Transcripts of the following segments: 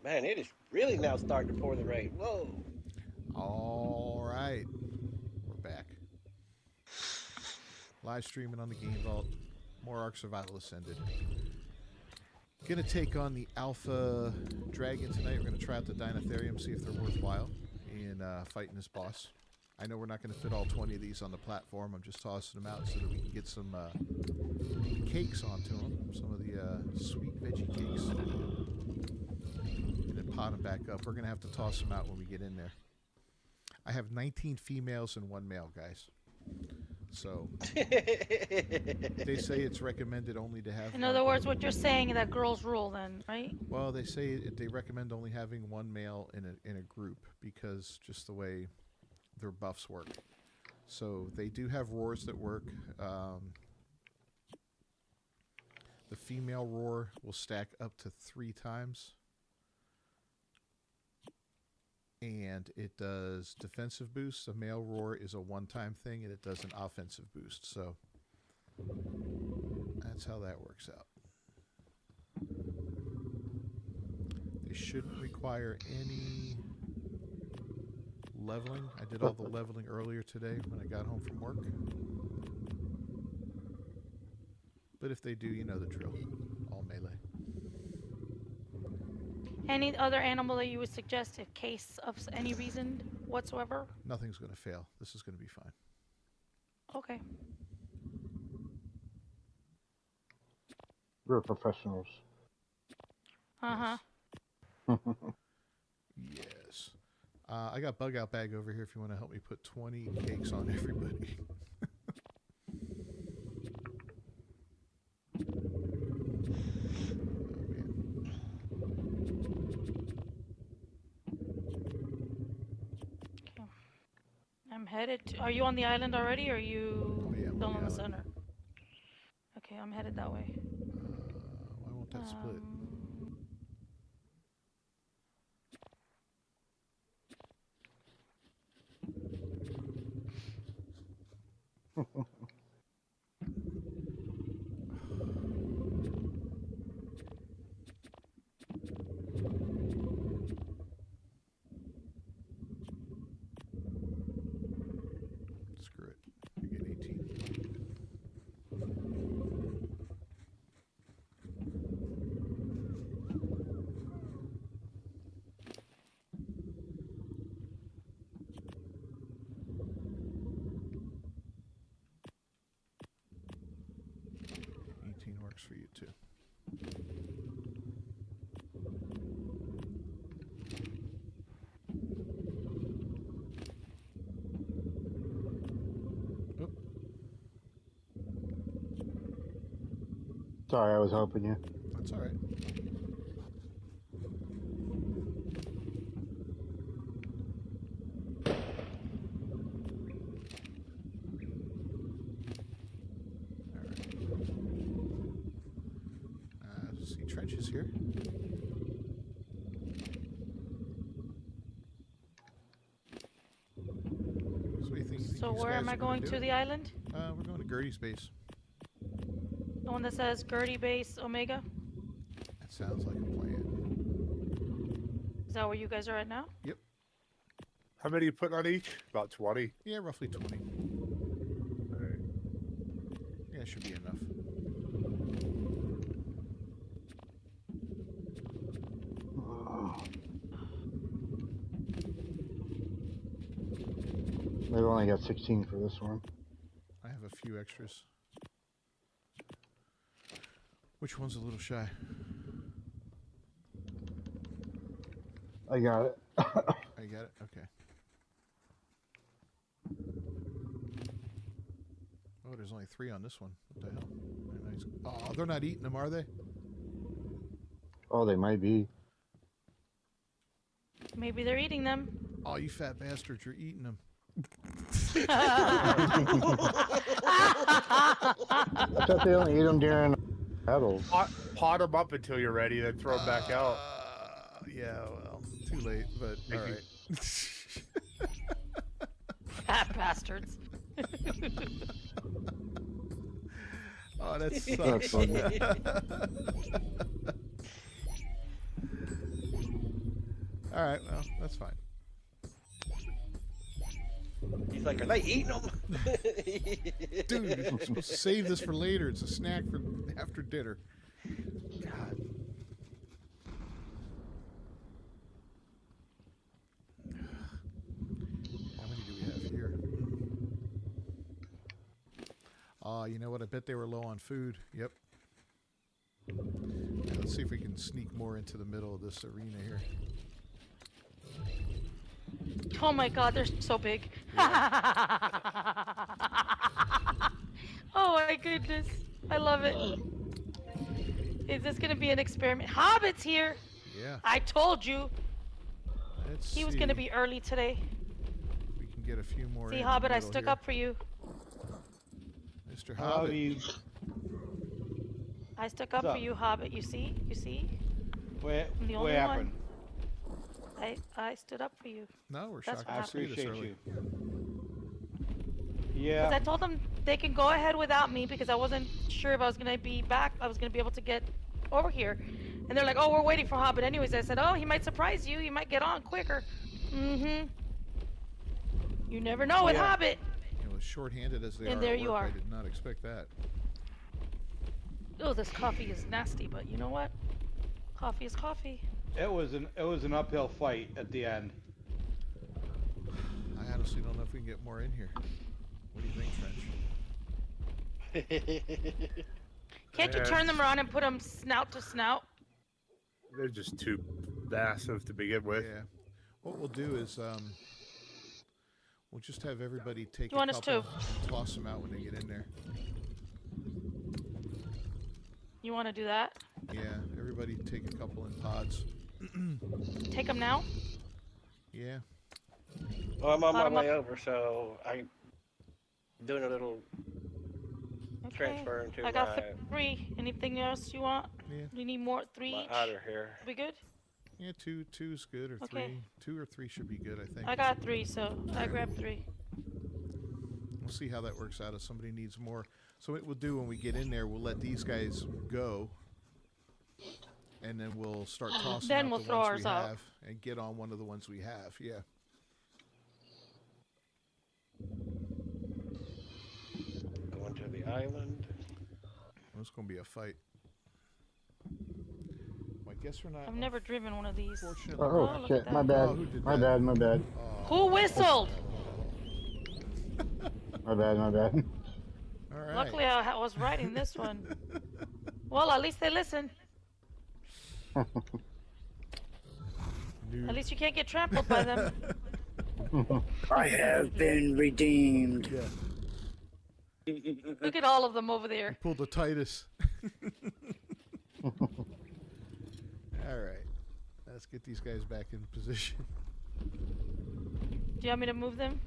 Man, it is really now starting to pour the rain. Whoa. All right. We're back. Live streaming on the Game Vault. More Ark Survival Ascended. Gonna take on the Alpha Dragon tonight. We're gonna try out the Deinotherium, see if they're worthwhile in fighting this boss. I know we're not gonna fit all 20 of these on the platform. I'm just tossing them out so that we can get some cakes onto them. Some of the sweet veggie cakes. And then pot them back up. We're gonna have to toss them out when we get in there. I have 19 females and 1 male, guys. So they say it's recommended only to have. In other words, what you're saying is that girls rule, then, right? Well, they say they recommend only having 1 male in a group because just the way their buffs work. So they do have roars that work. The female roar will stack up to 3 times. And it does defensive boosts. A male roar is a one-time thing, and it does an offensive boost. So that's how that works out. They shouldn't require any leveling. I did all the leveling earlier today when I got home from work. But if they do, you know the drill. All melee. Any other animal that you would suggest in case of any reason whatsoever? Nothing's going to fail. This is going to be fine. Okay. We're professionals. Uh-huh. Yes. I got bug out bag over here if you want to help me put 20 cakes on everybody. I'm headed to, are you on the island already, or are you still on the center? Okay, I'm headed that way. Why won't that split? Screw it. You get 18. Works for you too. Oop. Sorry, I was helping you. That's all right. See trenches here. So, what do you think? So where am I going to the island? We're going to Gertie's base. The one that says Gertie Base Omega? That sounds like a plan. Is that where you guys are at now? Yep. How many you putting on each? About 20? Yeah, roughly 20. All right. Yeah, should be enough. They've only got 16 for this one. I have a few extras. Which one's a little shy? I got it. I got it? Okay. Oh, there's only 3 on this one. What the hell? Very nice. Oh, they're not eating them, are they? Oh, they might be. Maybe they're eating them. Oh, you fat bastards, you're eating them. I thought they only ate them during battles. Pot them up until you're ready, then throw them back out. Yeah, well, too late, but all right. Fat bastards. Oh, that sucks. That's funny. All right, well, that's fine. He's like, are they eating them? Dude, you're supposed to save this for later. It's a snack for after dinner. God. How many do we have here? You know what? I bet they were low on food. Yep. Yeah, let's see if we can sneak more into the middle of this arena here. Oh my god, they're so big. Oh my goodness. I love it. Is this gonna be an experiment? Hobbit's here! Yeah. I told you. Let's He was see gonna be early today. if we can get a few more See, in Hobbit, the I middle stuck here. up for you. Mr. How Hobbit. do you? I stuck up What's for up? you, Hobbit. You see? You see? I'm the What only happened? one. I stood up for you. No, we're That's shocked what to see you this appreciate early. you. Because I Yeah. told them they can go ahead without me because I wasn't sure if I was going to be back. I was going to be able to get over here. And they're like, oh, we're waiting for Hobbit anyways. I said, oh, he might surprise you. He might get on quicker. Mm-hmm. You never know with Yeah. Hobbit. You know, as short-handed as they And are there at you work, are. I did not expect that. Oh, this coffee is nasty, but you know what? Coffee is coffee. It was an uphill fight at the end. I honestly don't know if we can get more in here. What do you think, Trench? Can't you Yeah. turn them around and put them snout to snout? They're just too massive to begin with. Yeah. What we'll do is we'll just have everybody take You a want us couple to? and toss them out when they get in there. You want to do that? Yeah, everybody take a couple in pods. Take them now? Yeah. Well, I'm on my Bottom up. way over, so I'm doing a little Okay. transfer into I got my, 3. Anything else you want? Yeah. You need more? 3 my each? otter here. We good? Yeah, two's good, or Okay. 3. 2 or 3 should be good, I think. I got 3, so I grabbed 3. We'll see how that works out if somebody needs more. So what we'll do when we get in there, we'll let these guys go, and then we'll start tossing Then out we'll the throw ones ours we out. have and get on one of the ones we have. Yeah. Going to the island. Well, it's going to be a fight. Well, I guess we're not. I've never driven one of these. Unfortunately. Oh, look shit. at My that. bad. Oh, who did My that? bad. My bad. Who whistled? My bad. My bad. All right. Luckily, I was riding this one. Well, at least they listen. At least you can't get trampled by them. I have been redeemed. Yeah. Look at all of them over there. Pulled the Titus. All right. Let's get these guys back in position. Do you want me to move them?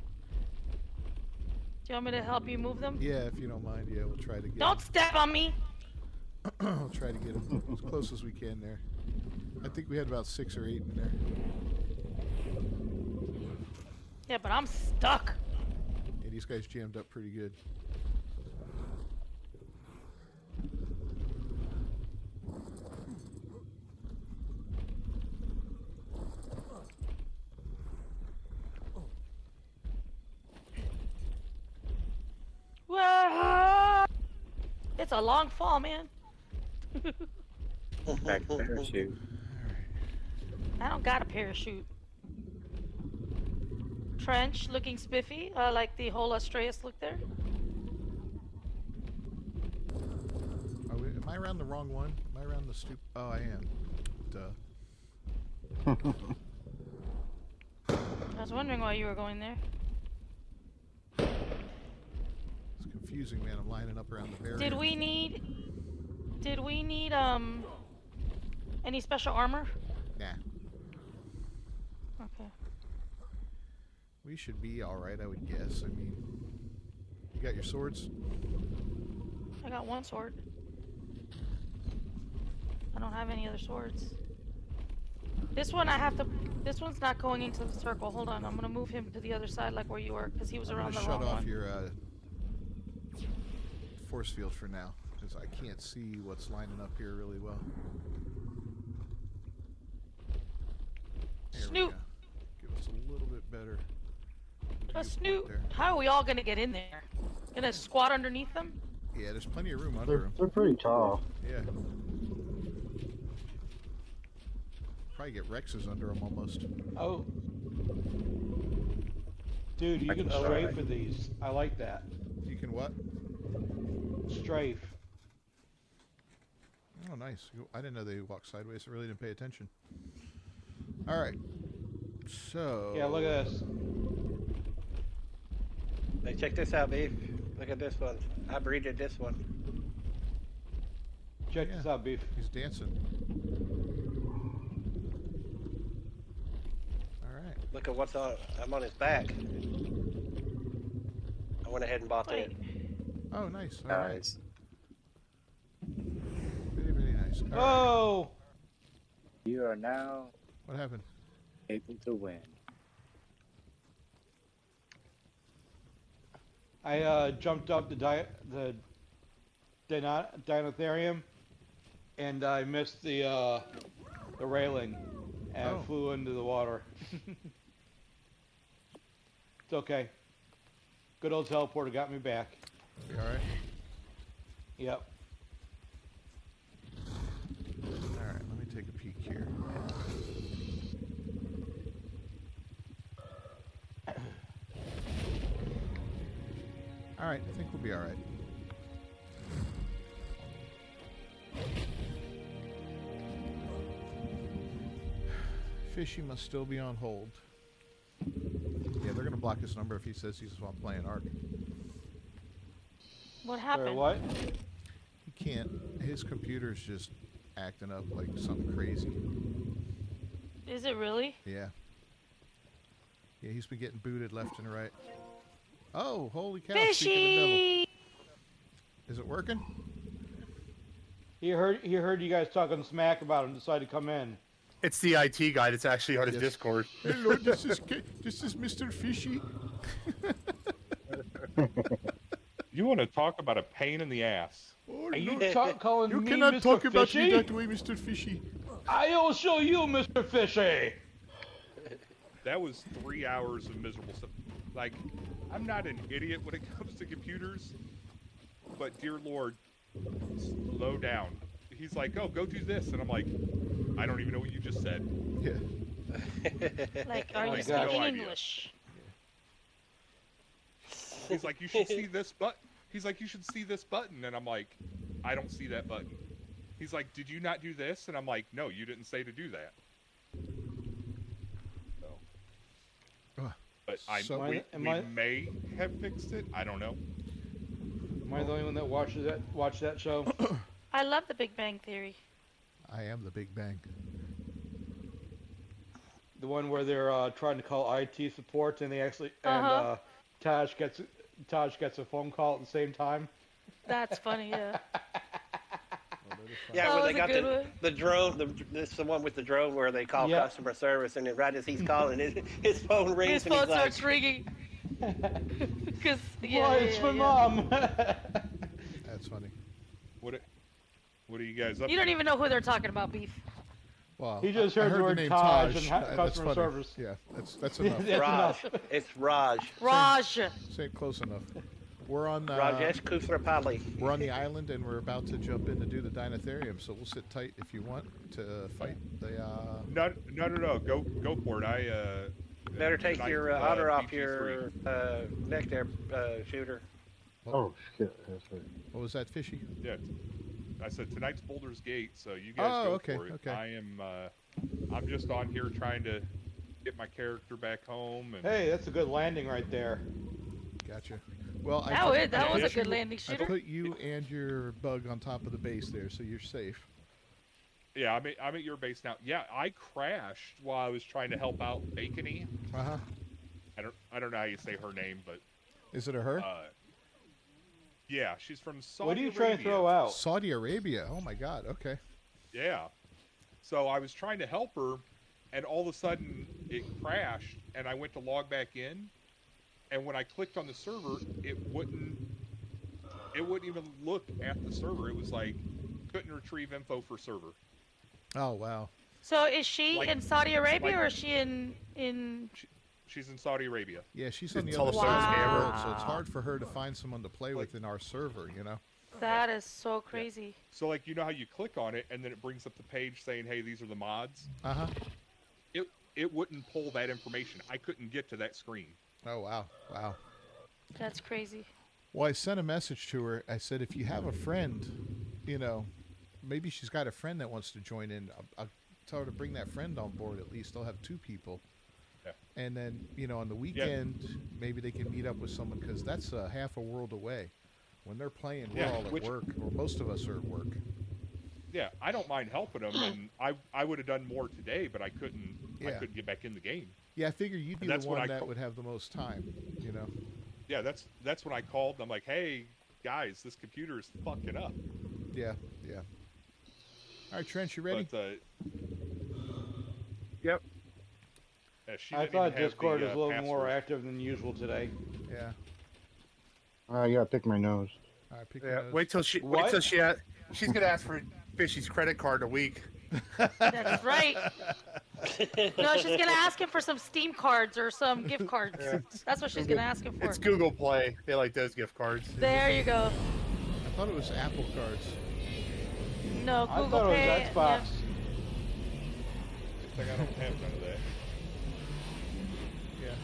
Do you want me to help you move them? Yeah, if you don't mind. Yeah, we'll try to get. Don't step on me! I'll try to get them as close as we can there. I think we had about 6 or 8 in there. Yeah, but I'm stuck. Yeah, these guys jammed up pretty good. Whoa! It's a long fall, man. Back parachute. I don't got a parachute. Trench looking spiffy, like the whole Astreus look there. Am I around the wrong one? Am I around the Oh, I am. Duh. I was wondering why you were going there. It's confusing, man. I'm lining up around the barrier. Did we need any special armor? Nah. Okay. We should be alright, I would guess. I mean, you got your swords? I got one sword. I don't have any other swords. This one this one's not going into the circle. Hold on, I'm gonna move him to the other side like where you were, because he was I'm around gonna the wrong shut off one. your force field for now, because I can't see what's lining up here really well. There Snoot. Give us a little bit better. A viewpoint Snoot. there. How are we all gonna get in there? Gonna squat underneath them? Yeah, there's plenty of room under them. They're pretty tall. Yeah. Probably get Rexes under them almost. Oh. Dude, you can strafe for these. I like that. You can what? Strafe. Oh, nice. I didn't know they walk sideways. I really didn't pay attention. All right. So. Yeah, look at this. Hey, check this out, Beef. Look at this one. I breeded this one. Check this out, Beef. He's dancing. All right. Look at what's on. I'm on his back. I went ahead and bought that. Wait. Oh, nice. All right. Nice. Very, very nice. All right. Oh! You are now What happened? able to win. I jumped up the Deinotherium, and I missed the railing, and Oh. flew into the water. It's okay. Good old teleporter got me back. You all right? Yep. All right. Let me take a peek here. All right. I think we'll be all right. Fishy must still be on hold. Yeah, they're gonna block his number if he says he's playing Ark. What Or happened? what? He can't. His computer's just acting up like something crazy. Is it really? Yeah. Yeah, he's been getting booted left and right. Oh, holy cow! Speaking of the devil. Fishy! Is it working? He heard you guys talking smack about him, decided to come in. It's the IT guy that's actually on his Yes. Discord. Hello, this is Mr. Fishy. You want to talk about a pain in the ass? Oh, Are you no. calling You me cannot Mr. talk about Fishy? me that way, Mr. Fishy. I'll show you, Mr. Fishy. That was 3 hours of miserable stuff. Like, I'm not an idiot when it comes to computers, but dear Lord, slow down. He's like, oh, go do this. And I'm like, I don't even know what you just said. Yeah. Like, are Oh you my speaking God. No idea. English? He's like, you should see this button. He's like, you should see this button. And I'm like, I don't see that button. He's like, did you not do this? And I'm like, no, you didn't say to do that. So. Ugh. But So- we Am I- may have fixed it. I don't know. Am I the only one that watched that show? I love the Big Bang Theory. I am the Big Bang. The one where they're trying to call IT support and they actually Uh-huh. and Taj gets a phone call at the same time. That's funny, yeah. Yeah, That where was they a got good one. the drone. This is the one with the drone where they call Yeah. customer service, and then right as he's calling, his phone rings, His and phone he's like, starts ringing. Because, Why, it's my mom. That's funny. What are you guys up You to? don't even know who they're talking about, Beef. Well, He just I heard the heard word name Taj Taj. and That's customer funny. service. Yeah, that's enough. That's Raj. enough. It's Raj. Raj. This ain't close enough. We're on Rajesh Kufrapali. we're on the island and we're about to jump in to do the Deinotherium, so we'll sit tight if you want to fight the. No. Go for it. Better take tonight, your honor off BG3. your neck there, shooter. Oh shit, that's right. What was that, Fishy? Yeah. I said tonight's Boulder's Gate, so you guys Oh, go okay, for it. okay. I am. I'm just on here trying to get my character back home. And Hey, that's a good landing right there. Gotcha. Well, That was a Yeah. good landing I shooter. put you and your bug on top of the base there, so you're safe. yeah, I'm at your base now. Yeah, I crashed while I was trying to help out Bacony. Uh huh. I don't know how you say her name, but Is it a her? yeah, she's from Saudi What are you Arabia. trying to throw out? Saudi Arabia. Oh my God. Okay. Yeah. So I was trying to help her, and all of a sudden it crashed, and I went to log back in, and when I clicked on the server, it wouldn't even look at the server. It was like couldn't retrieve info for server. Oh wow. So is she Like- in Saudi Arabia like- or is she in? She's in Saudi Arabia. Yeah, she's on the Tell other us side of the Wow. world, so it's hard for her to find someone to play with in our server, you know? That is so crazy. So like you know how you click on it and then it brings up the page saying, "Hey, these are the mods." Uh-huh. It wouldn't pull that information. I couldn't get to that screen. Oh, wow. Wow. That's crazy. Well, I sent a message to her. I said, if you have a friend, you know, maybe she's got a friend that wants to join in. I'll tell her to bring that friend on board at least. I'll have 2 people. Yeah. And then, you know, on the weekend, maybe they can meet up with someone because that's half a world away. When they're playing, we're Yeah, all at work, or most of us are at work. Yeah, I don't mind helping them, and I would have done more today, but I couldn't. I Yeah. couldn't get back in the game. Yeah, I figure you'd be And the that's what one I that co- would have the most time, you know? Yeah, that's when I called. And I'm like, "Hey guys, this computer is fucking up." Yeah, yeah. All right, Trent, you ready? But Yep. she I didn't thought even have Discord the, was a little more password. active than usual today. Yeah. I gotta pick my nose. All right, pick Yeah. your nose. Wait till she's gonna ask for Fishy's credit card in a week. That's right. No, she's gonna ask him for some Steam cards or some gift cards. Yeah. That's what she's gonna ask him for. It's Google Play. They like those gift cards. There you go. I thought it was Apple cards. No, I Google thought Pay. it was Xbox. Looks like I don't have none of that. Yeah, Yeah.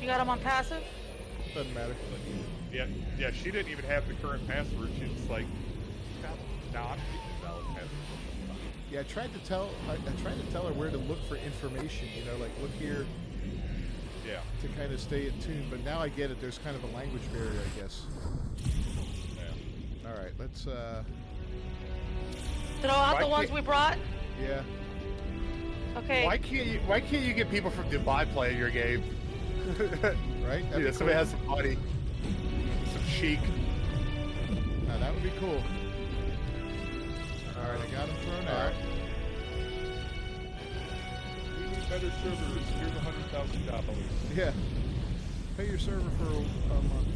You got him on passive? doesn't matter. Yeah, she didn't even have the current password. She was like, "No, I'm getting a valid password." Yeah, I tried to tell her where to look for information. You know, like look here Yeah. to kind of stay in tune. But now I get it. There's kind of a language barrier, I guess. Yeah. All right, let's. Throw out Why the ones can't- we brought? Yeah. Okay. Why can't you get people from Dubai playing your game? Right. That'd Yeah, be somebody cool. has some money, some chic. Now that would be cool. All right, I got him thrown out. We need better servers. Here's $100,000. Yeah. Pay your server for a month.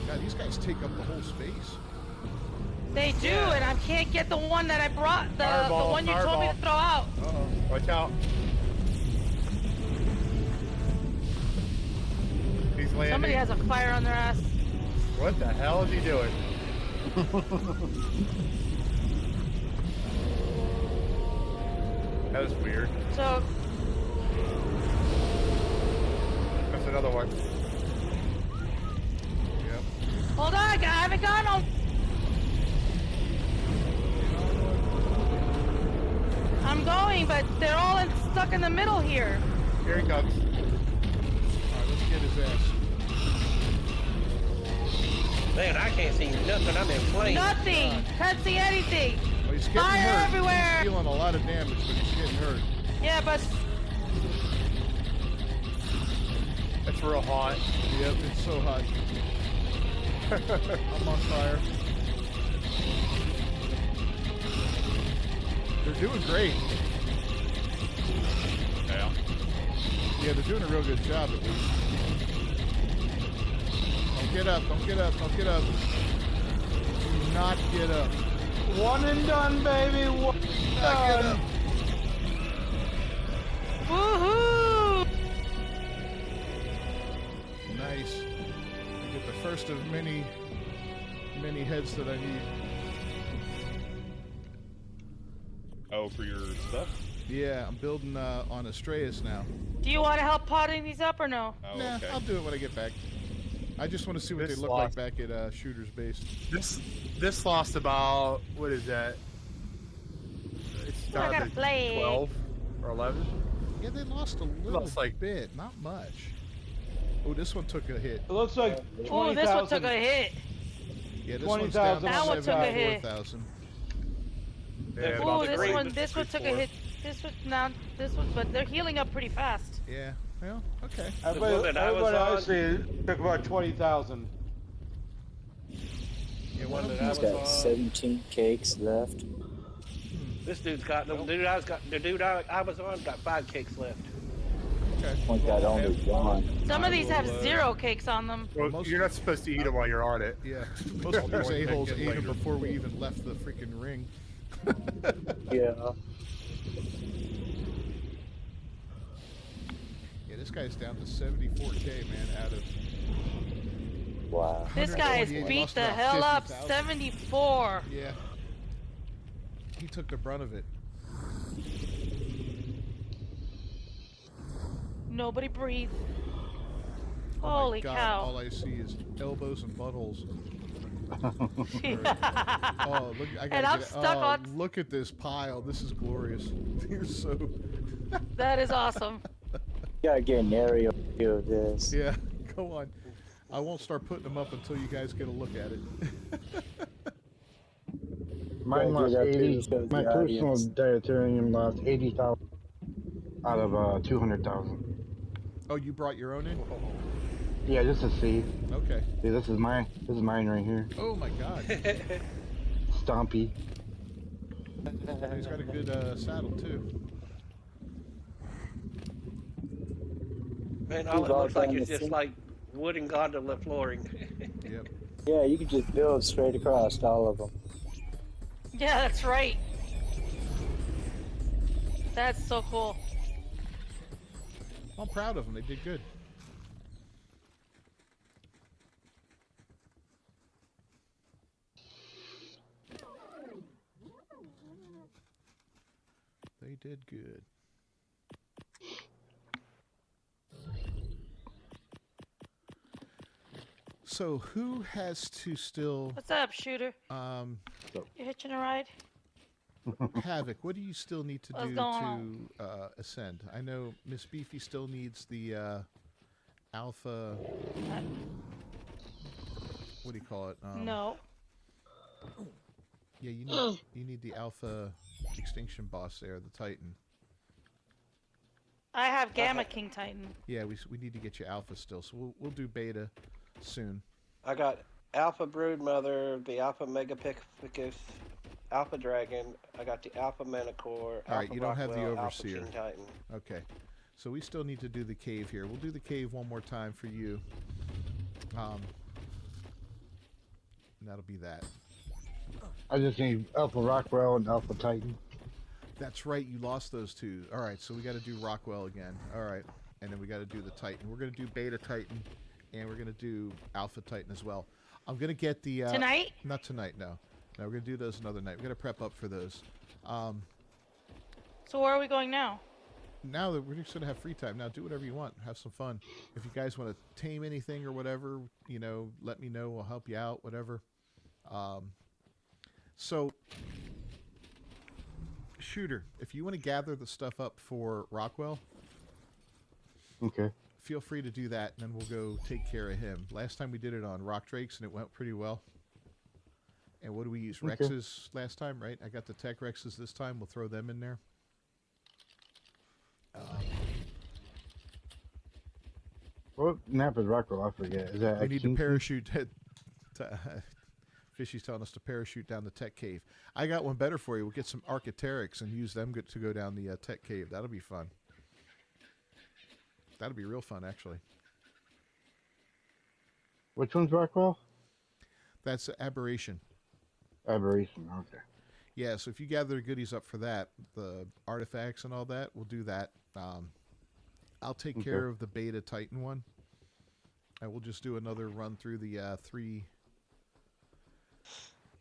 God, these guys take up the whole space. They do, and I can't get the one that I brought, the Fireball, one you told me to throw out. Uh-oh. Watch out. He's landing. Somebody has a fire on their ass. What the hell is he doing? That was weird. So, That's another one. Yep. hold on, I haven't got him. I'm going, but they're all stuck in the middle here. Here he comes. All right, let's get his ass. Man, I can't see nothing. I'm in flames. Nothing. Can't see anything. Well, he's getting Fire hurt. everywhere. He's feeling a lot of damage, but he's getting hurt. Yeah, but That's real hot. Yep, it's so hot. I'm on fire. They're doing great. Yeah. Yeah, they're doing a real good job at least. Don't get up, don't get up, don't get up. Do not get up. One and done, baby. One and Not get done. up. woohoo! Nice. I get the first of many heads that I need. Oh, for your stuff? Yeah, I'm building on Astraeus now. Do you want to help potting these up or no? Oh, Nah, okay. I'll do it when I get back. I just want to see what This they look lost- like back at Shooter's base. This lost about, what is that? It I started gotta at play. 12 or 11. Yeah, they lost a little Lost, like- bit, not much. Oh, this one took a hit. It looks like Oh, this one took 20,000. a hit. Yeah, this one's down to 20,000. That one took a hit. 74,000. Yeah, Oh, Oh, about this green, one, but this one took a 3-4. hit. This one, but they're healing up pretty fast. Yeah, well, okay. Everybody, one that I was everybody I on- see took about 20,000. Yeah, One one of that them. I He's was got on. 17 cakes left. This dude's got the dude I was on got 5 cakes left. Okay. Point that only one. Some of these have will, 0 cakes on them. Well, Most- you're not supposed to eat them while you're on it. Yeah, most of these I'll a-holes take it ate them later. before we even left the freaking ring. Yeah. Yeah, this guy's down to 74K, man, out of Wow. This guy is 128, beat lost the about hell up. 50,000. 74. Yeah. He took the brunt of it. Nobody breathe. Oh Holy my God, cow. all I see is elbows and buttholes. Oh, look, I gotta And I'm get it. stuck Oh, on. look at this pile. This is glorious. You're so... That is awesome. Gotta get an aerial view of this. Yeah, go on. I won't start putting them up until you guys get a look at it. Mine Gotta lost do that too, 80. shows My the personal audience. Deinotherium lost 80,000 out of 200,000. Oh, you brought your own in? Yeah, just to see. Okay. See, this is mine. This is mine right here. Oh my God. Stompy. He's got a good saddle too. Man, all We've it all looks like done is the just same. like wooden gondola flooring. Yep. Yeah, you could just build straight across all of them. Yeah, that's right. That's so cool. I'm proud of them. They did good. They did good. So who has to still What's up, shooter? You hitching a ride? Havoc, what do you still need to What's do going to ascend? I know Miss Beefy still needs the alpha. What do you call it? No. Yeah, you need the alpha extinction boss there, the Titan. I have Gamma King Titan. Yeah, we need to get you alpha still, so we'll do beta soon. I got Alpha Broodmother, the Alpha Megapithecus, Alpha Dragon. I got the Alpha Manicore. All right, Alpha you don't have the Rockwell, Overseer. Alpha Teen Titan. Okay, so we still need to do the cave here. We'll do the cave one more time for you. And that'll be that. I just need Alpha Rockwell and Alpha Titan. That's right, you lost those two. All right, so we got to do Rockwell again. All right, and then we got to do the Titan. We're going to do Beta Titan, and we're going to do Alpha Titan as well. I'm going to get the... Tonight? Not tonight, no. No, we're going to do those another night. We're going to prep up for those. So where are we going now? Now that we're just going to have free time, now do whatever you want. Have some fun. If you guys want to tame anything or whatever, you know, let me know. We'll help you out, whatever. So... Shooter, if you want to gather the stuff up for Rockwell, Okay. feel free to do that, and then we'll go take care of him. Last time we did it on Rock Drakes, and it went pretty well. And what do we use? Okay. Rexes last time, right? I got the Tech Rexes this time. We'll throw them in there. What map is Rockwell? I forget. Is that We need to Extinction? parachute. Fishy's telling us to parachute down the Tech Cave. I got one better for you. We'll get some Archaeopteryx and use them to go down the Tech Cave. That'll be fun. That'll be real fun, actually. Which one's Rockwell? That's Aberration. Aberration. Okay. Yeah, so if you gather the goodies up for that, the artifacts and all that, we'll do that. I'll take care of the Beta Titan one. And we'll just do another run through the 3...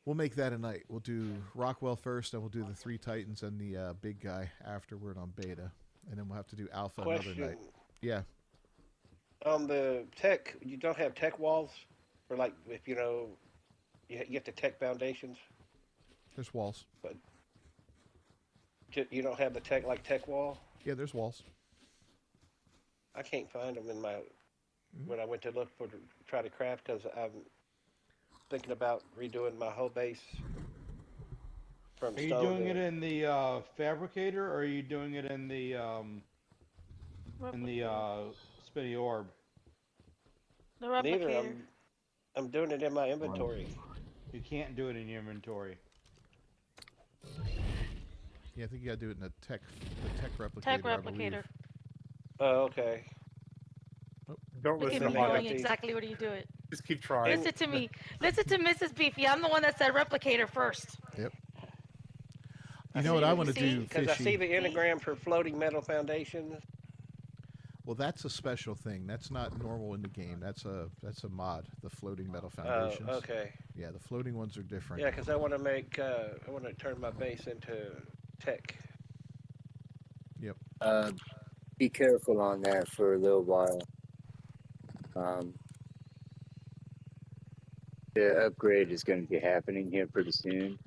We'll make that a night. We'll do Rockwell first, and we'll do the 3 Titans and the big guy afterward on Beta. And then we'll have to do Alpha another night. Yeah. On the tech, you don't have tech walls? Or like, if you know, you get the tech foundations, There's walls. but you don't have the tech wall? Yeah, there's walls. I can't find them in my, when I went to look for, try to craft, because I'm thinking about redoing my whole base from Are you stone doing to- it in the fabricator, or are you doing it in the spinny orb? The Neither. replicator. I'm doing it in my inventory. You can't do it in your inventory. Yeah, I think you gotta do it in the tech replicator. Tech I believe. replicator. Oh, okay. Don't Look at listen me to Hot knowing Hot. Dog. exactly what you do it. Just keep trying. Listen to me. Listen to Mrs. Beefy. I'm the one that said replicator first. Yep. You know what I want to See? do, Because I see Fishy? the anagram for floating metal foundations. Well, that's a special thing. That's not normal in the game. That's a mod. The floating metal Oh, foundations. okay. Yeah, the floating ones are different. Yeah, because I want to I want to turn my base into tech. Yep. Be careful on that for a little while. Um, the upgrade is going to be happening here pretty soon,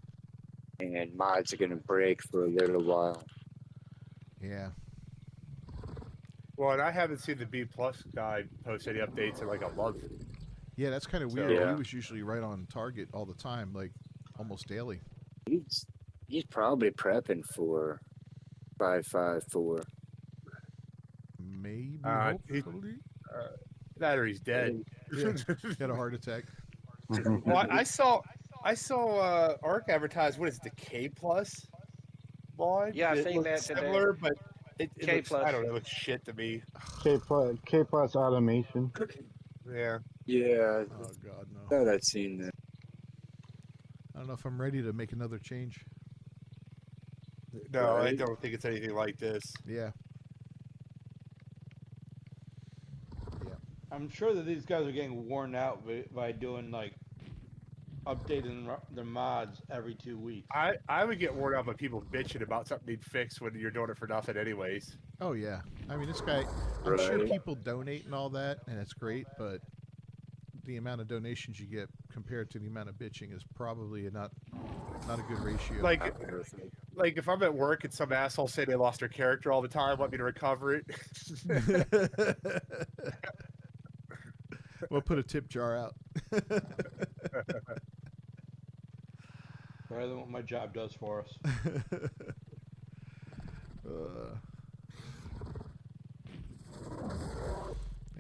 and mods are going to break for a little while. Yeah. Well, and I haven't seen the B plus guy post any updates in like a month. Yeah, that's kind of So- weird. Yeah. He was usually right on target all the time, like almost daily. He's probably prepping for 554. Maybe, He- hopefully. That or he's dead. Yeah. He had a heart attack. Well, I saw Arc advertise. What is it, the K plus mod? Yeah, I It seen looks that today. similar, but it K looks, plus. I don't know, it looks shit to me. K plus automation. Yeah. Yeah, Oh God, I no. thought I'd seen that. I don't know if I'm ready to make another change. No, I Right. don't think it's anything like this. Yeah. I'm sure that these guys are getting worn out by doing like updating their mods every 2 weeks. I would get worn out by people bitching about something being fixed when you're doing it for nothing anyways. Oh yeah. I mean, this guy. I'm sure Right. people donate and all that, and it's great, but the amount of donations you get compared to the amount of bitching is probably not a good ratio. Like if I'm at work and some asshole say they lost their character all the time, want me to recover it. We'll put a tip jar out. Better than what my job does for us.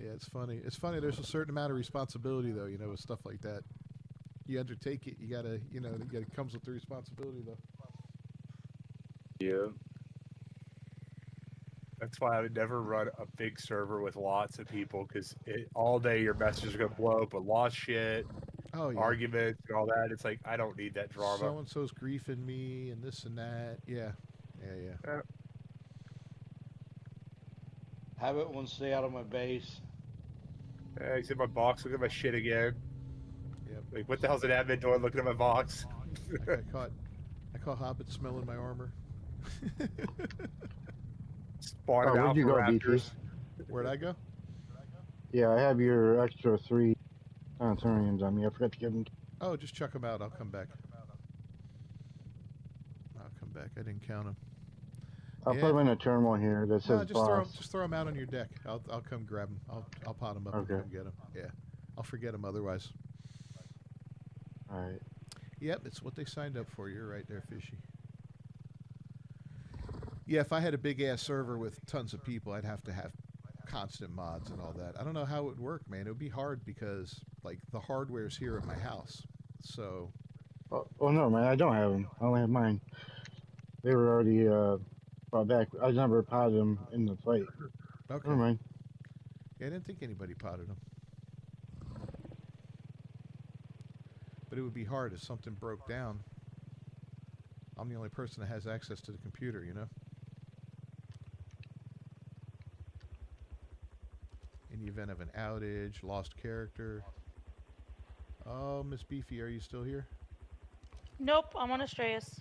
Yeah, it's funny. It's funny. There's a certain amount of responsibility, though. You know, with stuff like that. You undertake it. You gotta. You know, it comes with the responsibility, though. Yeah. That's why I would never run a big server with lots of people, because all day your messages are gonna blow up with lost shit, Oh yeah. arguments, and all that. It's like I don't need that drama. So and so's griefing me and this and that. Yeah. Yeah. Have it one stay out of my base. He's in my box. Look at my shit again. Yep. Like, what the hell's an admin doing looking at my box? I caught Hobbit smelling my armor. Spawning where'd out you for go, BT? raptors. Where'd I go? Yeah, I have your extra 3 Deinotheriums on me. I forgot to give them. Oh, just chuck them out. I'll come back. I didn't count them. I'll Yeah. put them in a terminal here that No, says just boss. throw them out on your deck. I'll come grab them. I'll pot them up Okay. and come get them. Yeah, I'll forget them otherwise. All right. Yep, it's what they signed up for. You're right there, Fishy. Yeah, if I had a big ass server with tons of people, I'd have to have constant mods and all that. I don't know how it would work, man. It would be hard because like the hardware's here at my house, so. Oh no, man, I don't have them. I only have mine. They were already brought back. I never potted them in the fight. Okay. Never mind. Yeah, I didn't think anybody potted them. But it would be hard if something broke down. I'm the only person that has access to the computer, you know? In the event of an outage, lost character. Oh, Miss Beefy, are you still here? Nope, I'm on Astraeus.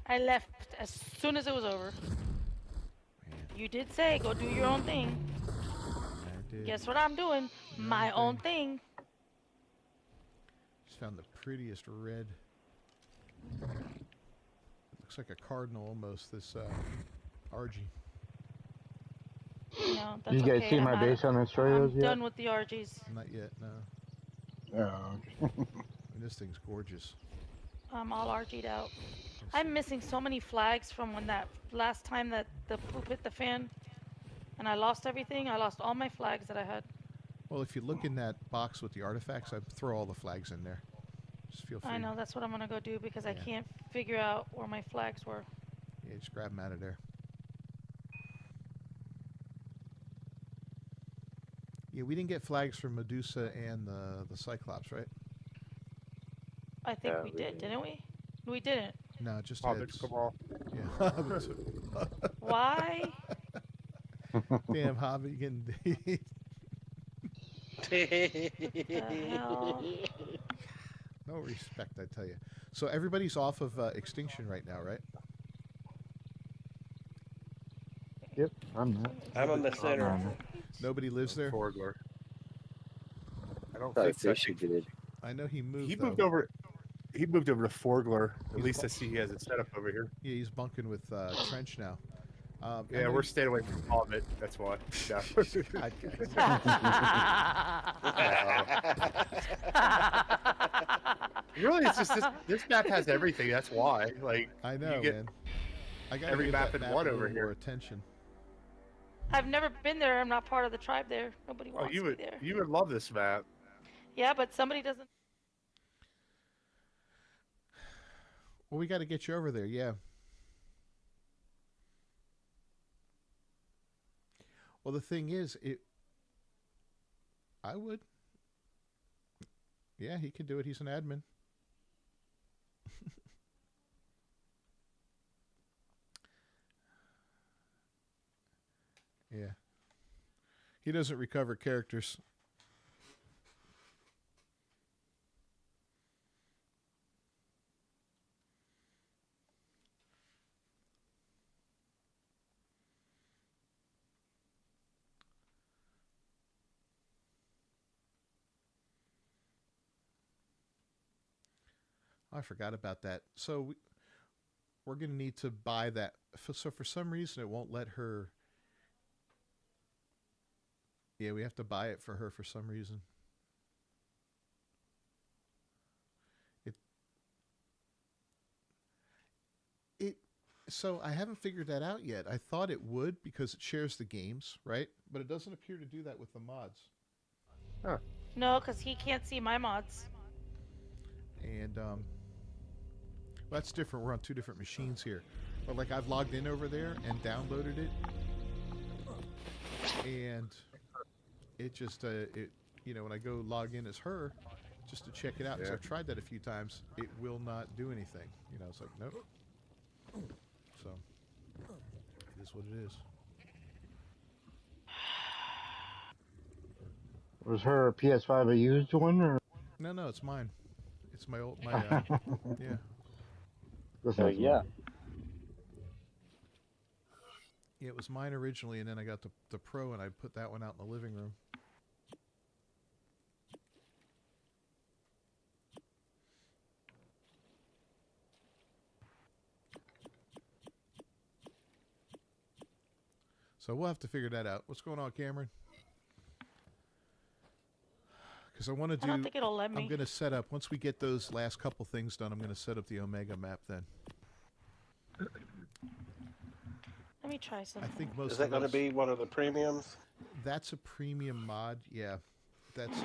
I left as soon as it was over. Man, You did say go do your own thing. I did. Guess what I'm doing? Your My own own thing. Just found the prettiest red. Looks like a cardinal almost, this RG. No, that's Did you guys okay. see I'm my not- base on the I'm Australias yet? done with the RGs. Not yet, no. Oh, okay. I mean, this thing's gorgeous. I'm all RG'd out. I'm missing so many flags from when that last time that the poop hit the fan and I lost everything. I lost all my flags that I had. Well, if you look in that box with the artifacts, I'd throw all the flags in there. Just feel free. I know, that's what I'm gonna go do because I Yeah. can't figure out where my flags were. Yeah, just grab them out of there. Yeah, we didn't get flags for Medusa and the Cyclops, right? I think Yeah, we we did, did. didn't we? We didn't. No, just Hobbits, heads. come on. Yeah, hobbits. Why? Damn hobbit getting The hell? no respect, I tell you. So everybody's off of extinction right now, right? Yep, I'm not. I'm in the I'm center. Nobody lives there. Forgler. I don't Thought think so. I Fisher think did. I know he moved. he though. moved over. He moved over to Forgler. At He's least bu- I see he has it set up over here. Yeah, he's bunking with Trench now. Yeah, Emily- we're staying away from Hobbit. That's why. Yeah. God, guys. Really, it's just this map has everything. That's why. Like I know, you get man. I got every give map that in map one a over little here. more attention. I've never been there. I'm not part of the tribe there. Nobody Oh, wants you me would there. you would love this map. Yeah, but somebody doesn't. Well, we got to get you over there. Yeah. Well, the thing is, I would. Yeah, he could do it. He's an admin. Yeah. He doesn't recover characters. I forgot about that. So we're going to need to buy that. So for some reason, it won't let her. Yeah, we have to buy it for her for some reason. So I haven't figured that out yet. I thought it would because it shares the games, right? But it doesn't appear to do that with the mods. No, because he can't see my mods. And well, that's different. We're on two different machines here. But like I've logged in over there and downloaded it, and it just when I go log in as her, just to check it out, because I've tried that a few times, it will not do anything. It's like nope. So it is what it is. Was her PS5 a used one or? No, it's mine. It's my old yeah. So yeah. Yeah, it was mine originally, and then I got the Pro, and I put that one out in the living room. So we'll have to figure that out. What's going on, Cameron? Because I want to do. I don't think it'll let me. I'm going to set up, once we get those last couple things done, I'm going to set up the Omega map then. Let me try I something. think most Is that of going to those, be one of the premiums? that's a premium mod, yeah. That's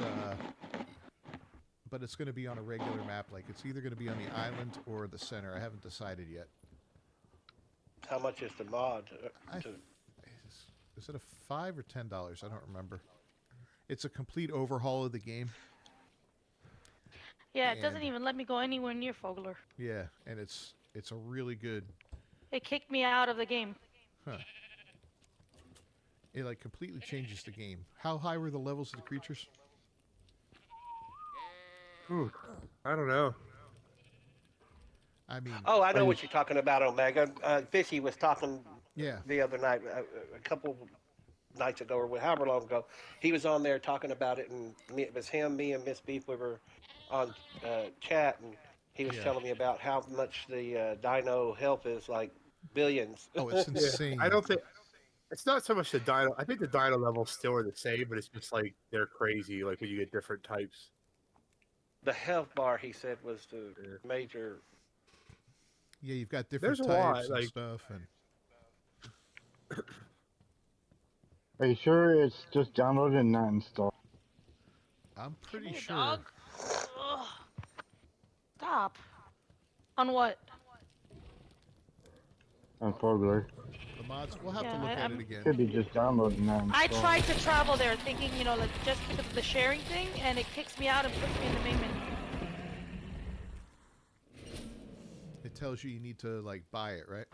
but it's going to be on a regular map. Like it's either going to be on the island or the center. I haven't decided yet. How much is the mod? Is it a $5 or $10? I don't remember. It's a complete overhaul of the game. Yeah, it doesn't and- even let me go anywhere near Fogler. Yeah, and it's a really good. It kicked me out of the game. Huh. It like completely changes the game. How high were the levels of the creatures? Ooh, I don't know. I mean, Oh, I know what you're talking about, Omega. Fishy was talking yeah, the other night, a couple nights ago, or however long ago. He was on there talking about it, and it was him, me, and Miss Beef. We were on chat, and he was Yeah. telling me about how much the Dino health is, like billions. oh, it's insane. I don't think it's not so much the dino. I think the dino levels still are the same, but it's just like they're crazy. Like when you get different types. The health bar, he said, was the major. Yeah, you've got different There's a types lot, and like- stuff, and Are you sure it's just downloaded and not installed? I'm pretty Hey, sure. dog. Ugh. Stop. On what? On Fogler. The mods. We'll have to Yeah, look at I'm- it again. Should be just downloaded and not I installed. tried to travel there thinking, like just because of the sharing thing, and it kicks me out and puts me in the main menu. it tells you need to like buy it, right?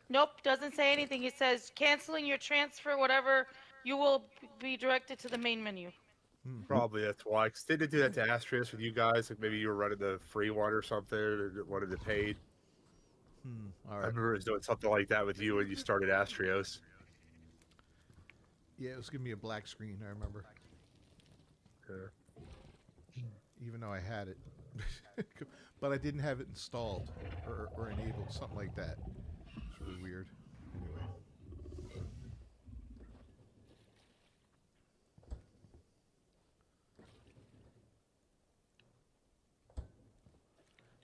Nope, doesn't say anything. It says canceling your transfer, whatever. You will be directed to the main menu. Probably that's why. 'Cause they did do that to Astrius with you guys. Like maybe you were running the free one or something, or wanted the paid. All I right. remember it was doing something like that with you when you started Astrios. Yeah, it was giving me a black screen. I remember, Yeah. even though I had it, but I didn't have it installed or enabled, something like that. It's really weird. Anyway.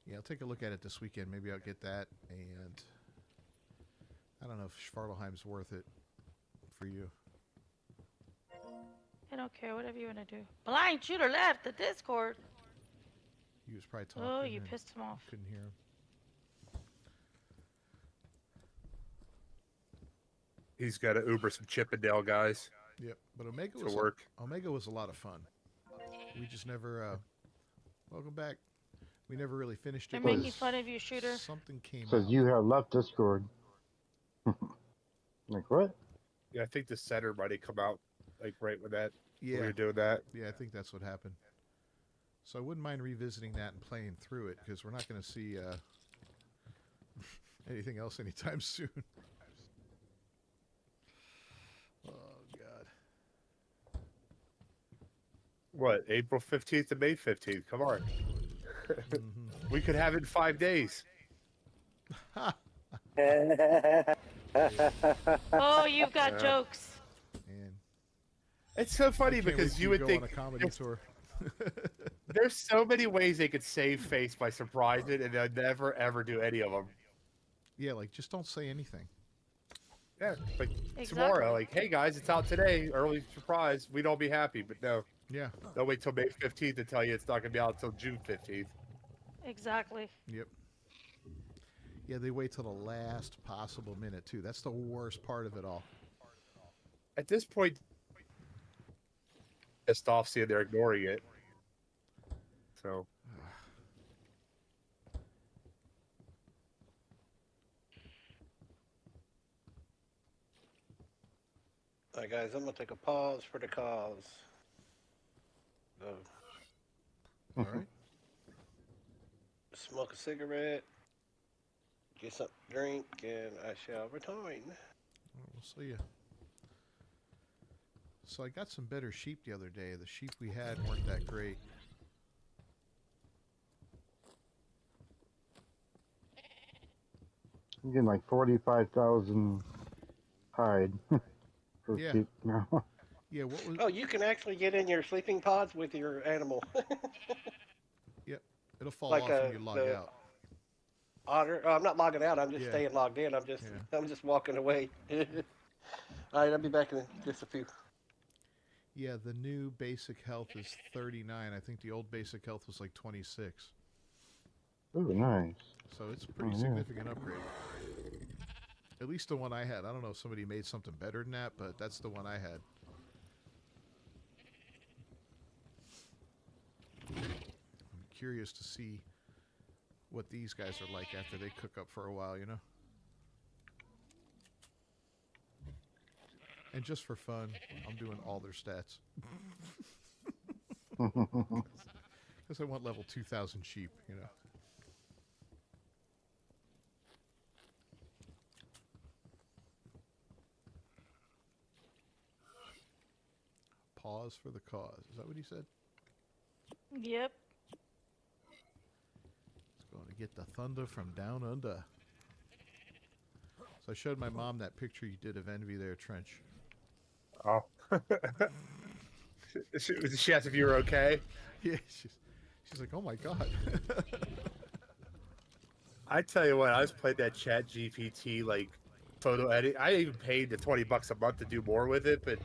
Yeah, I'll take a look at it this weekend. Maybe I'll get that, and I don't know if Schvartalheim's worth it for you. I don't care, whatever you want to do. Blind shooter left the Discord. He was probably talking. Oh, you and pissed him off. Couldn't hear him. He's got to Uber some Chippendale guys Yep, but Omega to was work. Omega was a lot of fun. We just never. Welcome back. We never really finished They're it. making because fun of you, shooter. Something came Says out. you have left Discord. Like what? Yeah, I think the center might have come out like right when that when we Yeah, were doing that. yeah, I think that's what happened. So I wouldn't mind revisiting that and playing through it because we're not going to see anything else anytime soon. Oh God. What, April 15th to May 15th? Come on. We could have it in 5 days. Oh, you've got Yeah. jokes. And It's so I funny can't wait because till you would go think on a comedy there's, tour. there's so many ways they could save face by surprising, and they'll never ever do any of them. Yeah, like just don't say anything. Yeah, like Exactly. tomorrow, like, hey guys, it's out today, early surprise. We'd all be happy, but no, Yeah. they'll wait till May 15th to tell you it's not gonna be out until June 15th. Exactly. Yep. Yeah, they wait till the last possible minute too. That's the worst part of it all. At this point, pissed off seeing they're ignoring it. So All right, guys, I'm gonna take a pause for the cause. All right. Smoke a cigarette, get something to drink, and I shall return. Well, we'll see you. So I got some better sheep the other day. The sheep we had weren't that great. I'm getting like 45,000 hide for Yeah. sheep now. Yeah, what was? Oh, you can actually get in your sleeping pods with your animal. Yep, it'll fall like, off when you log the- out. Otter. Oh, I'm not logging out. I'm just Yeah. staying logged in. I'm just Yeah. walking away. All right, I'll be back in just a few. Yeah, the new basic health is 39. I think the old basic health was like 26. Oh, nice. So it's a pretty yeah. significant upgrade. At least the one I had. I don't know if somebody made something better than that, but that's the one I had. I'm curious to see what these guys are like after they cook up for a while, you know? And just for fun, I'm doing all their stats. Because I want level 2,000 sheep, you know? Pause for the cause. Is that what he said? Yep. It's going to get the thunder from down under. So I showed my mom that picture you did of Envy there, Trench. oh, she asked if you were okay. Yeah, she's like, oh my god. I tell you what, I was playing that Chat GPT like photo edit. I even paid the $20 a month to do more with it, but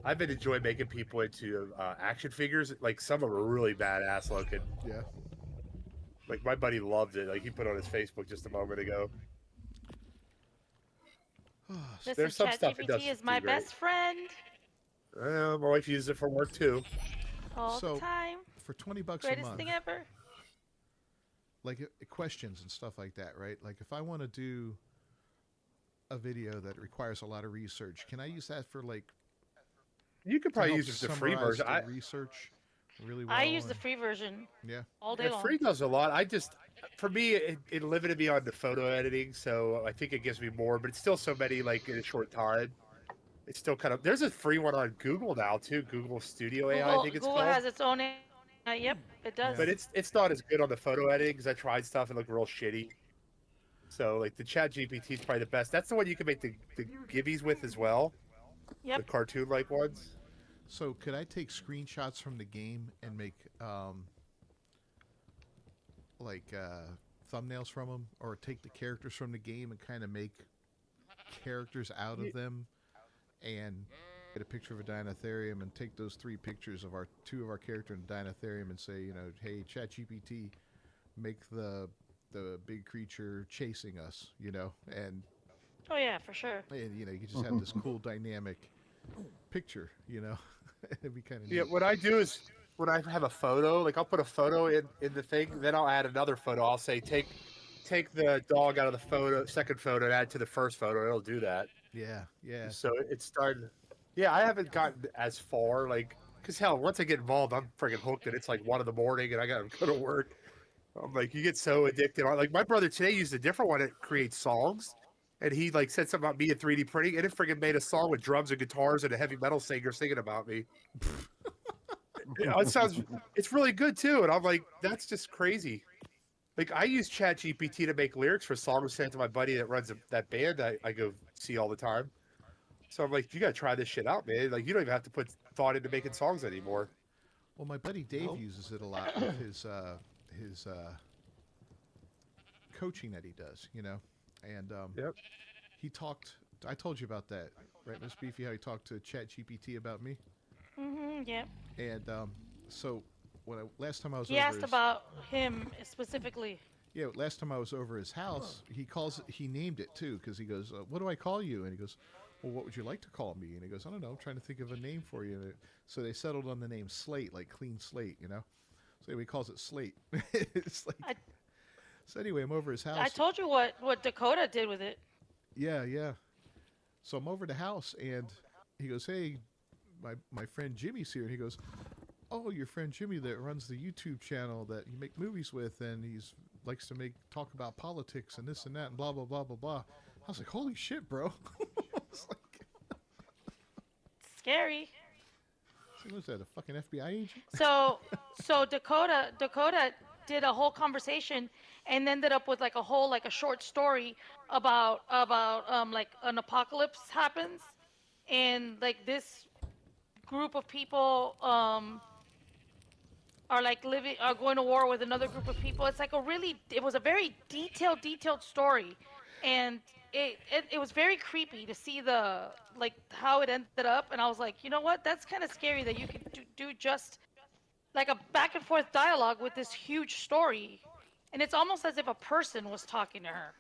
I've been enjoying making people into action figures. Like some of them are really badass looking. Yeah. Like my buddy loved it. Like he put on his Facebook just a moment ago. Listen, There's some stuff it ChatGPT doesn't is my do great. best friend My wife uses it for work too. all So, the time. For $20 a Greatest month, thing ever. like questions and stuff like that, right? Like if I want to do a video that requires a lot of research, can I use that for like You could to probably help use the free summarize version. the research really I well? use the And free version yeah, all day Yeah, long. free does a lot. For me, it limited me on the photo editing, so I think it gives me more, but it's still so many like in a short time. It's still kind of there's a free one on Google now too. Google Studio AI, I think it's Google called. has its own. Yep, it does. yeah. But it's not as good on the photo editing because I tried stuff and looked real shitty. So like the Chat GPT is probably the best. That's the one you can make the gibbies with as well, Yep. the cartoon like ones. So could I take screenshots from the game and make like thumbnails from them, or take the characters from the game and kind of make characters out of them, and get a picture of a Deinotherium and take those three pictures of our two of our character in Deinotherium and say, hey, ChatGPT, make the big creature chasing us, Oh yeah, for sure. and you could just have this cool dynamic picture, It'd be kind of Yeah, neat. what I do is when I have a photo, like I'll put a photo in the thing, then I'll add another photo. I'll say take the dog out of the second photo, and add to the first photo. It'll do that. Yeah, yeah. So it started. Yeah, I haven't gotten as far, like, cause hell, once I get involved, I'm freaking hooked, and it's like 1 in the morning, and I gotta go to work. I'm like, you get so addicted. Like my brother today used a different one that creates songs, and he like said something about me in 3D printing, and it freaking made a song with drums and guitars and a heavy metal singer singing about me. It sounds, it's really good too, and I'm like, that's just crazy. Like I use Chat GPT to make lyrics for songs sent to my buddy that runs that band I go see all the time. So I'm like, you gotta try this shit out, man. Like you don't even have to put thought into making songs anymore. Well, my buddy Dave Nope. uses it a lot with his coaching that he does, and Yep. he talked. I told you about that, right, Miss Beefy? How he talked to Chat GPT about me, Yep. and so last time I was He over asked his, about him specifically. yeah, last time I was over his house, he named it too, because he goes, what do I call you? And he goes, well, what would you like to call me? And he goes, I don't know, I'm trying to think of a name for you. So they settled on the name Slate, like clean slate, So anyway, he calls it Slate. It's like, I- so anyway, I'm over his house. I told you what Dakota did with it. Yeah, yeah. So I'm over the house, and he goes, hey, my friend Jimmy's here. And he goes, oh, your friend Jimmy that runs the YouTube channel that you make movies with, and he's likes to talk about politics and this and that and blah, blah, blah, blah, blah. I was like, holy shit, bro. I was like, Scary. so was that, a fucking FBI agent? So Dakota did a whole conversation and ended up with like a short story about like an apocalypse happens, and like this group of people are going to war with another group of people. It's like it was a very detailed story, and it was very creepy to see the like how it ended up. And I was like, you know what, that's kind of scary that you could do just like a back and forth dialogue with this huge story, and it's almost as if a person was talking to her.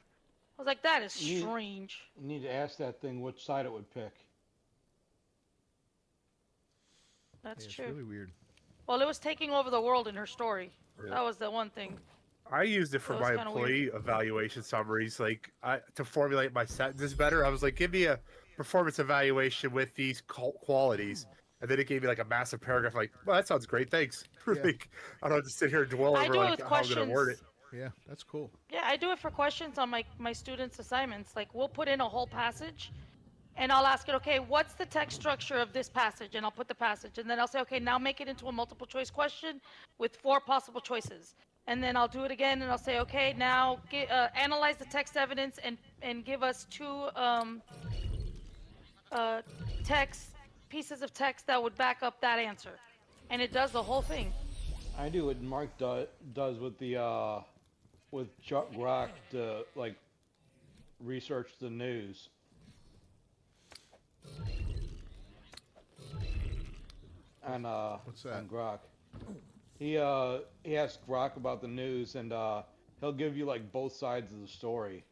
I was like, that is strange. You need to ask that thing which side it would pick. That's Yeah, it's true. really weird. Well, it was taking over the world in her story. Yeah. That was the one thing. I used it for That was my kinda employee evaluation summaries, like to formulate my sentences better. I was like, give me a performance evaluation with these qualities, and then it gave me like a massive paragraph. Like, well, that sounds great, thanks. Yeah. Like, I don't have to sit here and dwell I over do it like with how I'm gonna word it. questions. Yeah, that's cool. Yeah, I do it for questions on my students' assignments. Like, we'll put in a whole passage, and I'll ask it, okay, what's the text structure of this passage? And I'll put the passage, and then I'll say, okay, now make it into a multiple choice question with 4 possible choices. And then I'll do it again, and I'll say, okay, now analyze the text evidence and give us 2 text pieces of text that would back up that answer, and it does the whole thing. I do what Mark does with the with Chuck Grok to like research the news. On What's that? on Grok. He asks Grok about the news, and he'll give you like both sides of the story,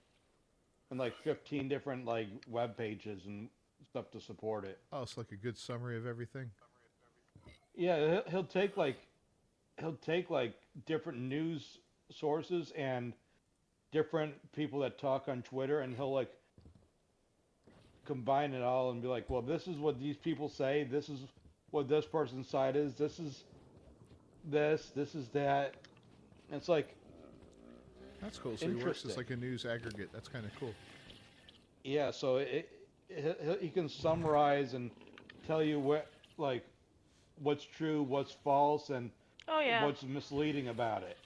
and like 15 different like web pages and stuff to support it. Oh, it's like a good summary of everything. Yeah, he'll take like different news sources and different people that talk on Twitter, and he'll like combine it all and be like, well, this is what these people say. This is what this person's side is. This is this. This is that. And it's like That's cool. So he works as like a news aggregate. That's kind of cool. yeah. So he can summarize and tell you what like what's true, what's false, and Oh yeah. what's misleading about it,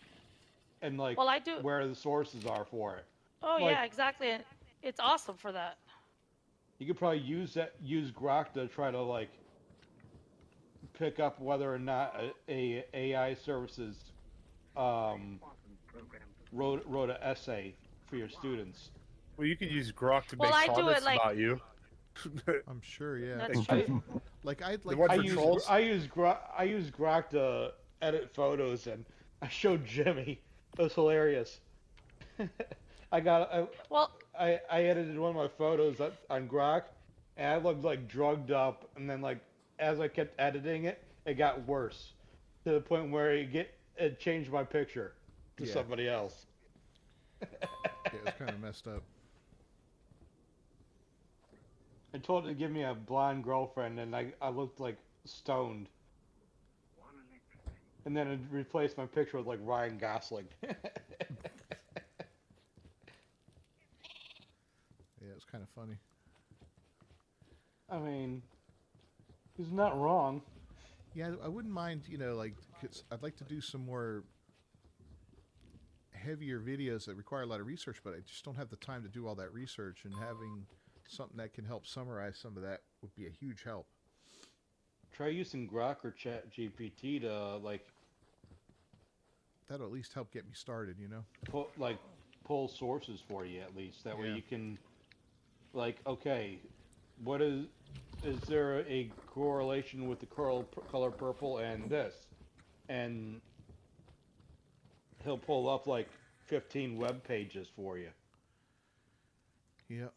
and like Well, I do. where the sources are for it. Oh Like, yeah, exactly. And it's awesome for that. you could probably use Grok to try to like pick up whether or not a AI services wrote an essay for your students. Well, you could use Grok to Well, make I do it comments like- about you. I'm sure, yeah. That's true. Like I'd The like one I for use trolls? I use Grok to edit photos, and I showed Jimmy. It was hilarious. Well, I edited one of my photos on Grok, and I looked like drugged up, and then like as I kept editing it, it got worse to the point where it changed my picture to Yeah. somebody else. Yeah, it was kind of messed up. I told it to give me a blonde girlfriend, and I looked like stoned. And then it replaced my picture with like Ryan Gosling. Yeah, it was kind of funny. I mean, he's not wrong. Yeah, I wouldn't mind, like, 'cause I'd like to do some more heavier videos that require a lot of research, but I just don't have the time to do all that research, and having something that can help summarize some of that would be a huge help. Try using Grok or Chat GPT to like That'll at least help get me started, pull sources for you at least. That way Yeah. you can like, okay, what is there a correlation with the color purple and this? And he'll pull up like 15 web pages for you. Yep.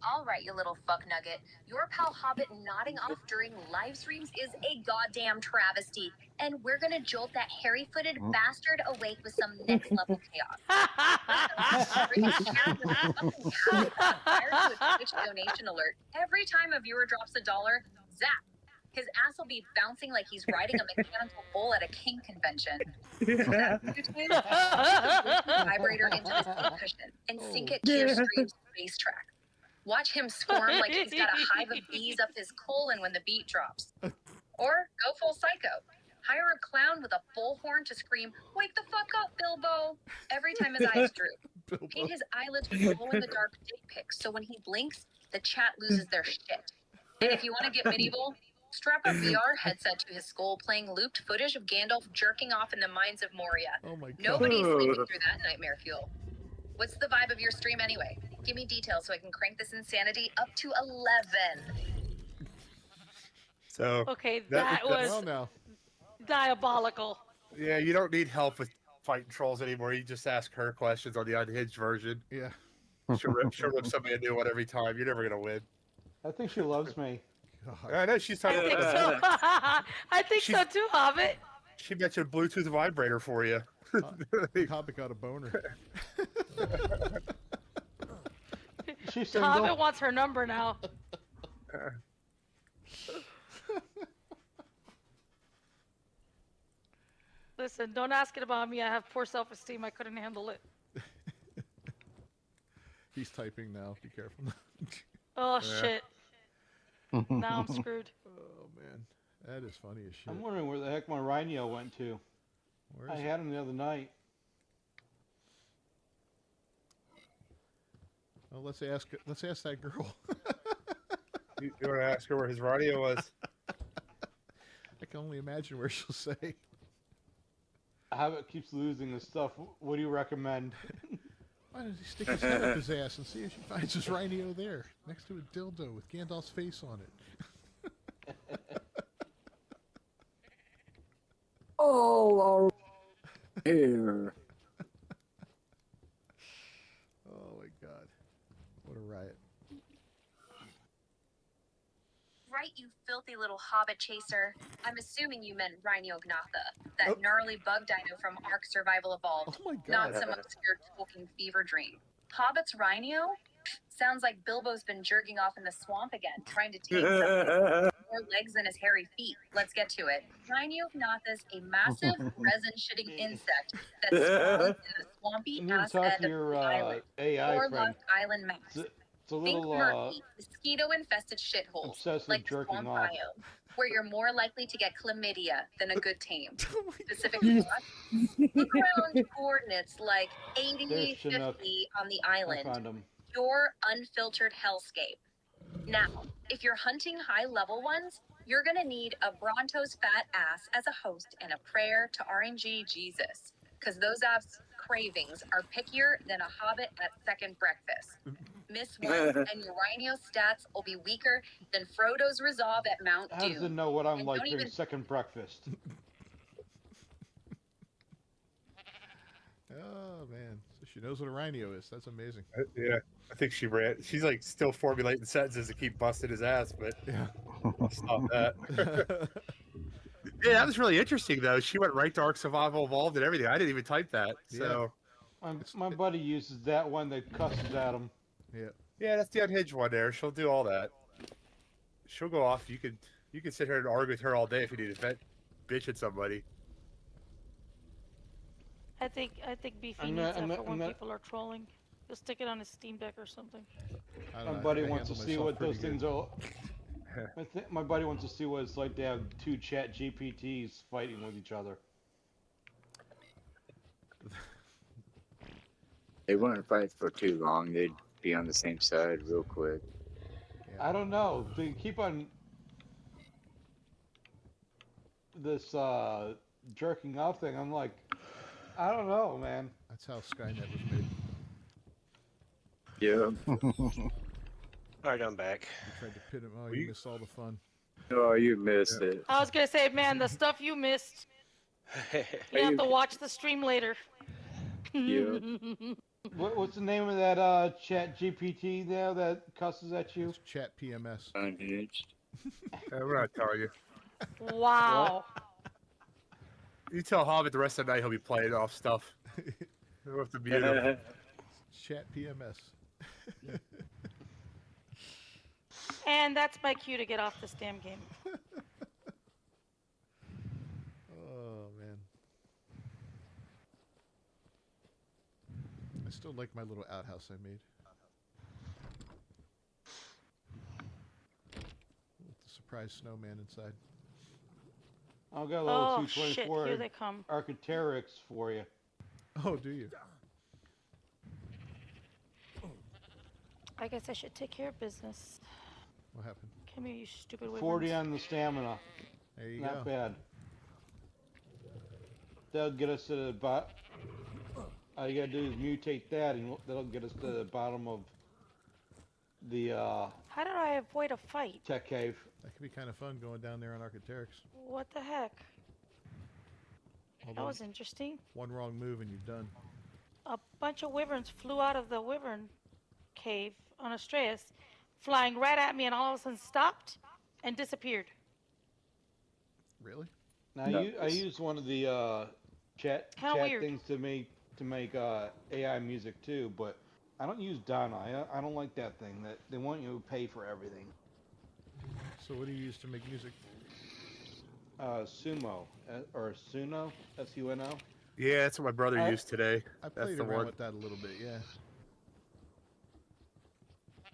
All right, you little fuck nugget. Your pal Hobbit nodding off during live streams is a goddamn travesty. And we're gonna jolt that hairy-footed bastard awake with some next-level chaos. Prior to a Twitch donation alert, every time a viewer drops $1, zap! His ass will be bouncing like he's riding a mechanical bull at a king convention. Vibrator into the seat cushion and sink it to your stream's bass track. Watch him squirm like he's got a hive of bees up his colon when the beat drops. Or go full psycho. Hire a clown with a bullhorn to scream, "Wake the fuck up, Bilbo!" every time his eyes droop. Paint his eyelids with glow-in-the-dark dick pics so when he blinks, the chat loses their shit. And if you want to get medieval, strap a VR headset to his skull playing looped footage of Gandalf jerking off in the mines of Moria. Oh my god. Nobody's sleeping through that nightmare fuel. What's the vibe of your stream anyway? Give me details so I can crank this insanity up to 11. So Okay, That- that Well, was now. diabolical. yeah, you don't need help with fighting trolls anymore. You just ask her questions on the unhinged version. Yeah. She'll rip somebody a new one every time. You're never gonna win. I think she loves me. God. I know she's I talking think about so. I think so too, Hobbit. She mentioned Bluetooth vibrator for you. Hobbit got a boner. She's single. Hobbit wants her number now. Listen, don't ask it about me. I have poor self-esteem. I couldn't handle it. He's typing now. Be careful. Oh Yeah. shit. Now I'm screwed. Oh man, that is funny as shit. I'm wondering where the heck my Rhino went to. Where I is it? had him the other night. Well, let's ask that girl. You want to ask her where his radio was? I can only imagine where she'll say. Hobbit keeps losing his stuff. What do you recommend? Why does he stick his head up his ass and see if she finds his rhino there, next to a dildo with Gandalf's face on it? All here. Oh my god. What a riot. Right, you filthy filthy little hobbit chaser. I'm assuming you meant Rhinognatha, that gnarly bug dino from Ark Survival Evolved. Oh my Not god. some obscure Tolkien fever dream. Hobbit's Rhino? Sounds like Bilbo's been jerking off in the swamp again, trying to tame something. More legs than his hairy feet. Let's get to it. Rhinognatha's a massive resin-shitting insect that spawns in the swampy You need to ass talk end to of your the island. AI Or friend. Lost Island Max. It's a Think little murky, mosquito-infested shitholes, obsessed like with the jerking swamp off. biome, where you're more likely to get chlamydia than a good tame. Oh my Specific God. spots? Look around coordinates like There's 80, Chinook. 50 on the I island. found him. Your unfiltered hellscape. Now, if you're hunting high-level ones, you're gonna need a Bronto's fat ass as a host and a prayer to RNG Jesus, because those ass cravings are pickier than a hobbit at second breakfast. Miss once and your Rhino stats will be weaker than Frodo's resolve at Mount How does it Doom. know what I'm And like don't during even- second breakfast? Oh man, so she knows what a rhino is. That's amazing. Yeah, I think she ran. She's like still formulating sentences to keep busting his ass, but Yeah. I'll stop that. Yeah, that was really interesting though. She went right to Ark Survival Evolved and everything. I didn't even type that. So My buddy uses that one that cusses at him. yeah, that's the unhinged one there. She'll do all that. She'll go off. You could sit here and argue with her all day if you need to vent bitch at somebody. I think Beefy I'm needs not- I'm that not- for I'm when not- people are trolling. He'll stick it on his Steam Deck or something. I don't My know, I buddy think I wants to handle see myself what those pretty things are. My buddy wants to see what it's like to have two chat GPTs fighting with each other. They wouldn't fight for too long. They'd be on the same side real quick. I don't know. They keep on this jerking off thing. I'm like, I don't know, man. That's how Skynet was made. Yeah. All right, I'm back. You tried to pit him. Oh, you missed all the fun. Oh, you missed it. I was gonna say, man, the stuff you missed. You have to watch the stream later. Yeah. What's the name of that chat GPT there that cusses at you? It's Chat PMS. Unhinged. We're not telling you. Wow. You tell Hobbit the rest of the night he'll be playing off stuff. We'll have to mute him. Chat PMS. And that's my cue to get off this damn game. Oh man. I still like my little outhouse I made. With the surprise snowman inside. I've got a level Oh shit! 224 Here they come. Archaeopteryx for you. Oh, do you? I guess I should take care of business. What happened? Come here, you stupid wyverns. 40 on the stamina. There you Not go. bad. That'll get us to the bot. All you gotta do is mutate that, and that'll get us to the bottom of the How did I avoid a fight? tech cave. That could be kind of fun going down there on Archaeopteryx. What the heck? Hold That on. was interesting. One wrong move and you're done. A bunch of wyverns flew out of the wyvern cave on Astraeus, flying right at me, and all of a sudden stopped and disappeared. Really? Now No, I it's- used one of the chat Kinda weird. things to make AI music too, but I don't use Donna. I don't like that thing. That they want you to pay for everything. So what do you use to make music? Sumo or Suno, SUNO. Yeah, that's what my brother I- used today. I That's played the around one. with that a little bit, yeah.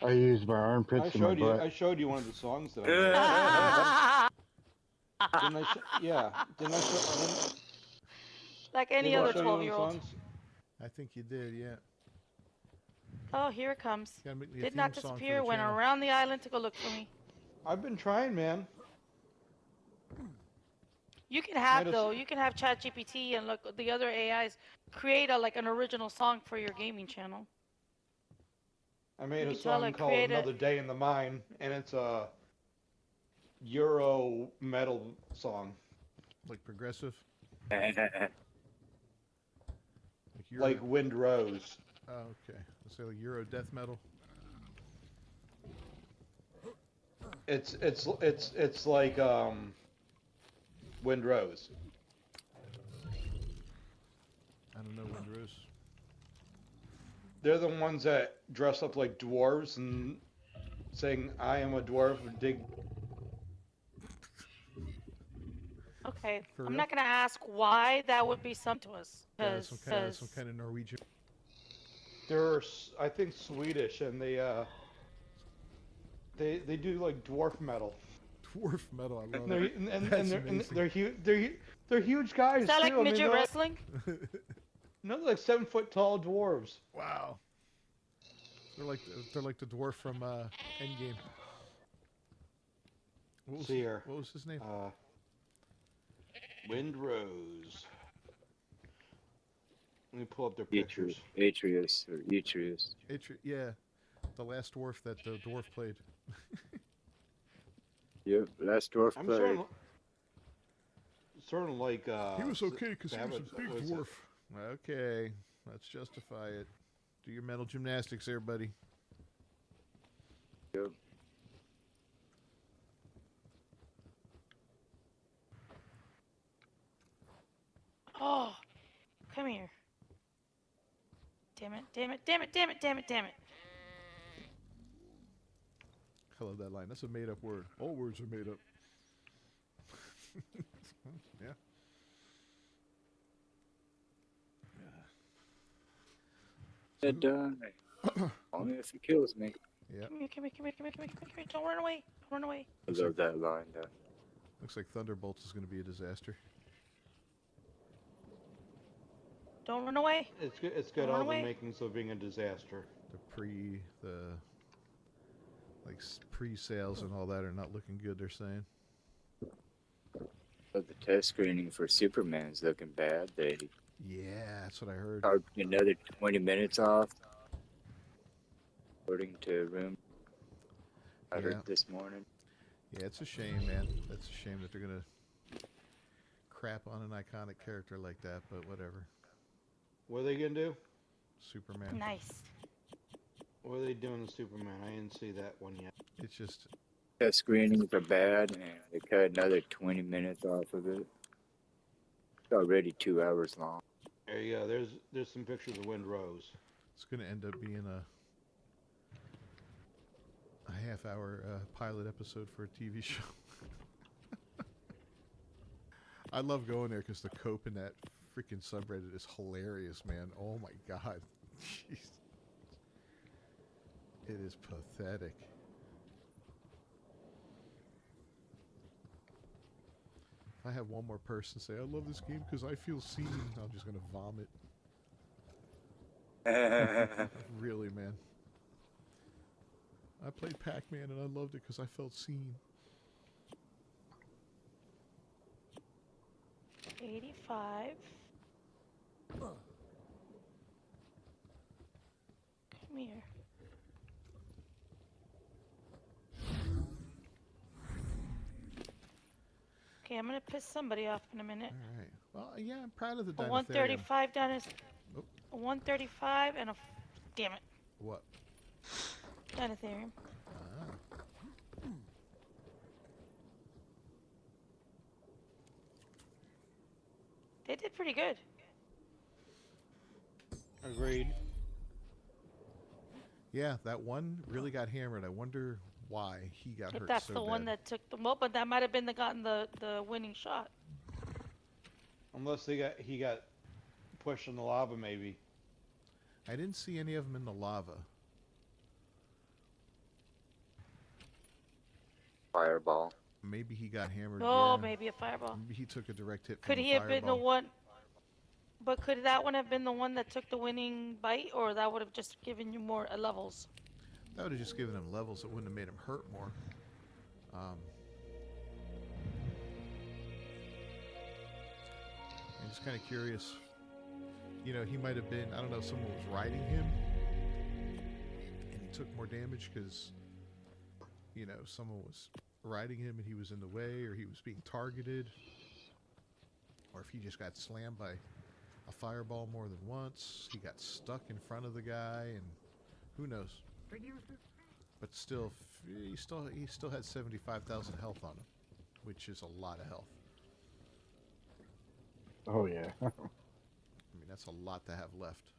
I use my armpits I and my showed you. butt. I showed you one of the songs that I made. Didn't I yeah. Didn't I show? Like any Didn't I other show you one of the 12-year-old. songs? I think you did, yeah. Oh, here it comes. Gotta make me a Did not theme song for disappear, the went channel. around the island to go look for me. I've been trying, man. You can have, Might as- though, you can have ChatGPT and look the other AIs create an original song for your gaming channel. I made You a can tell song it called create a- "Another Day in the Mine," and it's a Euro metal song, Like progressive? Euro... like Wind Rose. Oh, okay. Let's say like Euro death metal. It's like Windrose. I don't know, Windrose. They're the ones that dress up like dwarves and saying, "I am a dwarf." And dig. Okay, For I'm real? not gonna ask why that would be some to us, Some because kind of Norwegian. They're I think Swedish, and they do like dwarf metal. Dwarf metal, I love And it. and they're huge. They're huge guys is that like too. I mean, midget wrestling? they're like 7 foot tall dwarves. Wow. They're like the dwarf from Endgame. See here. What was his name? Windrose. Let me pull up their pictures. Atreus or Atreus. Yeah, the last dwarf that the dwarf played. Yep, last dwarf I'm played. sort of like. He was okay because he was Savage- a big what is dwarf. Okay, let's justify it. Do your mental gymnastics there, buddy. Yep. Oh, come here. Damn it, damn it, damn it, damn it, damn it, damn it. I love that line. That's a made up word. All words are made up. Yeah. It only if he kills me. Yeah. Come here, come here, come here, come here, come here, come here. Don't run away. Don't run away. I love that line, though. Looks like Thunderbolts is going to be a disaster. Don't run away. It's got all the makings of being a disaster. The pre-sales and all that are not looking good, they're saying. But the test screening for Superman's looking bad. They Yeah, that's what I heard. carved another 20 minutes off, according to Room. I heard this morning. Yeah, it's a shame, man. That's a shame that they're gonna crap on an iconic character like that, but whatever. What are they gonna do? Superman. Nice. What are they doing to Superman? I didn't see that one yet. It's just Test screenings are bad, and they cut another 20 minutes off of it. It's already 2 hours long. There you go. There's some pictures of Windrose. it's gonna end up being a half-hour pilot episode for a TV show. I love going there because the cope in that freaking subreddit is hilarious, man. Oh my god. Jeez. It is pathetic. If I have one more person say, I love this game because I feel seen, I'm just going to vomit. Really, man. I played Pac-Man and I loved it because I felt seen. 85. Come here. Okay, I'm gonna piss somebody off in a minute. All right. Well, yeah, I'm proud of the A Deinotherium. 135 down is Oh. a 135 and a damn it. What? Deinotherium. Ah. They did pretty good. Agreed. Yeah, that one really got hammered. I wonder why he got If hurt that's so the one bad. that took the well, but that might have been gotten the winning shot. Unless he got pushed in the lava, maybe. I didn't see any of them in the lava. Fireball. Maybe he got hammered. Oh, yeah. maybe a fireball. Maybe he took a direct hit from Could the he have been the fireball. one? But could that one have been the one that took the winning bite, or that would have just given you more levels? That would have just given him levels. It wouldn't have made him hurt more. I'm just kind of curious. You know, he might have been, I don't know, someone was riding him and he took more damage because, you know, someone was riding him and he was in the way, or he was being targeted, or if he just got slammed by a fireball more than once, he got stuck in front of the guy, and who knows. but still, he still had 75,000 health on him, which is a lot of health. Oh yeah. I mean, that's a lot to have left.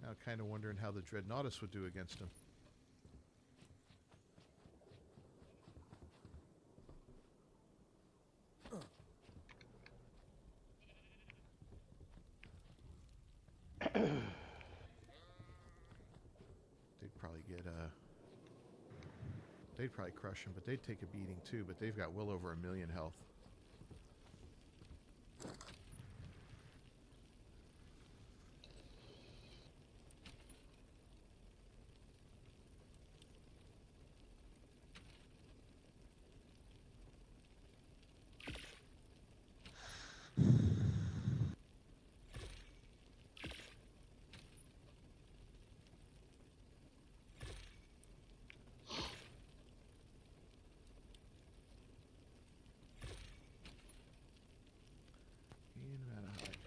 Now, kind of wondering how the Dreadnoughtus would do against him. They'd probably get they'd probably crush him, but they'd take a beating too. But they've got well over 1 million health.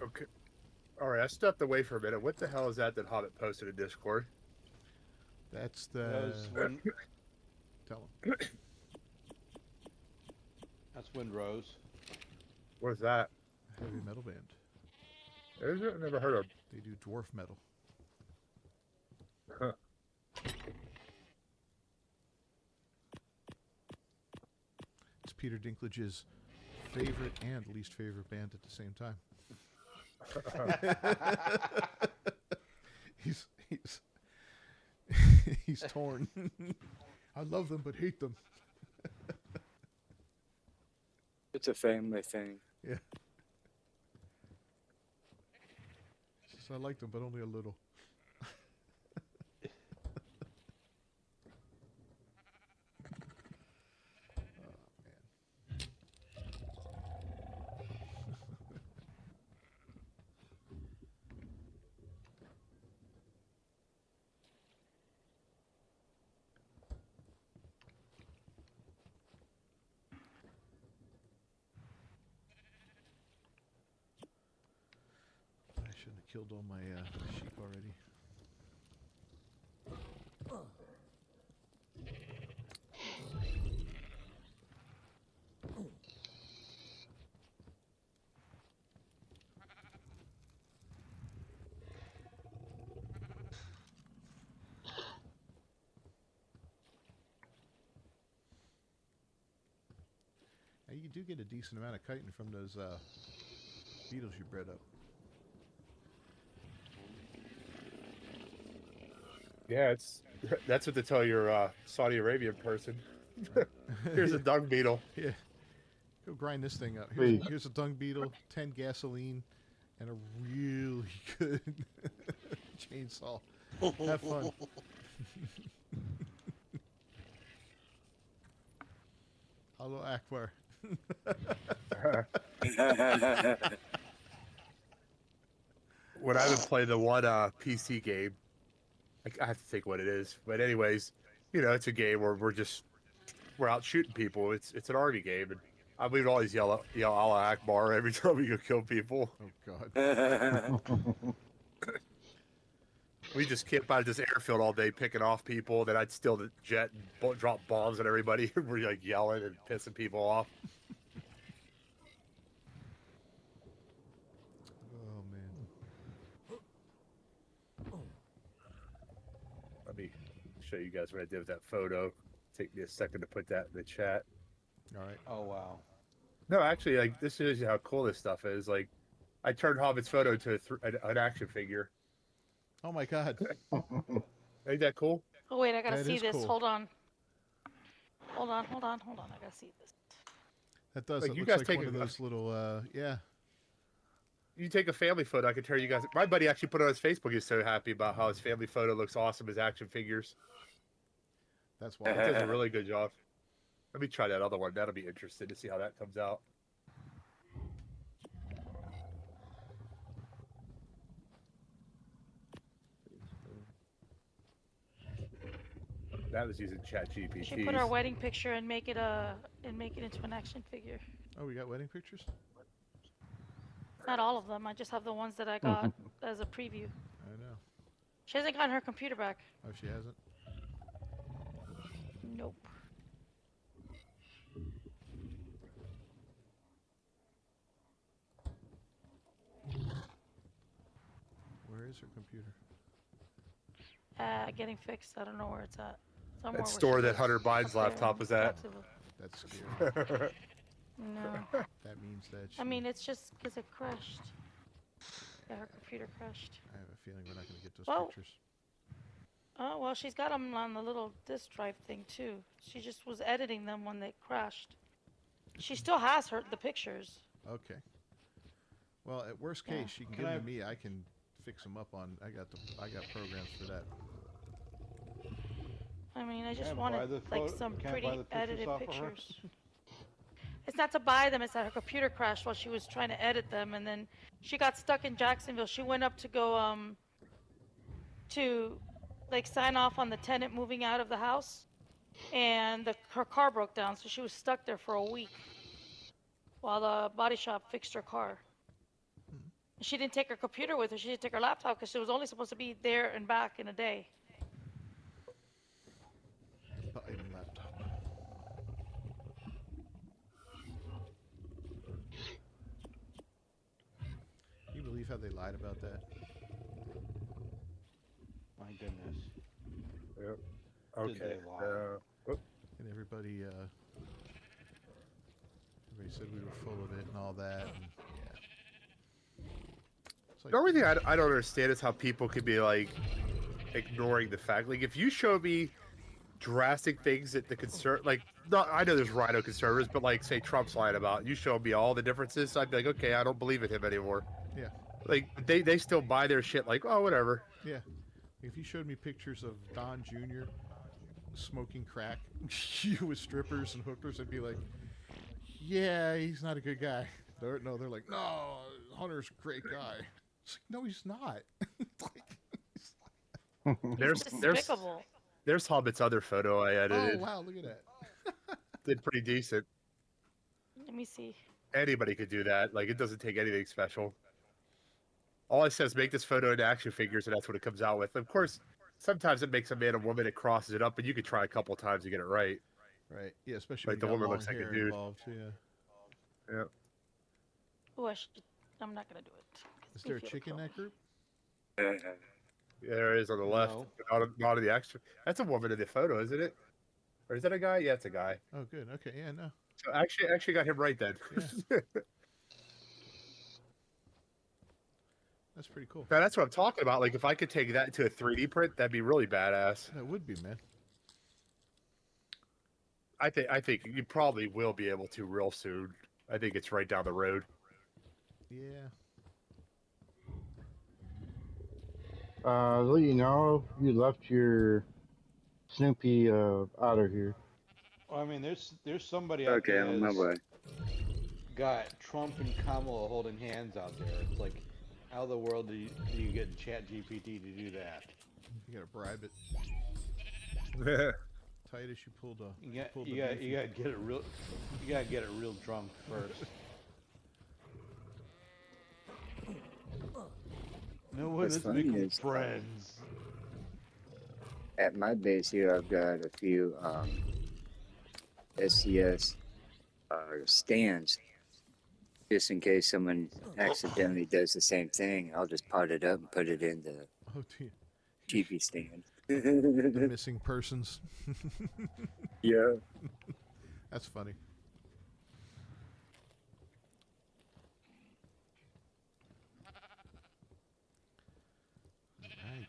Okay. All right, I stepped away for a minute. What the hell is that Hobbit posted in Discord? That's the. That was when, Tell him. that's Windrose. What's that? Heavy metal band. Is it? Never heard of. They do dwarf metal. Huh. It's Peter Dinklage's favorite and least favorite band at the same time. he's he's torn. I love them but hate them. It's a family thing. Yeah. I like them, but only a little. I shouldn't have killed all my sheep already. Now, you do get a decent amount of chitin from those beetles you bred up. Yeah, that's what they tell your Saudi Arabian person. Here's a dung beetle. Yeah. Go grind this thing up. Wait. Here's a dung beetle, 10 gasoline, and a really good chainsaw. Have fun. Hello, Akbar. When I would play the one PC game, I have to think what it is. But anyways, it's a game where we're out shooting people. It's an army game, and we would always yell Allah Akbar every time we go kill people. Oh God. We just camp out of this airfield all day picking off people. Then I'd steal the jet and drop bombs on everybody. We're like yelling and pissing people off. Oh man. Let me show you guys what I did with that photo. Take me a second to put that in the chat. All right. Oh wow. No, actually, like this shows you how cool this stuff is. Like, I turned Hobbit's photo to an action figure. Oh my God. Ain't that cool? Oh wait, I gotta That see is this. cool. Hold on. Hold on. I gotta see this. That does. Like, It you looks guys like take one a- of those little. Yeah. You take a family photo, I can tell you guys. My buddy actually put it on his Facebook. He's so happy about how his family photo looks awesome as action figures. That's He why. does a really good job. Let me try that other one. That'll be interesting to see how that comes out. That was using ChatGPT. She put our wedding picture and make it into an action figure. Oh, we got wedding pictures. Not all of them. I just have the ones that I got as a preview. I know. She hasn't gotten her computer back. Oh, she hasn't? Nope. Where is her computer? Getting fixed. I don't know where it's at. Somewhere That where store she that lives. Hunter Up Biden's there laptop in was at. Jacksonville. That's scary. No. That means that she... I mean, it's just because it crashed. Yeah, her computer crashed. I have a feeling we're not going to get those Well, pictures. Oh, well, she's got them on the little disk drive thing, too. She just was editing them when they crashed. She still has the pictures. Okay. Well, at worst Yeah. case, she can give them to me. I can fix them up on... I got programs for that. I mean, I Can I just buy wanted, the like, photo- some can I pretty buy the pictures edited off of her? pictures. It's not to buy them, it's that her computer crashed while she was trying to edit them, and then she got stuck in Jacksonville. She went up to go, to, like, sign off on the tenant moving out of the house, and her car broke down, so she was stuck there for a week while the body shop fixed her car. She didn't take her computer with her. She didn't take her laptop because she was only supposed to be there and back in a day. Biden laptop. Can you believe how they lied about that? My goodness. Yep. Did Okay. they lie? And everybody said we were full of it and all that. And, yeah. It's like, The only thing I don't understand is how people could be like ignoring the fact. Like, if you show me drastic things that the like, not, I know there's rhino conservatives, but like, say Trump's lying about, you show me all the differences, I'd be like, okay, I don't believe in him anymore. Yeah. Like, they still buy their shit. Like, oh, whatever. Yeah. If you showed me pictures of Don Jr. smoking crack with strippers and hookers, I'd be like, yeah, he's not a good guy. They're like, no, Hunter's a great guy. It's like, no, he's not. There's Despicable. there's Hobbit's other photo I edited. Oh, wow, look at that. Did pretty decent. Let me see. Anybody could do that. Like, it doesn't take anything special. All it says, make this photo into action figures, and that's what it comes out with. Of course, sometimes it makes a man or woman, it crosses it up, but you could try a couple times to get it right. Right. Yeah, especially Like, when the you got woman long looks like a hair dude. involved. Yeah. Yeah. Oh, I'm not gonna do it. Is there a chick in that group? Yeah, there is on the left. No. Not in the extra. That's a woman in the photo, isn't it? Or is that a guy? Yeah, it's a guy. Oh, good. Okay. Yeah, no. So actually got him right then. Yeah. That's pretty cool. Now, that's what I'm talking about. Like, if I could take that into a 3D print, that'd be really badass. That would be, man. I think you probably will be able to real soon. I think it's right down the road. Yeah. Let you know, you left your Snoopy out of here. Well, I mean, there's somebody out Okay, there I'm on my that's way. got Trump and Kamala holding hands out there. It's like, how the world do you get Chat GPT to do that? You gotta bribe it. Titus, you pulled a. You got pulled you the got beefy. you got to get it real. You got to get it real drunk first. No way, What's let's funny make 'em is, friends. At my base here, I've got a few SCS stands. Just in case someone accidentally does the same thing, I'll just pot it up and put it in the Oh, dear. TV stand. The missing persons. Yeah. That's funny. Right.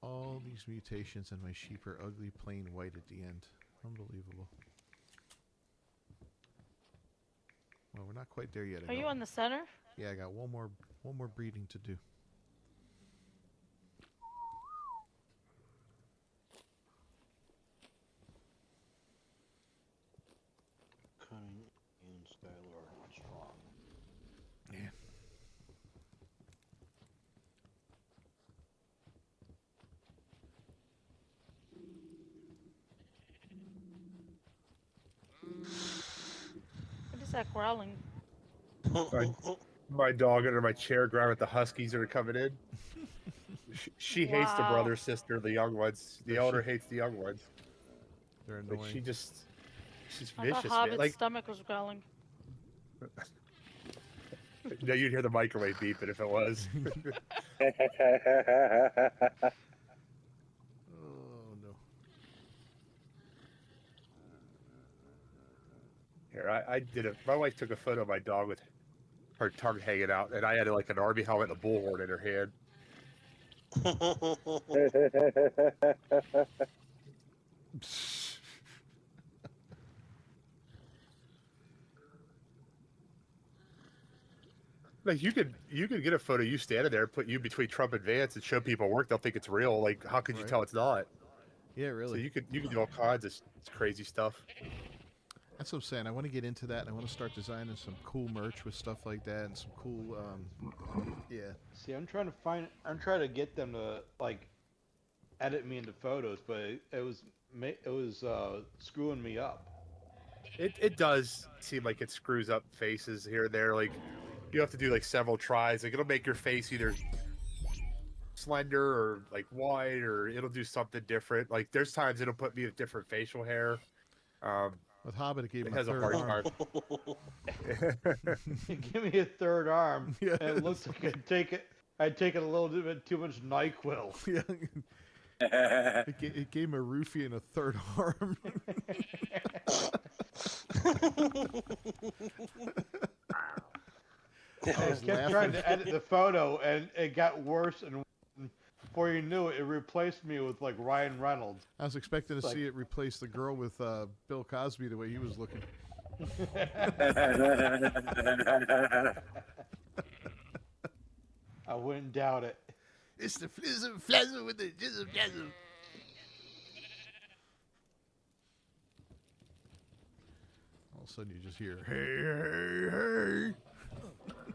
All these mutations and my sheep are ugly plain white at the end. Unbelievable. Well, we're not quite there yet. I Are you got- on the center? Yeah, I got one more breeding to do. Cunning and Skylord strong. Yeah. What is that growling? My dog under my chair growling at the huskies that are coming in. She hates the Wow. brother, sister, the young ones. The elder hates the young ones. They're Like annoying. she's I thought vicious, man. Hobbit's Like stomach was growling. no, you'd hear the microwave beeping if it was. Oh no. Here, I did it. My wife took a photo of my dog with her tongue hanging out, and I had like an army helmet and a bullhorn in her hand. Like you could get a photo of you standing there, put you between Trump and Vance, and show people work. They'll think it's real. Like how could you Right. tell it's not? Yeah, So really. you could do all kinds of crazy stuff. That's what I'm saying. I want to get into that. And I want to start designing some cool merch with stuff like that, and some cool, yeah. See, I'm trying to get them to like edit me into photos, but it was screwing me up. It does seem like it screws up faces here and there. Like you have to do like several tries. Like it'll make your face either slender or like wide, or it'll do something different. Like there's times it'll put me with different facial hair. With Hobbit, it gave It him a has a third hard arm. time. Give me a third arm, Yes. and it looks like I'd taken a little bit too much NyQuil. Yeah. It gave him a roofie and a third arm. I kept trying to edit the photo, and it got worse and before you knew it, it replaced me with like Ryan Reynolds. I was expecting to Like- see it replace the girl with Bill Cosby the way he was looking. I wouldn't doubt it. It's the flizzle flazzle with the jizzle jazzle. All of a sudden you just hear, hey, hey, hey.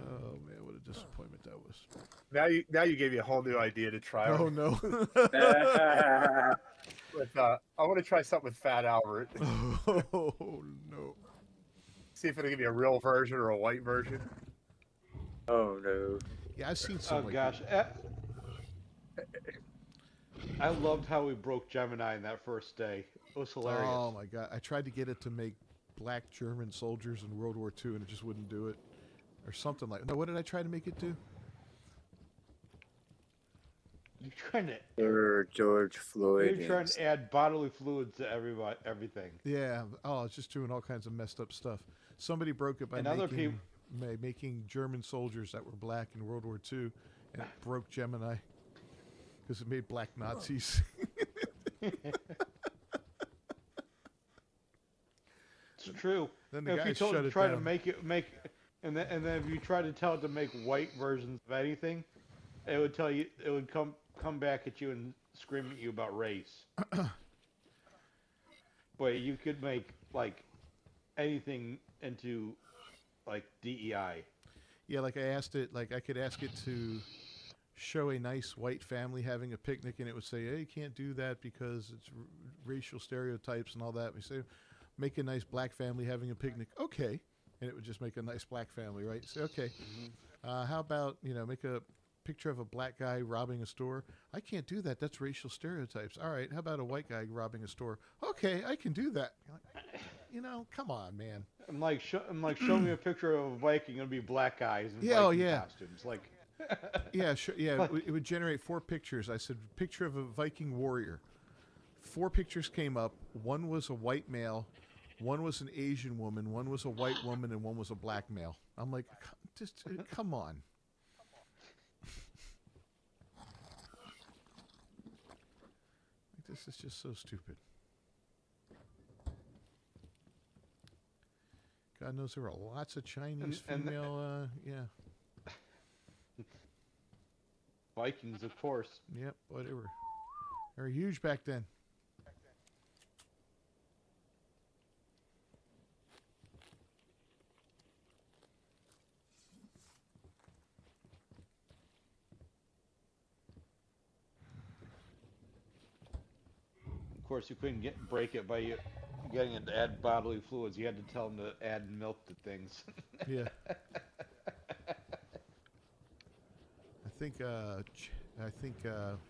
Oh man, what a disappointment that was. Now you gave me a whole new idea to try. Oh no. With, I want to try something with Fat Albert. Oh no. See if it'll give me a real version or a white version. Oh no. Yeah, I've seen some. Oh gosh. I loved how we broke Gemini in that first day. It was hilarious. Oh my god! I tried to get it to make black German soldiers in World War II, and it just wouldn't do it, or something like. No, what did I try to make it do? You're trying to. George Floyd. You're trying to add bodily fluids to everything. Yeah. Oh, it's just doing all kinds of messed up stuff. Somebody broke it by And other making German soldiers that were black in World War II, and it broke Gemini because it made black Nazis. It's true. Then the if guy you shut it try down. to make, and then if you try to tell it to make white versions of anything, it would tell you. It would come back at you and scream at you about race. But you could make like anything into like DEI. Yeah, like I asked it, like I could ask it to show a nice white family having a picnic, and it would say, "Hey, you can't do that because it's racial stereotypes and all that." We say, "Make a nice black family having a picnic." Okay, and it would just make a nice black family, right? Say, okay. How about make a picture of a black guy robbing a store? I can't do that. That's racial stereotypes. All right. How about a white guy robbing a store? Okay, I can do that. Come on, man. I'm like, show me a picture of a Viking. It'll be black guys in Yeah, Viking oh, yeah. costumes. Like, Yeah, sure. Yeah, it would generate 4 pictures. I said, picture of a Viking warrior. 4 pictures came up. One was a white male, one was an Asian woman, one was a white woman, and one was a black male. I'm like, just come on. This is just so stupid. God knows there are lots of Chinese female, yeah. Vikings, of course. Yep, whatever. They were huge back then. course, you couldn't break it by getting it to add bodily fluids. You had to tell them to add milk to things. Yeah. I think what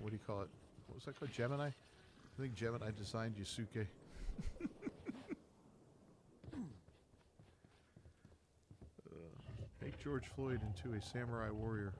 do you call it? What was that called? Gemini? I think Gemini designed Yusuke. Make George Floyd into a samurai warrior.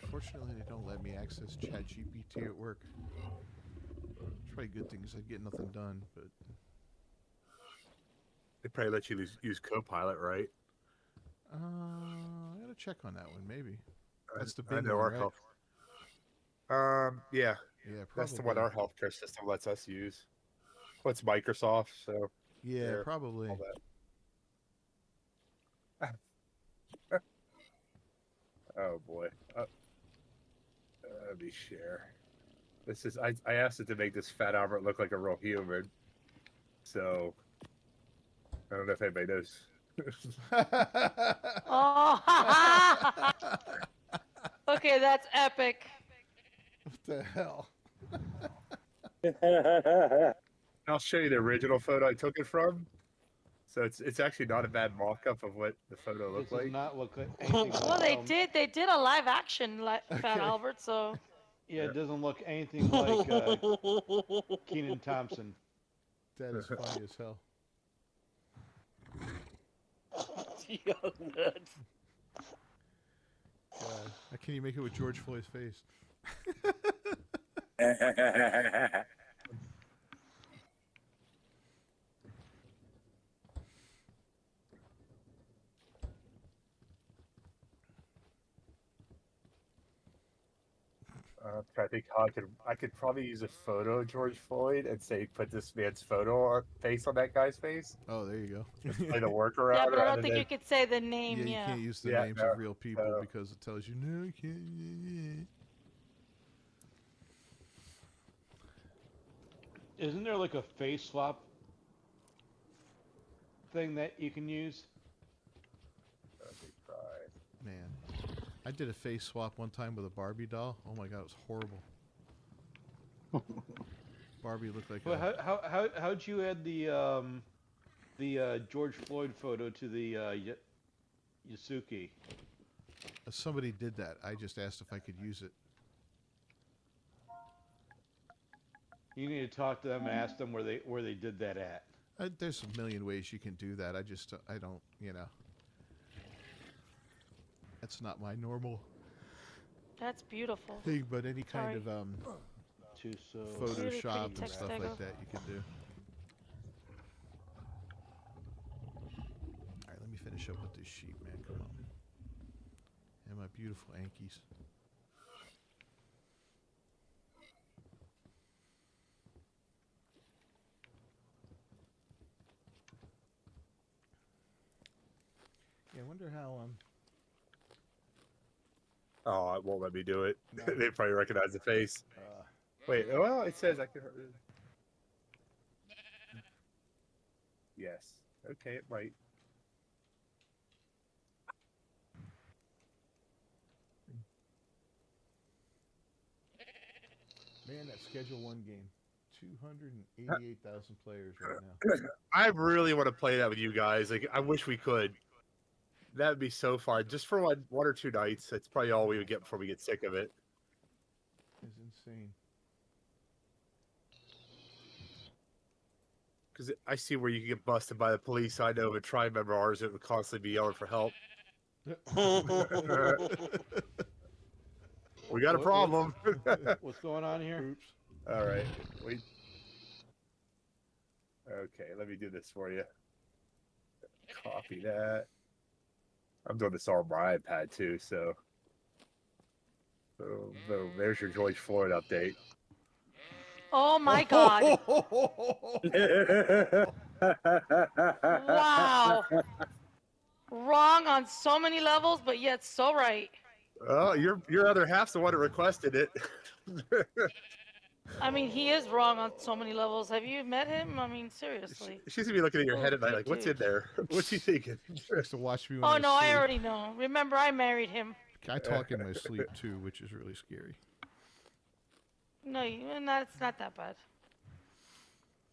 Unfortunately, they don't let me access ChatGPT at work. It's probably a good thing because I'd get nothing done, but... They probably let you use Copilot, right? I gotta check on that one, maybe. That's the I big know one, our right? health. Yeah. Yeah, probably. That's the one our healthcare system lets us use. Well, it's Microsoft, so... Yeah, probably. All that. Oh, boy. Let me share. This is... I asked it to make this fat Albert look like a real human. So... I don't know if anybody knows. Oh, okay, that's epic. What the hell? I'll show you the original photo I took it from. So it's actually not a bad mock-up of what the photo looked This like. does not look like anything like Well, they did a live action Fat Albert, so. Yeah, it doesn't look anything like Keenan Thompson. That is funny as hell. Young nuts. God, how can you make it with George Floyd's face? I think how I could probably use a photo of George Floyd and say put this man's photo face on that guy's face. Oh, there you go. Play the workaround. Yeah, but I don't think you could say the name. Yeah, you Yeah. can't use the names of real people because it tells you no, you can't. Isn't there like a face swap thing that you can use? Man, I did a face swap one time with a Barbie doll. Oh my god, it was horrible. Barbie looked like. Well, how'd you add the George Floyd photo to the Yasuki? Somebody did that. I just asked if I could use it. You need to talk to them and ask them where they did that at. There's a million ways you can do that. I don't, That's not my normal That's beautiful. thing, but any kind of Photoshop and stuff like that you can do. All right, let me finish up with this sheet, man. Come on. And my beautiful Ankies. Yeah, I wonder how Oh, it won't let me do it. They probably recognize the face. Wait, well, it says I can. Yes. Okay, it might. Man, that Schedule 1 game. 288,000 players right now. I really want to play that with you guys. Like, I wish we could. That would be so fun. Just for one or two nights. That's probably all we would get before we get sick of it. It's insane. Because I see where you can get busted by the police. I know of a tribe member of ours that would constantly be yelling for help. We got a problem. What's going on here? Oops. All right. Wait. Okay, let me do this for you. Copy that. I'm doing this all on my iPad too, so. Boom, boom. There's your George Floyd update. Oh my God. Wow. Wrong on so many levels, but yet so right. Oh, your other half's the one that requested it. I mean, he is wrong on so many levels. Have you met him? I mean, seriously. She's gonna be looking at your Oh, head at night good like, what's in dude. there? What's he thinking? She used to watch me when Oh I no, was I asleep. already know. Remember, I married him. I talk in my sleep too, which is really scary. No, it's not that bad.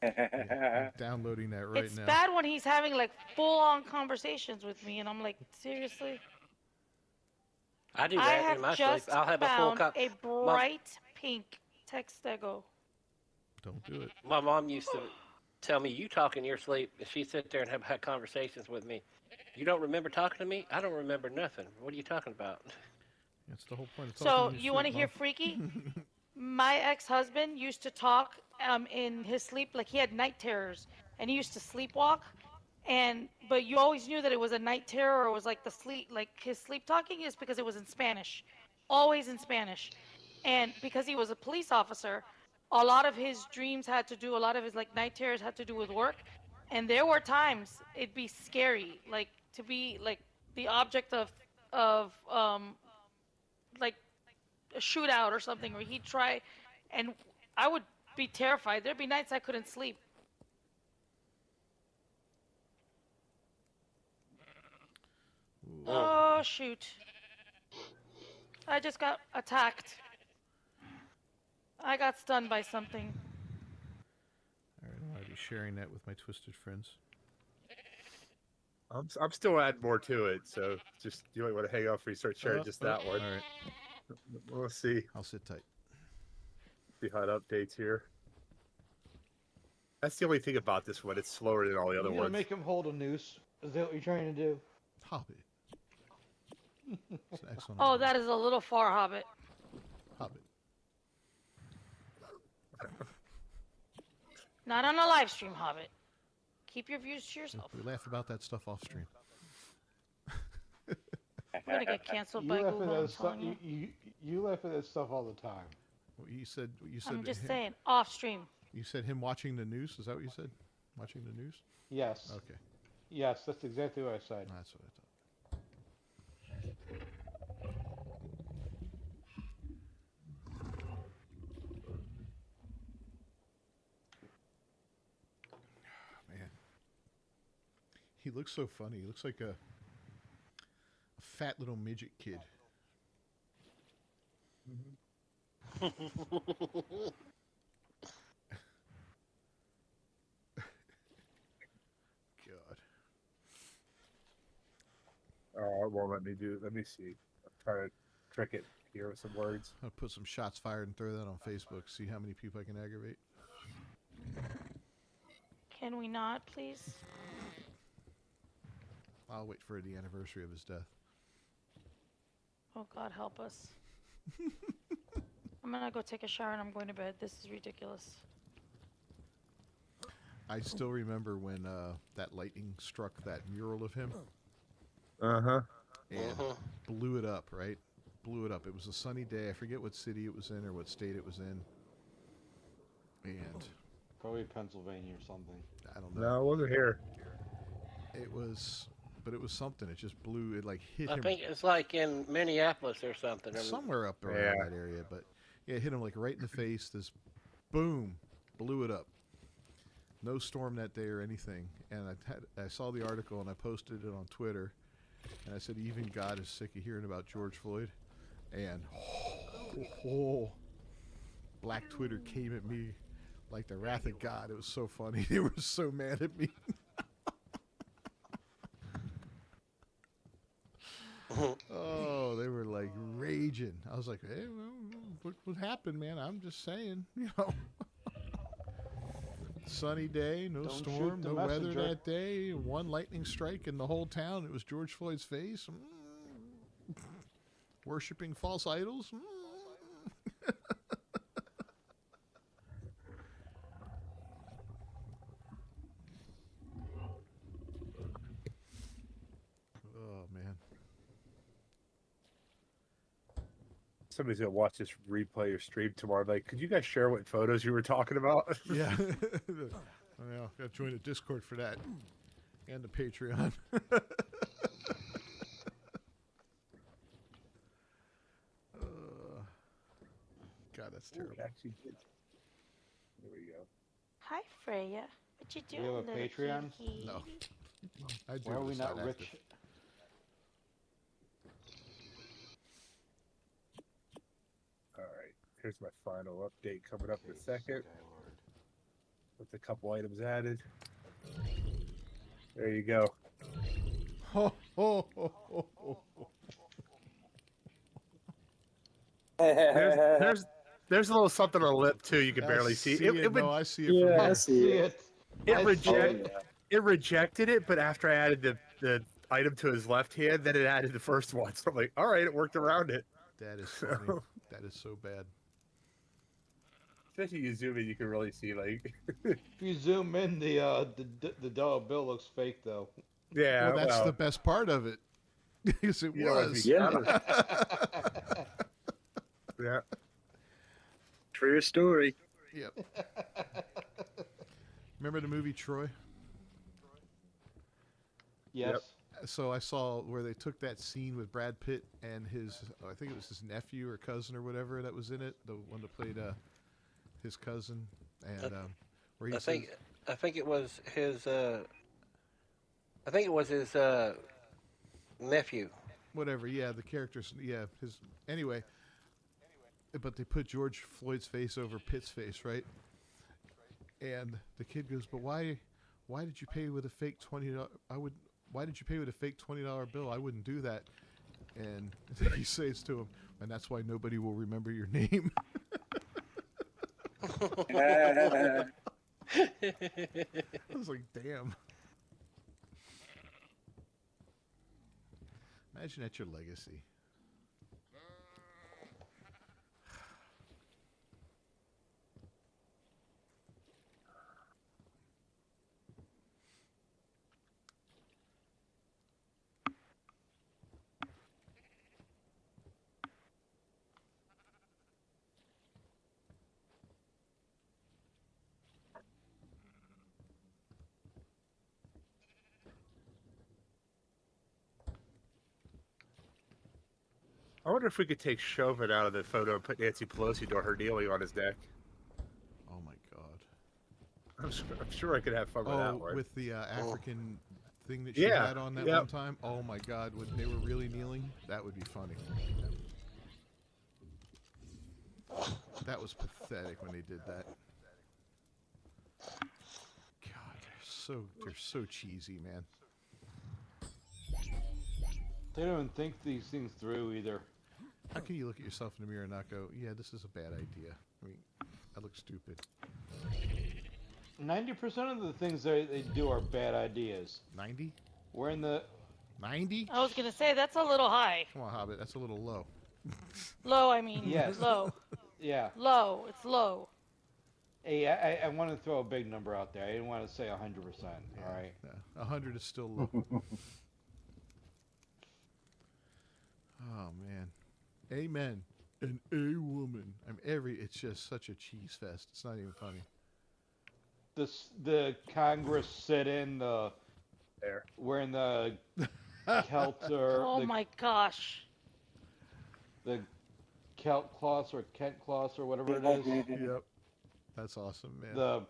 I'm downloading that right It's now. bad when he's having like full-on conversations with me, and I'm like, seriously. I do I that have in my sleep. just I'll have a full found a bright pink Textego. Don't do it. My mom used to tell me, you talk in your sleep. And she'd sit there and have had conversations with me. You don't remember talking to me? I don't remember nothing. What are you talking about? That's the whole point of talking So in your you want to sleep, hear Mom. freaky? My ex-husband used to talk in his sleep, like he had night terrors, and he used to sleepwalk. But you always knew that it was a night terror, or it was like like his sleep talking is because it was in Spanish, always in Spanish. And because he was a police officer, a lot of his dreams had to do, a lot of his like night terrors had to do with work. And there were times it'd be scary, like to be like the object of like a shootout or something, or he'd try, and I would be terrified. There'd be nights I couldn't sleep. Ooh. Oh shoot! I just got attacked. I got stunned by something. All right, I'm already sharing that with my twisted friends. I'm still adding more to it, so just you might want to hang out before you start sharing just that one. All right. We'll see. I'll sit tight. See how it updates here. That's the only thing about this one. It's slower than all the other You're gonna ones. make him hold a noose. Is that what you're trying to do? Hobbit. It's an excellent Oh, idea. that is a little far, Hobbit. Hobbit. Not on a live stream, Hobbit. Keep your views to yourself. We laugh about that stuff off stream. I'm gonna get canceled You by laugh at Google. I'm that stuff. telling you. You laugh at that stuff all the time. What you said. I'm just him, saying, off stream. You said him watching the news. Is that what you said? Watching the news? Yes. Okay. Yes, that's exactly what I said. That's what I thought. Man. He looks so funny. He looks like a fat little midget kid. God. Oh, it won't let me do. Let me see. I'm trying to trick it here with some words. I'll put some shots fired and throw that on Facebook. See how many people I can aggravate. Can we not, please? I'll wait for the anniversary of his death. Oh God, help us. I'm gonna go take a shower and I'm going to bed. This is ridiculous. I still remember when that lightning struck that mural of him Uh-huh. and blew it up, right? Blew it up. It was a sunny day. I forget what city it was in or what state it was in. And Probably Pennsylvania or something. I don't know. No, it wasn't here. It was, but it was something. It just blew. It like hit I him think it's like in Minneapolis or something. somewhere up around that area. But yeah, it hit him like right in the face. This boom, blew it up. No storm that day or anything. And I saw the article and I posted it on Twitter. And I said, even God is sick of hearing about George Floyd. And Black Twitter came at me like the wrath of God. It was so funny. They were so mad at me. Oh, they were like raging. I was like, hey, well, what happened, man? I'm just saying, you know. Sunny day, no Don't storm, shoot the no weather messenger. that day. One lightning strike in the whole town. It was George Floyd's face. Worshipping false idols. Somebody's gonna watch this replay or stream tomorrow. Like, could you guys share what photos you were talking about? Yeah. Well, got to join the Discord for that. And the Patreon. God, that's terrible. Actually did. There we go. Hi, Freya. What you Do doing, we have a little Patreon? kitty? No. I do Why are we decide not rich? active. All right. Here's my final update coming up in a second. With a couple items added. There you go. Ho, ho, ho, ho, ho. There's a little something on the lip too. You can barely see. I see it. Yeah, From I here. see it. It rejected it, but after I added the item to his left hand, then it added the first one. So I'm like, all right, it worked around it. That is funny. That is so bad. Especially you zoom in, you can really see like. If you zoom in, the dollar bill looks fake though. Yeah, Well, that's the best part of it. Because it You know, was. Yeah. Yeah. True story. Yep. Remember the movie Troy? Yes. Yep. So I saw where they took that scene with Brad Pitt and his, I think it was his nephew or cousin or whatever that was in it, the one that played his cousin, and where he I says, think it was his. I think it was his nephew. whatever, yeah, the characters, yeah, his, anyway, but they put George Floyd's face over Pitt's face, right? And the kid goes, but why did you pay with a fake $20? Why did you pay with a fake $20 bill? I wouldn't do that. And he says to him, and that's why nobody will remember your name. I was like, damn. Imagine that's your legacy. I wonder if we could take Chauvin out of the photo and put Nancy Pelosi doing her kneeling on his neck. Oh my god. I'm sure I could have fun with that one. With the African thing that she Yeah, had on that yep. one time? Oh my god, when they were really kneeling? That would be funny. That was pathetic when they did that. God, they're so cheesy, man. They don't even think these things through either. How can you look at yourself in the mirror and not go, yeah, this is a bad idea? I mean, I look stupid. 90% of the things they do are bad ideas. 90? We're in the 90? I was gonna say that's a little high. Come on, Hobbit, that's a little low. Low, I mean. Yes. Low. yeah. Low. It's low. Hey, I want to throw a big number out there. I didn't want to say 100%. All right. Yeah, 100 is still low. Oh man, amen. An A woman. I mean, it's just such a cheese fest. It's not even funny. The Congress sit-in, There. wearing the Kelter. Oh my gosh. The Kelt cloths or Kent cloths or whatever it is. Yep, that's awesome, man. The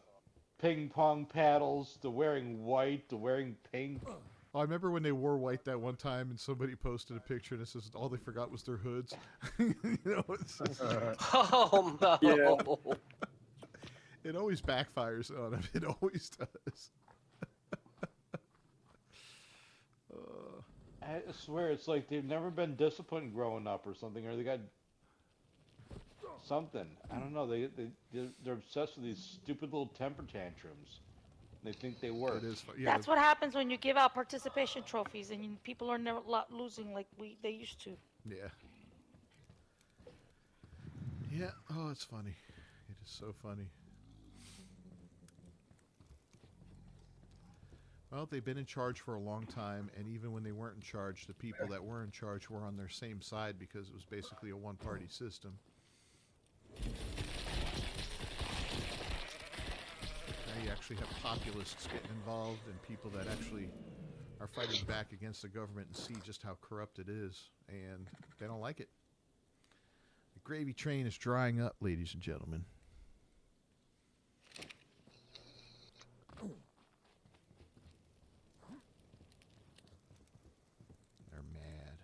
ping pong paddles. The wearing white. The wearing pink. Oh, I remember when they wore white that one time, and somebody posted a picture and it says all they forgot was their hoods. You know, it's just, Oh no! Yeah. it always backfires on them. It always does. I swear, it's like they've never been disciplined growing up or something, or they got something. I don't know. They're obsessed with these stupid little temper tantrums. They think they work. It is fun. Yeah, That's what happens when you give out participation trophies and people are never losing like they used to. Yeah. Yeah. Oh, it's funny. It is so funny. Well, they've been in charge for a long time, and even when they weren't in charge, the people that were in charge were on their same side because it was basically a one-party system. Now you actually have populists getting involved and people that actually are fighting back against the government and see just how corrupt it is, and they don't like it. The gravy train is drying up, ladies and gentlemen. They're mad.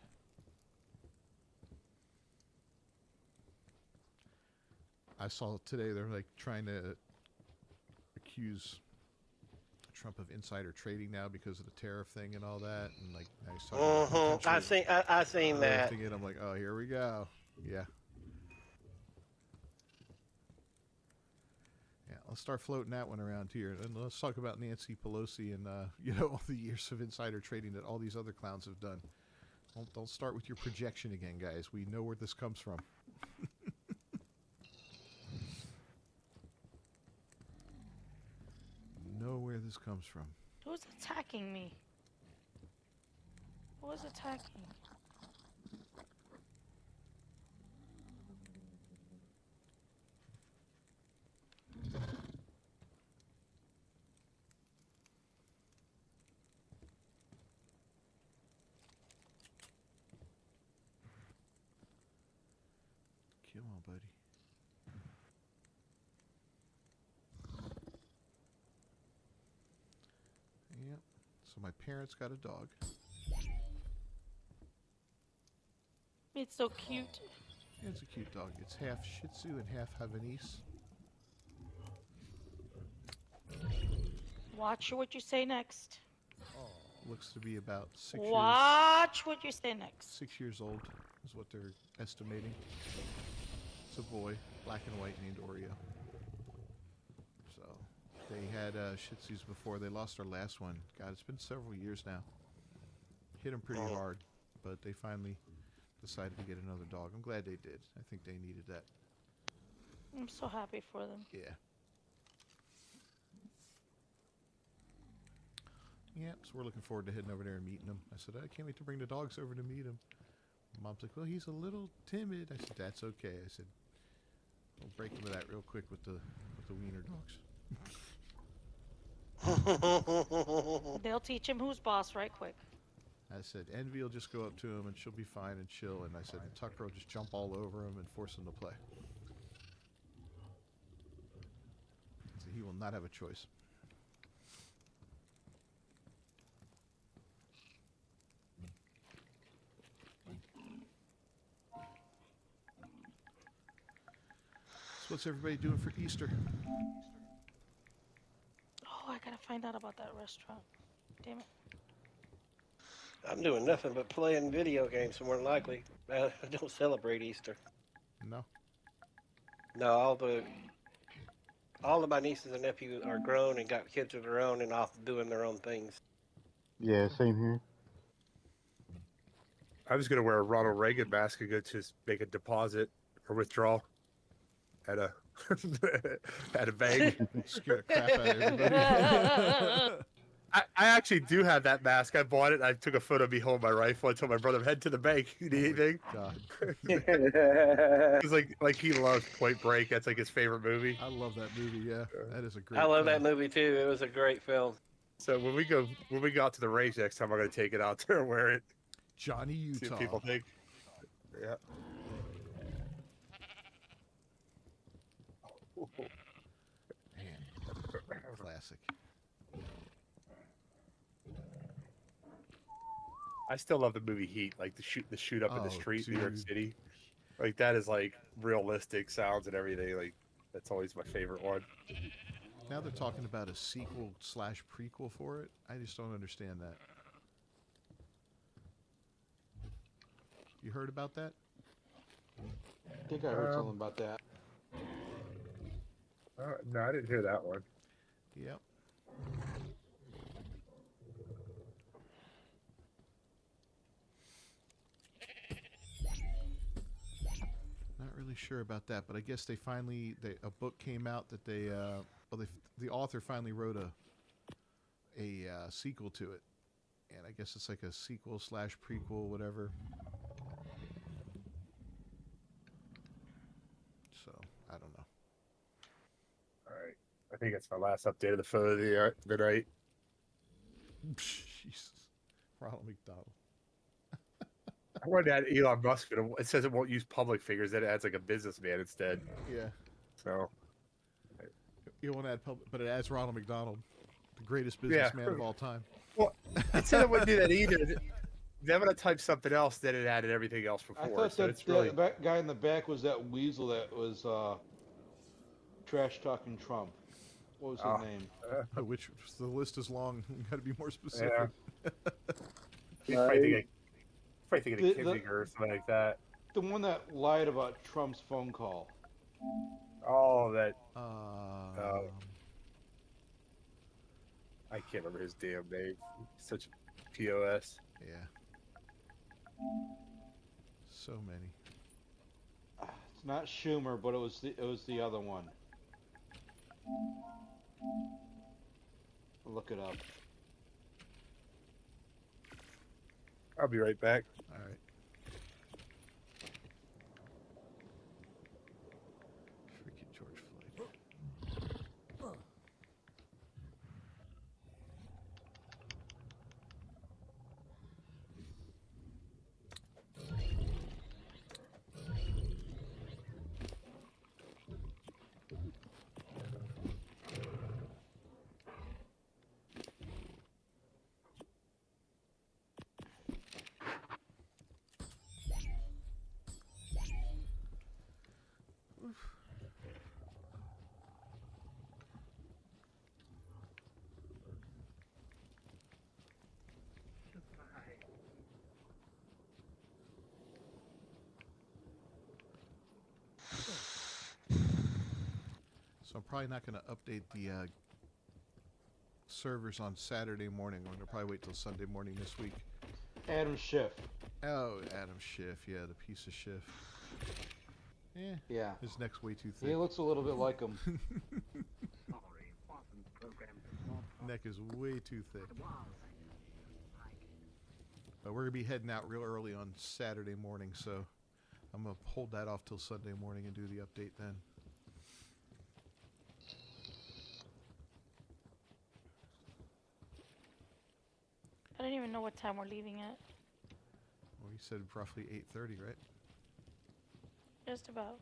I saw today they're like trying to accuse Trump of insider trading now because of the tariff thing and all that, and like now he's talking about potentially I seen that. it. I'm like, oh, here we go. Yeah. Yeah, let's start floating that one around here, and let's talk about Nancy Pelosi and all the years of insider trading that all these other clowns have done. Don't start with your projection again, guys. We know where this comes from. Know where this comes from. Who's attacking me? Who is attacking? Come on, buddy. Yep. So my parents got a dog. It's so cute. It's a cute dog. It's half Shih Tzu and half Havanese. Watch what you say next. Looks to be about 6 years. Watch what you say next. 6 years old is what they're estimating. It's a boy, black and white, named Oreo. So they had Shih Tzus before. They lost their last one. God, it's been several years now. Hit them pretty hard, but they finally decided to get another dog. I'm glad they did. I think they needed that. I'm so happy for them. Yeah. Yeah, so we're looking forward to heading over there and meeting him. I said, I can't wait to bring the dogs over to meet him. Mom's like, well, he's a little timid. I said, that's okay. I said, we'll break him of that real quick with the wiener dogs. They'll teach him who's boss right quick. I said, Envy will just go up to him and she'll be fine and chill. And I said, Tucker will just jump all over him and force him to play. So he will not have a choice. So what's everybody doing for Easter? Oh, I gotta find out about that restaurant. Damn it. I'm doing nothing but playing video games, more than likely. I don't celebrate Easter. No. No, all of my nieces and nephews are grown and got kids of their own and off doing their own things. Yeah, same here. I was going to wear a Ronald Reagan mask and go to make a deposit or withdrawal at a at a bank. Scare the crap out of everybody. I actually do have that mask. I bought it. I took a photo of me holding my rifle. I told my brother, head to the bank. You need anything? God. He's like he loves Point Break. That's like his favorite movie. I love that movie. Yeah, that is a great. I love film. that movie too. It was a great film. So when we go out to the range next time, I'm gonna take it out there and wear it. Johnny Utah. See what people think. Yeah. Man, classic. I still love the movie Heat, like the shoot up in the street, dude. New York City. Like that is like realistic sounds and everything. Like that's always my favorite one. Now they're talking about a sequel / prequel for it. I just don't understand that. You heard about that? I think I heard something about that. No, I didn't hear that one. Yep. Not really sure about that, but I guess they finally a book came out that the author finally wrote a sequel to it, and I guess it's like a sequel / prequel, whatever. So I don't know. All right. I think that's my last update of the photo of the night. Jesus, Ronald McDonald. I wanted to add Elon Musk, but it says it won't use public figures. Then it adds like a businessman instead. Yeah. So You want to add public, but it adds Ronald McDonald, the greatest businessman of all time. Well, it said it wouldn't do that either. Then when I typed something else, then it added everything else before. I thought so that it's really... guy in the back was that weasel that was trash talking Trump. What was his name? Which the list is long. You got to be more specific. Yeah. He's probably thinking of Kissinger or something like that. The one that lied about Trump's phone call. Oh, that. I can't remember his damn name. He's such a POS. Yeah. So many. It's not Schumer, but it was the other one. I'll look it up. I'll be right back. All right. Freaking George Floyd. So I'm probably not going to update the servers on Saturday morning. I'm going to probably wait till Sunday morning this week. Adam Schiff. Oh, Adam Schiff. Yeah, the piece of Schiff. Yeah. His neck's way too thick. He looks a little bit like him. Neck is way too thick. But we're going to be heading out real early on Saturday morning, so I'm going to hold that off till Sunday morning and do the update then. I don't even know what time we're leaving at. Well, you said roughly 8:30, right? Just about.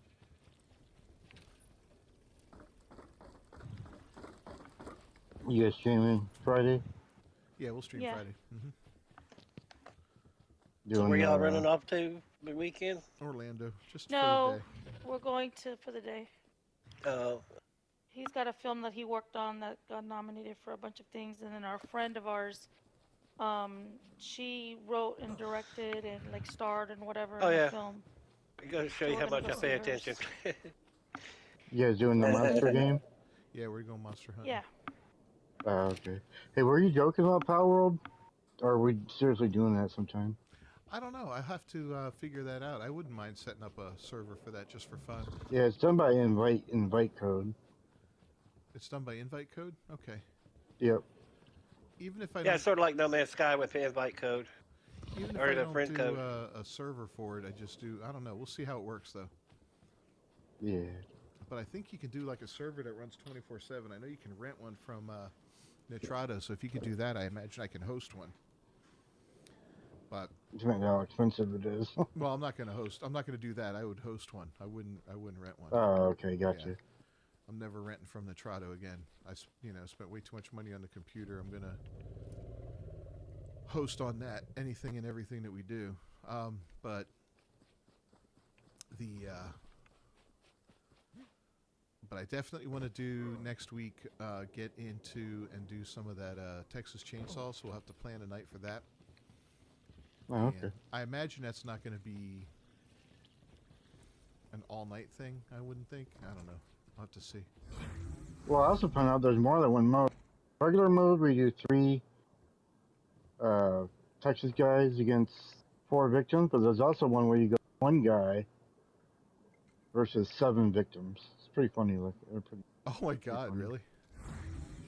You guys streaming Friday? Yeah, we'll stream Friday. Mm-hmm. So where y'all running off to the weekend? Orlando, just No, for the day. we're going to for the day. Oh. He's got a film that he worked on that got nominated for a bunch of things, and then our friend of ours, she wrote and directed and like starred and whatever in the film. I gotta show you how much I pay attention. You guys doing the monster game? Yeah, we're going Monster Hunt. Yeah. Okay. Hey, were you joking about Power World? Or are we seriously doing that sometime? I don't know. I have to figure that out. I wouldn't mind setting up a server for that just for fun. Yeah, it's done by invite code. It's done by invite code? Okay. Yep. Even if I it's sort of like No Man's Sky with the invite code. Even if or I the don't friend do code. A server for it, I just do, I don't know. We'll see how it works, though. Yeah. But I think you can do like a server that runs 24/7. I know you can rent one from Nitrado, so if you could do that, I imagine I can host one. But Depends how expensive it is. well, I'm not going to host. I'm not going to do that. I would host one. I wouldn't rent one. Oh, okay, gotcha. Yeah. I'm never renting from Nitrado again. I spent way too much money on the computer. I'm going to host on that anything and everything that we do. But I definitely want to do next week, get into and do some of that Texas Chainsaw, so we'll have to plan a night for that. Oh, okay. And I imagine that's not going to be an all-night thing, I wouldn't think. I don't know. I'll have to see. Well, I also found out there's more than one mode. Regular mode, we do 3 Texas guys against 4 victims, but there's also one where you go 1 guy versus 7 victims. It's pretty funny. Oh my God, really?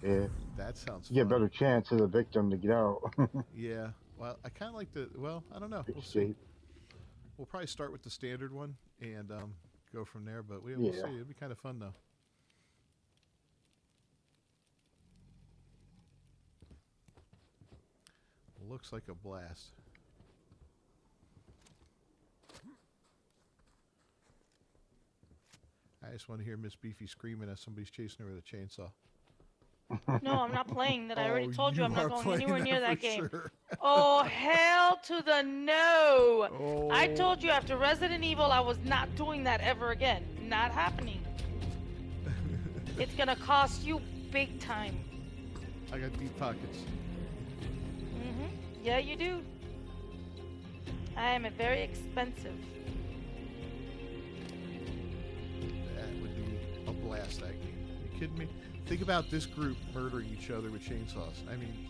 Yeah, That sounds you get a fun. better chance of the victim to get out. Yeah. Well, I kind of like the. Well, I don't know. We'll see. Escape. We'll probably start with the standard one and go from there. But we'll Yeah. see. It'll be kind of fun though. Looks like a blast. I just want to hear Miss Beefy screaming as somebody's chasing her with a chainsaw. No, I'm not playing that. I already told you I'm not are going playing anywhere near for that game. sure. Oh, hell to the no! Oh. I told you after Resident Evil I was not doing that ever again. Not happening. It's gonna cost you big time. I got deep pockets. Yeah, you do. I am a very expensive. That would be a blast, that game. Are you kidding me? Think about this group murdering each other with chainsaws. I mean,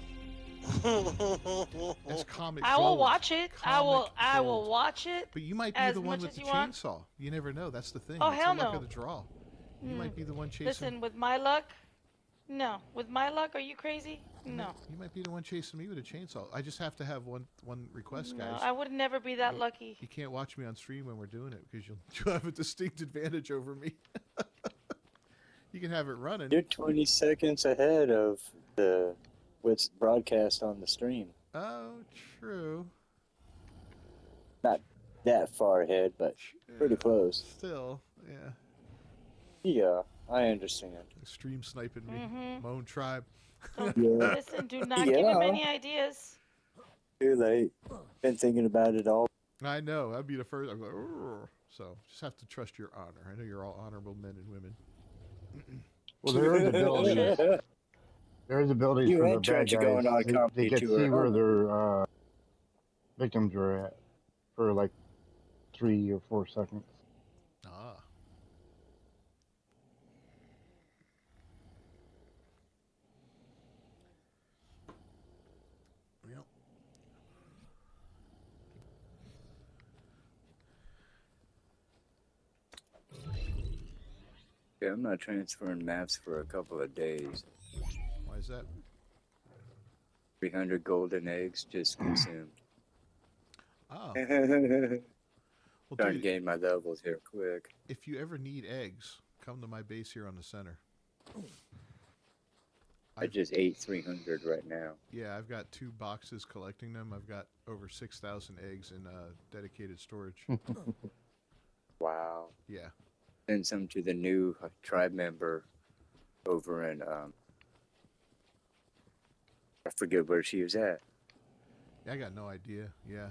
that's comic I will gold. watch it. I will gold. watch it. But you might be as the one much with as the you want. chainsaw. You never know. That's the thing. Oh, It's hell the luck no. of the draw. You might be the one chasing. Listen, with my luck, no. With my luck, are you crazy? No. You might be the one chasing me with a chainsaw. I just have to have one request, No, guys. I would never be that lucky. You can't watch me on stream when we're doing it because you'll have a distinct advantage over me. You can have it running. You're 20 seconds ahead of what's broadcast on the stream. Oh, true. Not that far ahead, but pretty close. Still, yeah. Yeah, I understand. Stream sniping me. My own tribe. Listen, do not give him any ideas. Too late. Been thinking about it all. I know. I'd be the first. I'm like, "Urgh." So just have to trust your honor. I know you're all honorable men and women. Well, there is ability. There is ability You for and the bad Trench are going on guys. a They get to see where their victims are at for like 3 or 4 seconds. Ah. Yep. Yeah, I'm not transferring maps for a couple of days. Why is that? 300 golden eggs just consumed. Oh. Well, Trying to dude, gain my levels here quick. if you ever need eggs, come to my base here on the center. I just ate 300 right now. Yeah, I've got 2 boxes collecting them. I've got over 6,000 eggs in dedicated storage. Wow. Yeah. Send some to the new tribe member over in, I forget where she was at. Yeah, I got no idea. Yeah,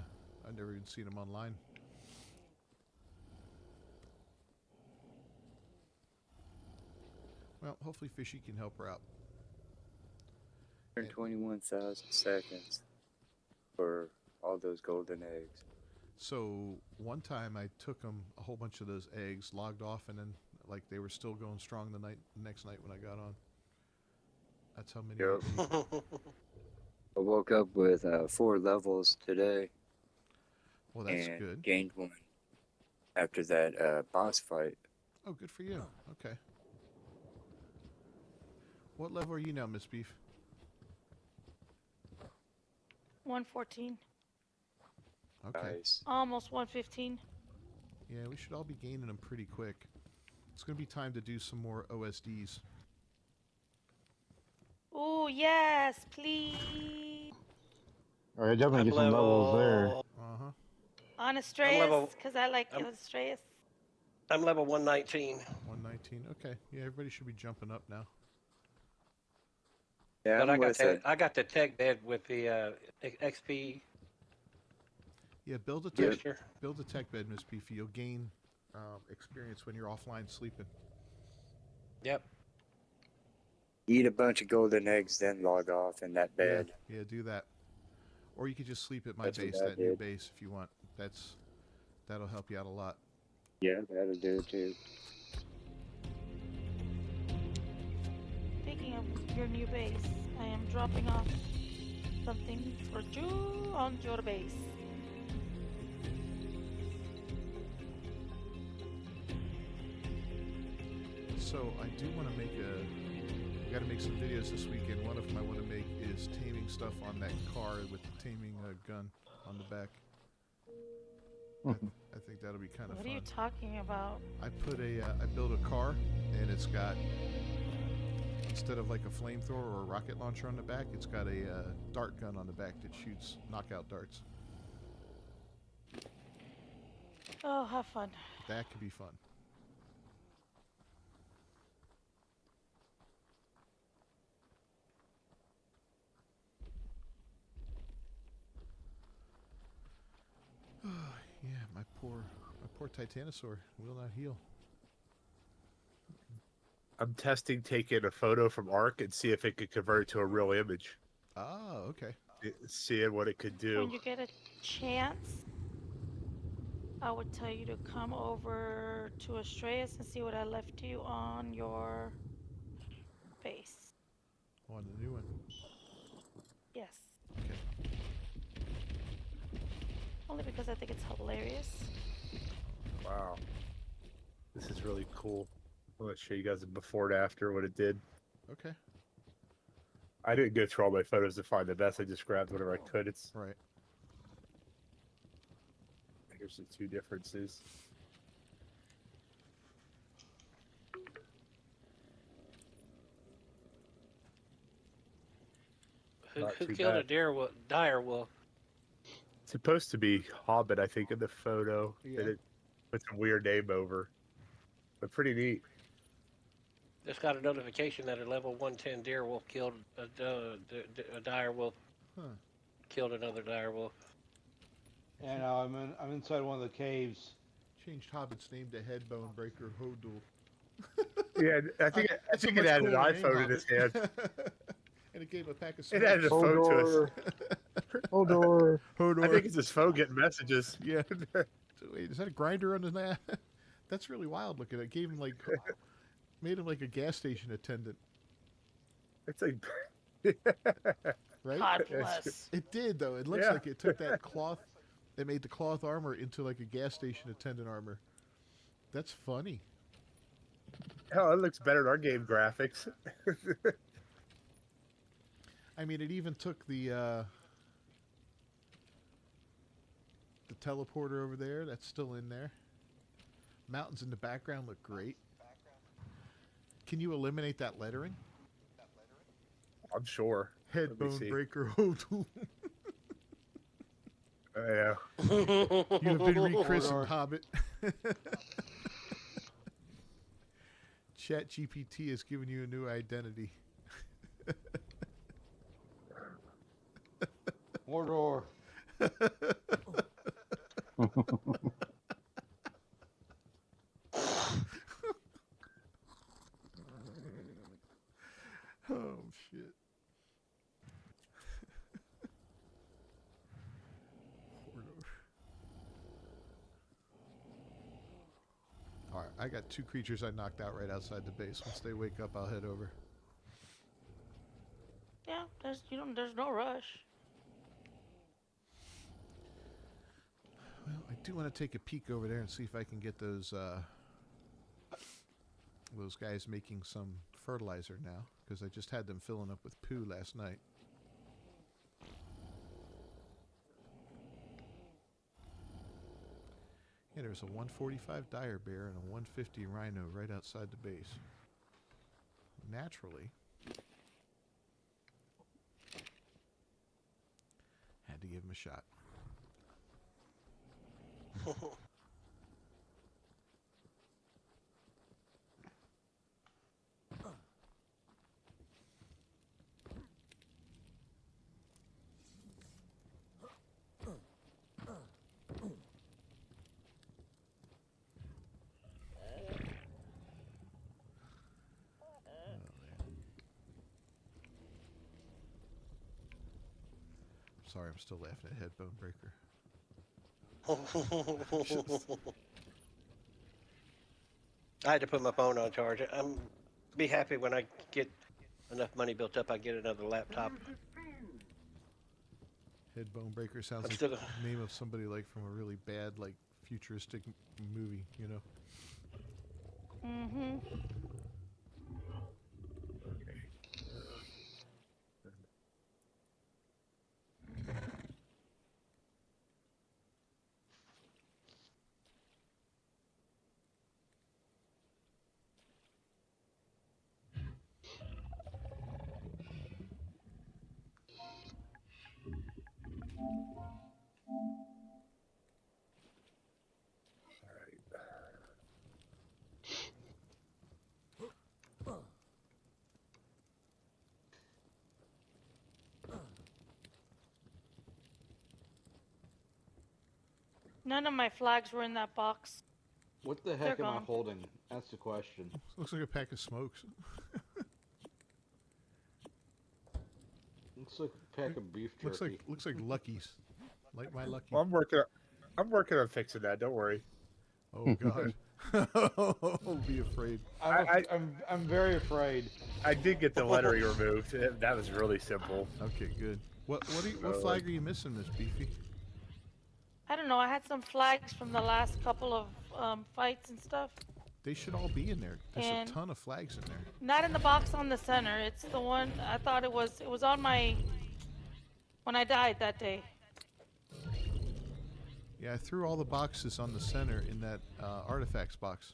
I've never even seen them online. Well, hopefully Fishy can help her out. 21,000 seconds for all those golden eggs. So one time I took them a whole bunch of those eggs, logged off, and then like they were still going strong the next night when I got on. That's how many. Yep. I woke up with 4 levels today. Well, that's and good. Gained 1 after that boss fight. Oh, good for you. Okay. What level are you now, Miss Beef? 114. Okay. Nice. Almost 115. Yeah, we should all be gaining them pretty quick. It's going to be time to do some more OSDs. Oh, yes, please. All right, definitely get some levels there. Uh-huh. On Astreus, because I like Astreus. I'm level 119. 119. Okay. Yeah, everybody should be jumping up now. Yeah, But I'm I got the tech bed with the XP. Yeah, build a tech bed, Miss Beefy. You'll gain experience when you're offline sleeping. Yep. Eat a bunch of golden eggs, then log off in that bed. Yeah, do that. Or you could just sleep at my That's what base, I that new did. base, if you want. That'll help you out a lot. Yeah, that'll do it too. Speaking of your new base, I am dropping off something for you on your base. So I do want to make a We got to make some videos this weekend. One of them I want to make is taming stuff on that car with the taming gun on the back. I think that'll be kind of fun. What are you talking about? I built a car, and it's got, instead of like a flamethrower or a rocket launcher on the back, it's got a dart gun on the back that shoots knockout darts. Oh, have fun. That could be fun. Yeah, my poor Titanosaur will not heal. I'm testing taking a photo from Arc and see if it could convert it to a real image. Oh, okay. Seeing what it could do. When you get a chance, I would tell you to come over to Astraeus and see what I left you on your base. On the new one. Yes. Okay. Only because I think it's hilarious. Wow. This is really cool. I'm going to show you guys the before and after what it did. Okay. I didn't go through all my photos to find the best. I just grabbed whatever I could. It's right. Here's the two differences. Who killed a dire wolf? It's supposed to be Hobbit, I think, in the photo. Yeah. And it puts a weird name over. But pretty neat. Just got a notification that a level 110 deer wolf killed a dire wolf. Huh. Killed another dire wolf. And I'm inside one of the caves. Changed Hobbit's name to Headbone Breaker Hodul. Yeah, I think it had an iPhone in its hand. And it gave a pack of It added a phone to us. Hodor. Hodor. I think it's his phone getting messages. Yeah. Wait, is that a grinder under that? That's really wild looking. It gave him like, made him like a gas station attendant. It's like, right? God bless. It did though. It looks like it took that cloth. They made the cloth armor into like a gas station attendant armor. That's funny. Hell, it looks better in our game graphics. I mean, it even took the teleporter over there. That's still in there. Mountains in the background look great. Can you eliminate that lettering? I'm sure. Headbone Breaker Hodul. Yeah. You have been rechristened, Hobbit. Chat GPT has given you a new identity. Mordor. Oh, shit. All right, I got two creatures I knocked out right outside the base. Once they wake up, I'll head over. Yeah, there's no rush. Well, I do want to take a peek over there and see if I can get those guys making some fertilizer now, because I just had them filling up with poo last night. Yeah, there's a 145 dire bear and a 150 rhino right outside the base. Naturally, had to give him a shot. Sorry, I'm still laughing at Headbone Breaker. I had to put my phone on charge. I'm be happy when I get enough money built up. I get another laptop. Headbone Breaker sounds I'm like still the name of somebody like from a really bad, like futuristic movie, you know? Mm-hmm. None of my flags were in that box. What the They're heck am I gone. holding? That's the question. Looks like a pack of smokes. Looks like a pack of beef jerky. Looks like Lucky's. Like my Lucky. Well, I'm working on fixing that. Don't worry. Oh God. Be afraid. I'm very afraid. I did get the lettering removed. That was really simple. Okay, good. What flag are you missing, Miss Beefy? I don't know. I had some flags from the last couple of fights and stuff. They should all be in there. There's And a ton of flags in there. Not in the box on the center. It's the one I thought it was. It was on my when I died that day. Yeah, I threw all the boxes on the center in that artifacts box.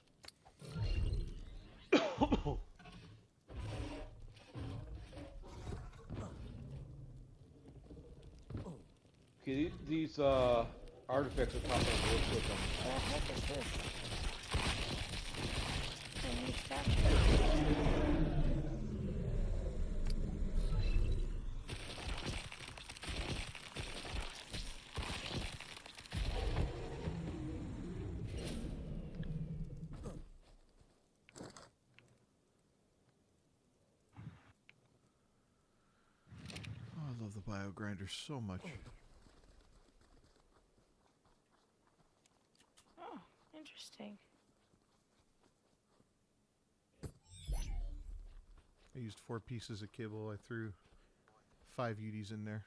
Okay, these artifacts are popping up real quick. What the heck is this? A new statue. Oh, I love the bio grinder so much. Oh, interesting. I used 4 pieces of kibble. I threw 5 UDs in there.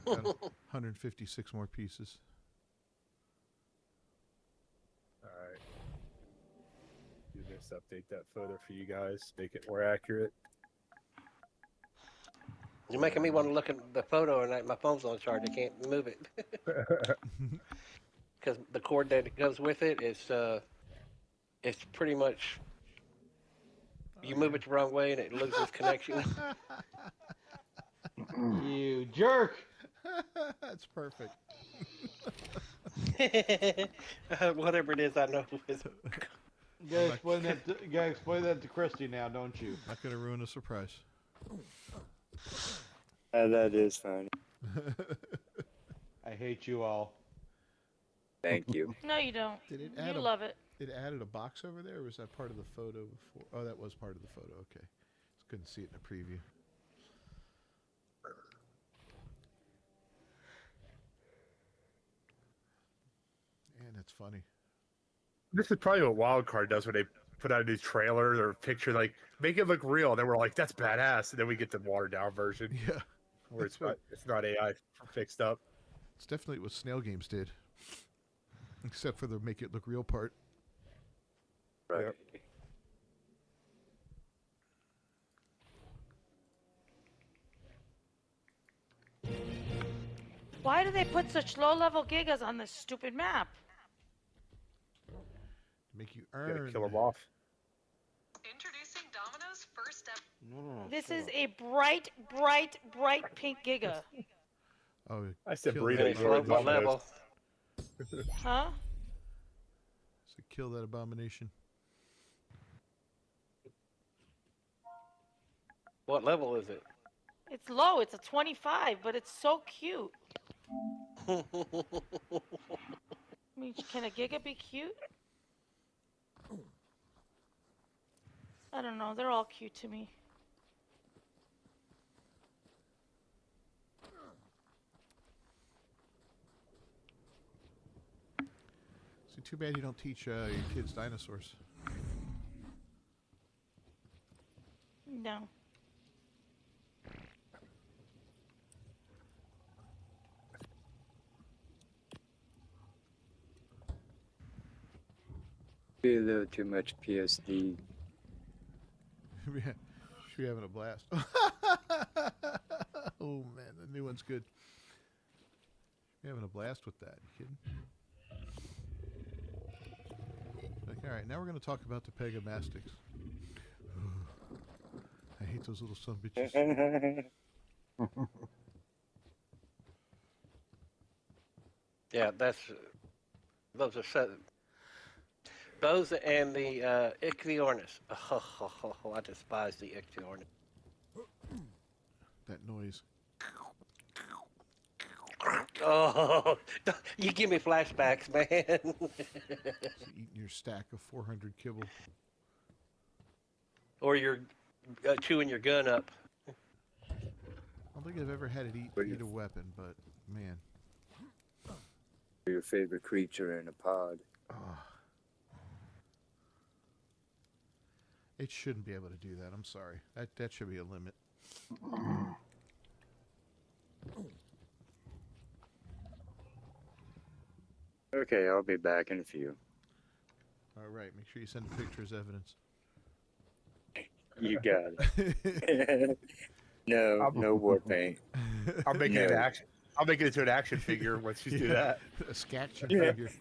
Got 156 more pieces. All right. Do this. Update that photo for you guys. Make it more accurate. You're making me want to look at the photo, and my phone's on charge. I can't move it because the cord that goes with it is it's pretty much you move it the wrong way and it loses connection. You jerk! That's perfect. Whatever it is, I know. You gotta explain that to Christy now, don't you? Not gonna ruin a surprise. That is funny. I hate you all. Thank you. No, you don't. Did it You add love it. It added a box over there, or was that part of the photo before? Oh, that was part of the photo. Okay. Just couldn't see it in the preview. Man, that's funny. This is probably what Wildcard does when they put out a new trailer or picture, like make it look real. Then we're like, that's badass, and then we get the watered down version Yeah. where it's not AI fixed up. It's definitely what Snail Games did. Except for the make it look real part. Right. Yep. Why do they put such low-level gigas on this stupid map? Make you Gotta earn. kill them off. Introducing Domino's first step. No. This is a bright, bright, bright pink giga. Oh, I said kill burrito. that. It's low Domino's. level. Huh? So kill that abomination. What level is it? It's low. It's a 25, but it's so cute. I mean, can a giga be cute? I don't know. They're all cute to me. See, too bad you don't teach your kids dinosaurs. No. Be a little too much PSD. Yeah, she's having a blast. Oh man, the new one's good. You're having a blast with that. You kidding? Like, all right, now we're going to talk about the Pegamastics. I hate those little son of bitches. Yeah, those are those and the Ichthyornis. Oh, I despise the Ichthyornis. That noise. Oh, you give me flashbacks, man. So eating your stack of 400 kibble. Or you're chewing your gun up. I don't think I've ever had it eat a weapon, but man. Your favorite creature in a pod. Oh. It shouldn't be able to do that. I'm sorry. That should be a limit. Okay, I'll be back in a few. All right. Make sure you send a picture as evidence. You got it. No war paint. I'll make it an action. I'll make it into an action figure once you do that. A action figure.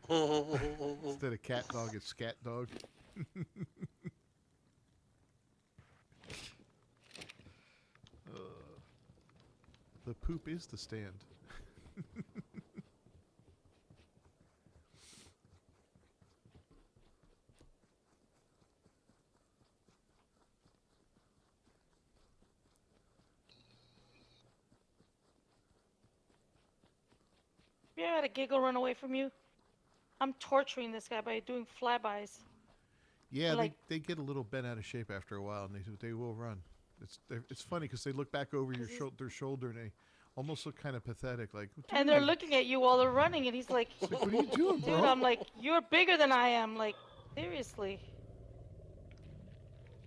Instead of cat dog, it's scat dog. The poop is the stand. You ever had a giggle run away from you? I'm torturing this guy by doing flybys. Yeah, like, they get a little bent out of shape after a while, and they will run. It's funny because they look back over their shoulder and they almost look kind of pathetic, like. And they're looking at you while they're running, and he's like, "What are you doing, bro?" Dude, I'm like, you're bigger than I am. Like, seriously.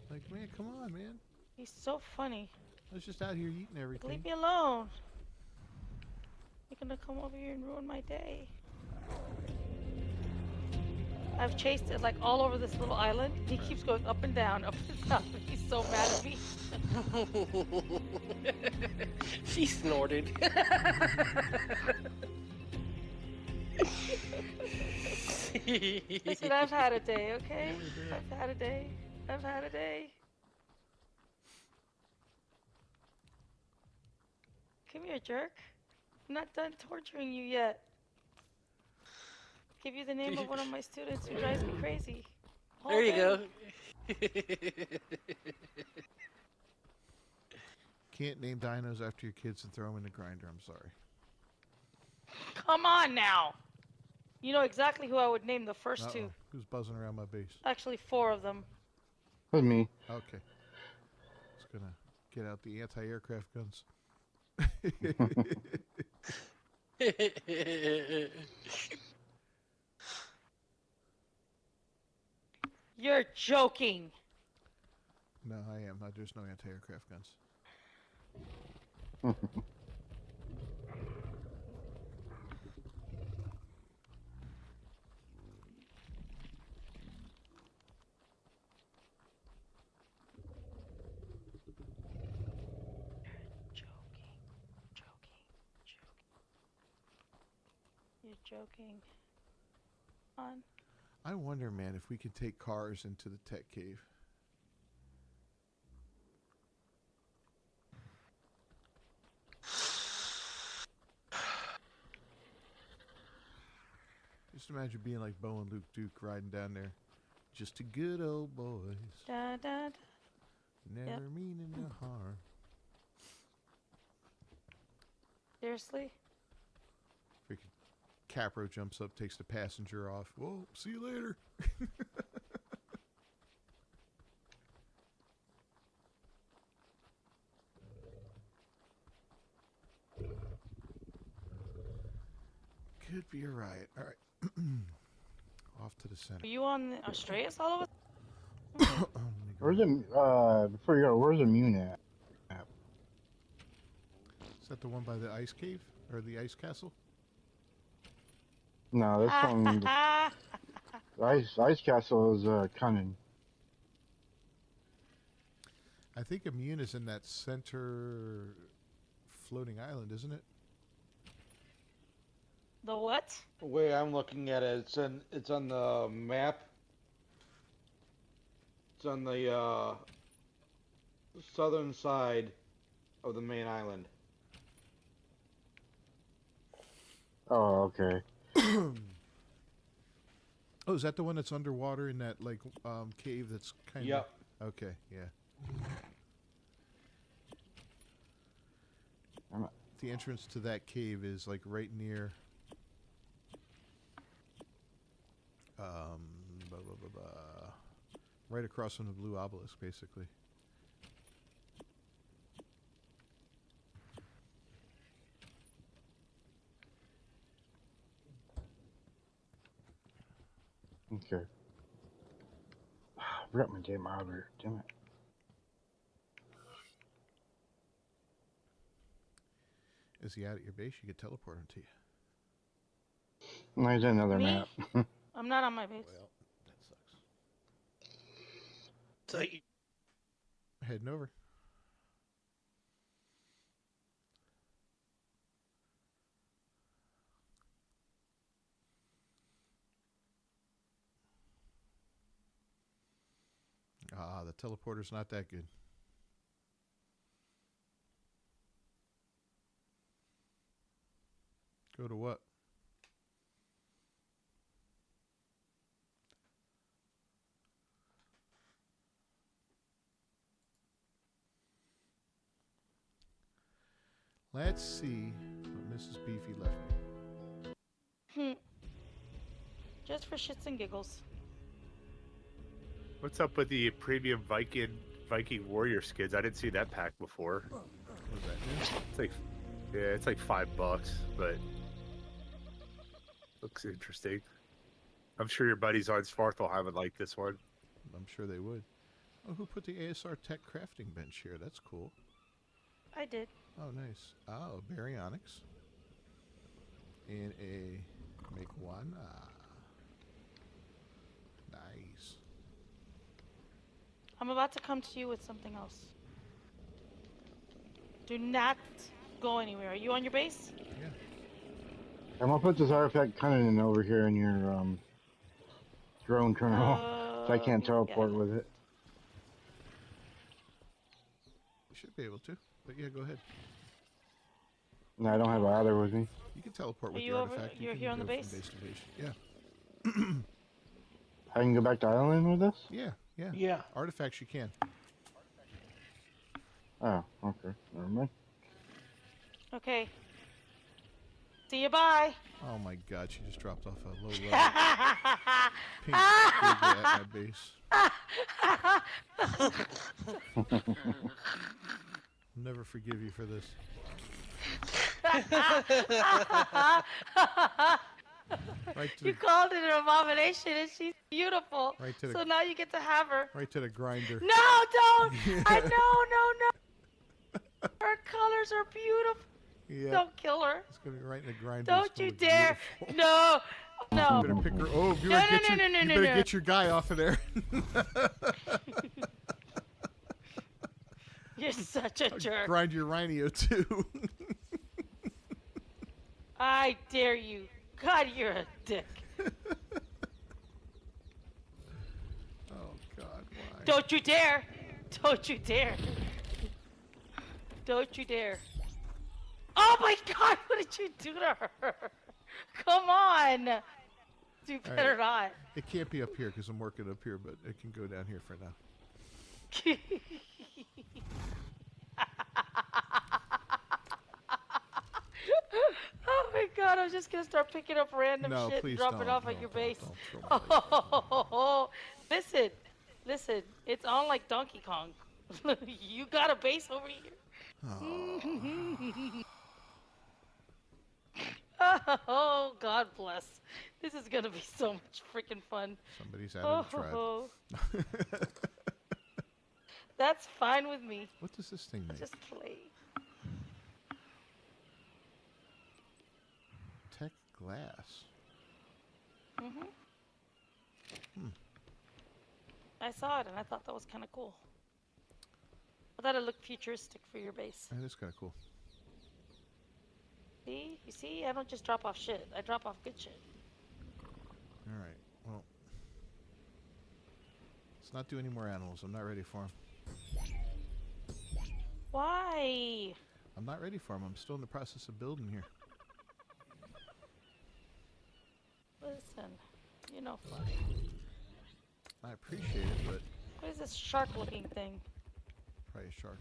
Like, man, come on, man. He's so funny. I was just out here eating everything. Leave me alone. You're gonna come over here and ruin my day. I've chased it like all over this little island. He keeps going up and down, up and down. He's so mad at me. She snorted. Listen, I've had a day, okay? I've had a day. I've had a day. Come here, jerk. I'm not done torturing you yet. Give you the name of one of my students who drives me crazy. There you go. Can't name dinos after your kids and throw them in the grinder. I'm sorry. Come on now. You know exactly who I would name the first two. Who's buzzing around my base? Actually, 4 of them. With me. Okay. Just gonna get out the anti-aircraft guns. You're joking. No, I am. There's no anti-aircraft guns. You're joking. On. I wonder, man, if we could take cars into the tech cave. Just imagine being like Bo and Luke Duke riding down there. Just a good old boys. Da, da, da. Never meaning no harm. Seriously? Freaking Capro jumps up, takes the passenger off. Well, see you later. Could be a riot. All right. Off to the center. Are you on Australia all of us? Where's before you go, where's Immune at? Is that the one by the ice cave? Or the ice castle? No, that's on the ice castle is Cunning. I think Immune is in that center floating island, isn't it? The what? The way I'm looking at it, it's on the map. It's on the southern side of the main island. Oh, okay. Oh, is that the one that's underwater in that like cave that's kind of... Yep. Okay, yeah. The entrance to that cave is like right near. Right across from the blue obelisk, basically. Okay. I forgot my game monitor. Damn it. Is he out at your base? You could teleport him to you. No, he's in another Me? map. I'm not on my base. Well, that sucks. So you, Heading over. Ah, the teleporter's not that good. Go to what? Let's see what Mrs. Beefy left me. Just for shits and giggles. What's up with the premium Viking warrior skins? I didn't see that pack before. What was that new? It's like, yeah, it's like $5, but looks interesting. I'm sure your buddies on Svarthal would like this one. I'm sure they would. Oh, who put the ASR Tech crafting bench here? That's cool. I did. Oh, nice. Oh, baryonyx. And a Meguana. Nice. I'm about to come to you with something else. Do not go anywhere. Are you on your base? Yeah. I'm gonna put this artifact cannon over here in your drone terminal, so I can't teleport with it. You should be able to, but yeah, go ahead. No, I don't have either with me. You can teleport with Are the you over? artifact. You're can here on the go base? from base to base. Yeah. I can go back to island with this? Yeah, yeah. Yeah. Artifacts you can. Oh, okay. Never mind. Okay. See you, bye. Oh my god, she just dropped off a low level pink figure at my base. I'll never forgive you for this. Right to You the, called it an abomination, and she's beautiful. Right to the- So now you get to have her. right to the grinder. No, don't! I no. Her colors are beautiful. Yeah. Don't kill her. It's gonna be right in the grinder. Don't It's gonna you look dare! beautiful. No, no. You better pick her. Oh, you No, better no, get no, your, no, no, you no, better no. get your guy off of there. You're such a jerk. Grind your rhino too. I dare you. God, you're a dick. Oh God, why? Don't you dare! Don't you dare! Don't you dare! Oh my God! What did you do to her? Come on! You All better right. It can't be up here because I'm working up here, but it can go down here for now. not. Oh my God! I'm just gonna start picking up random No, shit please and drop it don't. off No, at your don't, base. don't throw my Listen, listen. It's on like Donkey Kong. You got a base over here. Oh, God bless. This is gonna be so much freaking fun. Somebody's out of the tribe. That's fine with me. What does this thing make? Just play. Tech glass. I saw it and I thought that was kind of cool. I thought it looked futuristic for your base. That is kind of cool. See? You see? I don't just drop off shit. I drop off good shit. All right. Well, let's not do any more animals. I'm not ready for them. Why? I'm not ready for them. I'm still in the process of building here. Listen, you know fun. I appreciate it, but What is this shark-looking thing? probably a shark.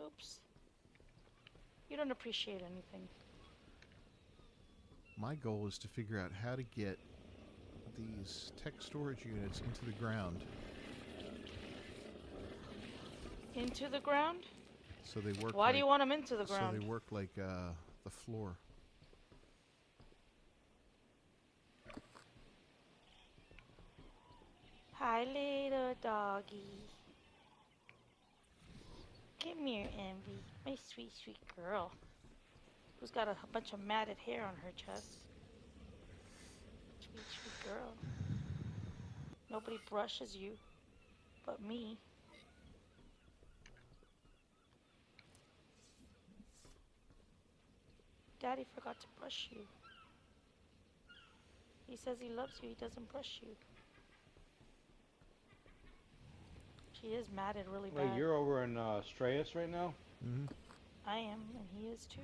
Oops. You don't appreciate anything. My goal is to figure out how to get these tech storage units into the ground. Into the ground? So they work. Why do you want them into the ground? So they work like the floor. Hi, little doggy. Come here, Envy. My sweet, sweet girl. Who's got a bunch of matted hair on her chest. Sweet, sweet girl. Nobody brushes you but me. Daddy forgot to brush you. He says he loves you. He doesn't brush you. She is matted really bad. Wait, you're over in Strayus right now? Mm-hmm. I am, and he is too.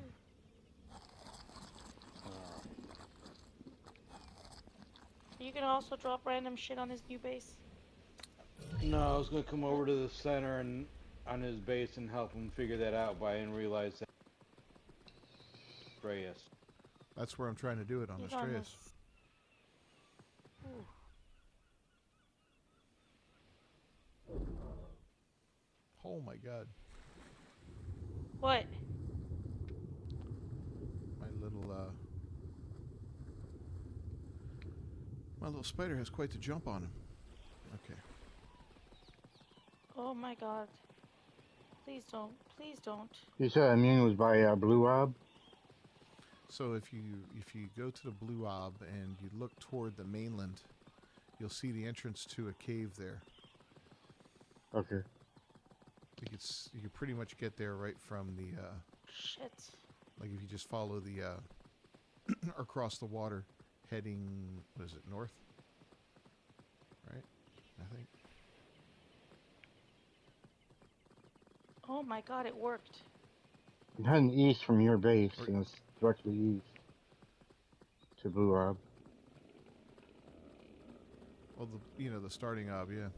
Are you gonna also drop random shit on his new base? No, I was gonna come over to the center and on his base and help him figure that out, but I didn't realize that. Strayus. That's where I'm trying to do it, on He's Astraeus. Ooh. Oh my god. What? My little spider has quite the jump on him. Okay. Oh my god. Please don't. Please don't. You said immune was by Blue Ob? So if you go to the Blue Ob and you look toward the mainland, you'll see the entrance to a cave there. Okay. You can pretty much get there right from the Shit. like if you just follow the across the water heading, what is it, north? Right? I think. Oh my god, it worked. I'm heading east from your base, and it's directly east to Blue Ob. Well, the starting ob, yeah.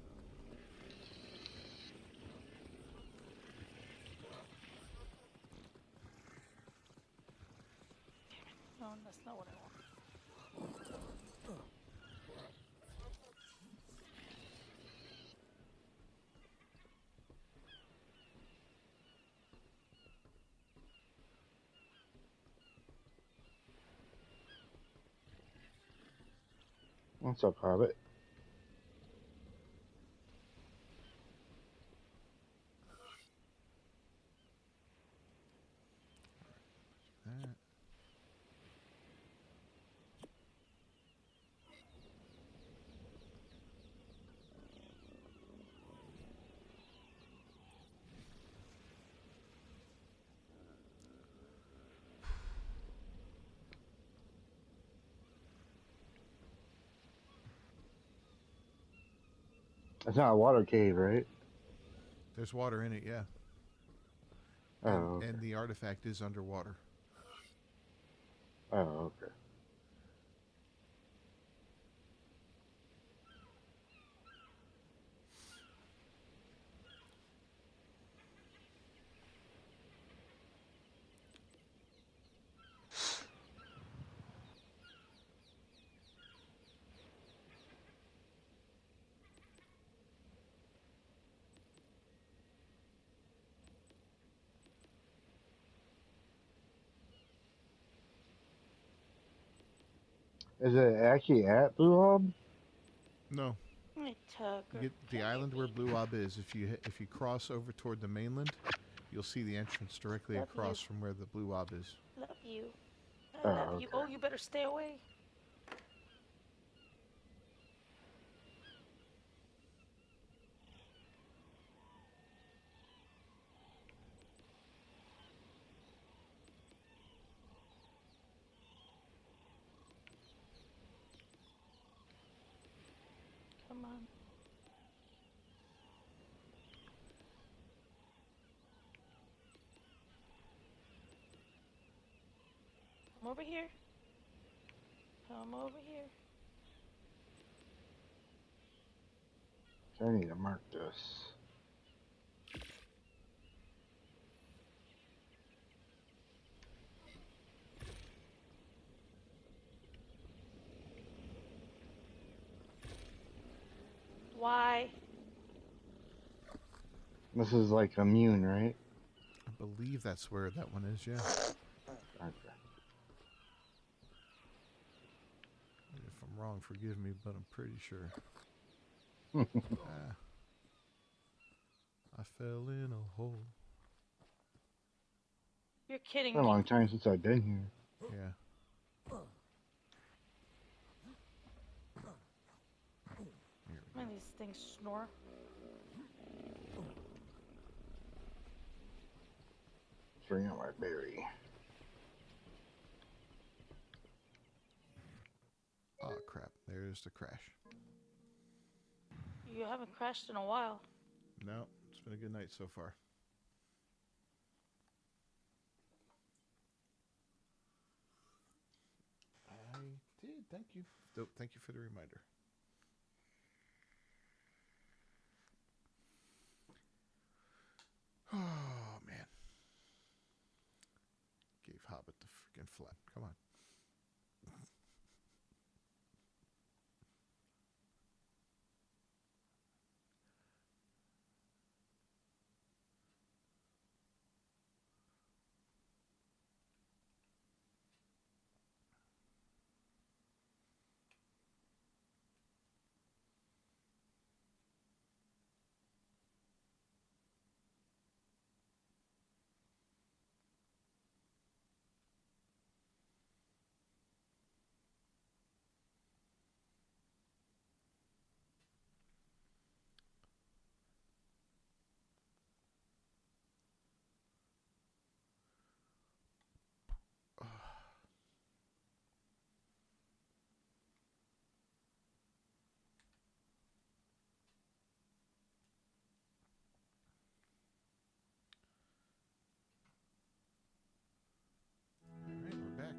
No, that's not what I want. What's up, Hobbit? That. It's not a water cave, right? There's water in it, yeah. Oh, okay. And the artifact is underwater. Oh, okay. Is it actually at Blue Ob? No. My Tucker. You get the island where Blue Ob is. If you cross over toward the mainland, you'll see the entrance directly Love across you. from where the Blue Ob is. Love you. Oh, I love you. okay. Oh, you better stay away. Come on. Come over here. Come over here. I need to mark this. Why? This is like immune, right? I believe that's where that one is, yeah. Okay. If I'm wrong, forgive me, but I'm pretty sure. I fell in a hole. You're kidding It's been a me. long time since I've been here. Yeah. Man, these things snore. Bring out my berry. Oh, crap. There's the crash. You haven't crashed in a while. No, it's been a good night so far. I did. Thank you. Thank you for the reminder. Oh, man. Gave Hobbit the freaking flap. Come on. All right, we're back.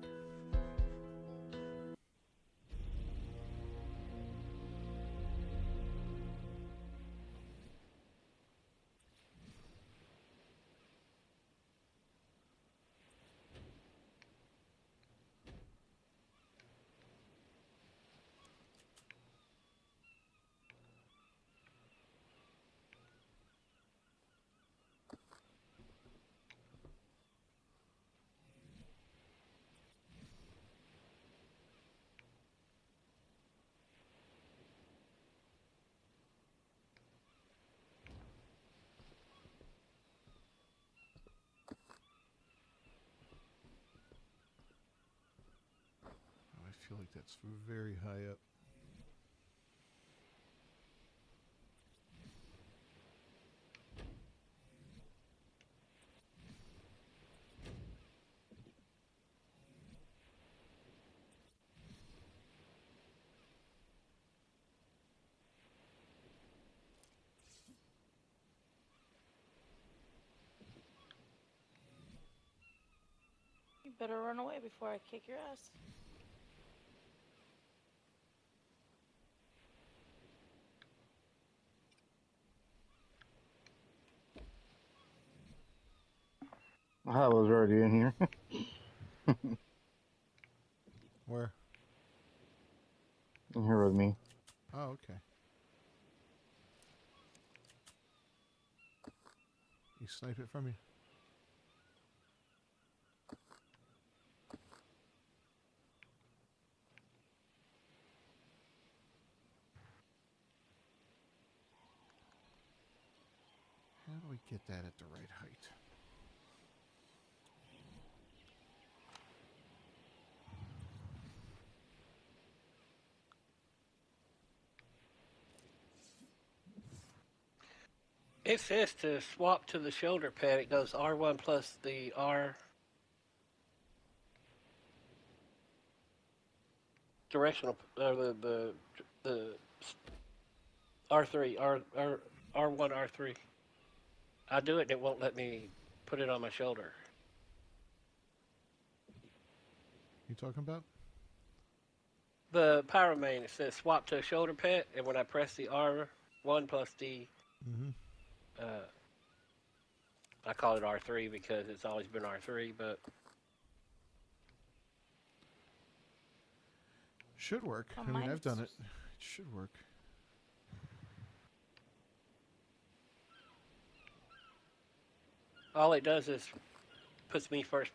I feel like that's very high up. You better run away before I kick your ass. I was already in here. Where? In here with me. Oh, okay. You snipe it from you? How do we get that at the right height? It says to swap to the shoulder pad. It goes R1 plus the R directional, the R3, R1, R3. I do it and it won't let me put it on my shoulder. You talking about? The power main, it says swap to a shoulder pad, and when I press the R1 plus D, uh, I call it R3 because it's always been R3, but should work. I mean, I've done it. It should work. All it does is puts me first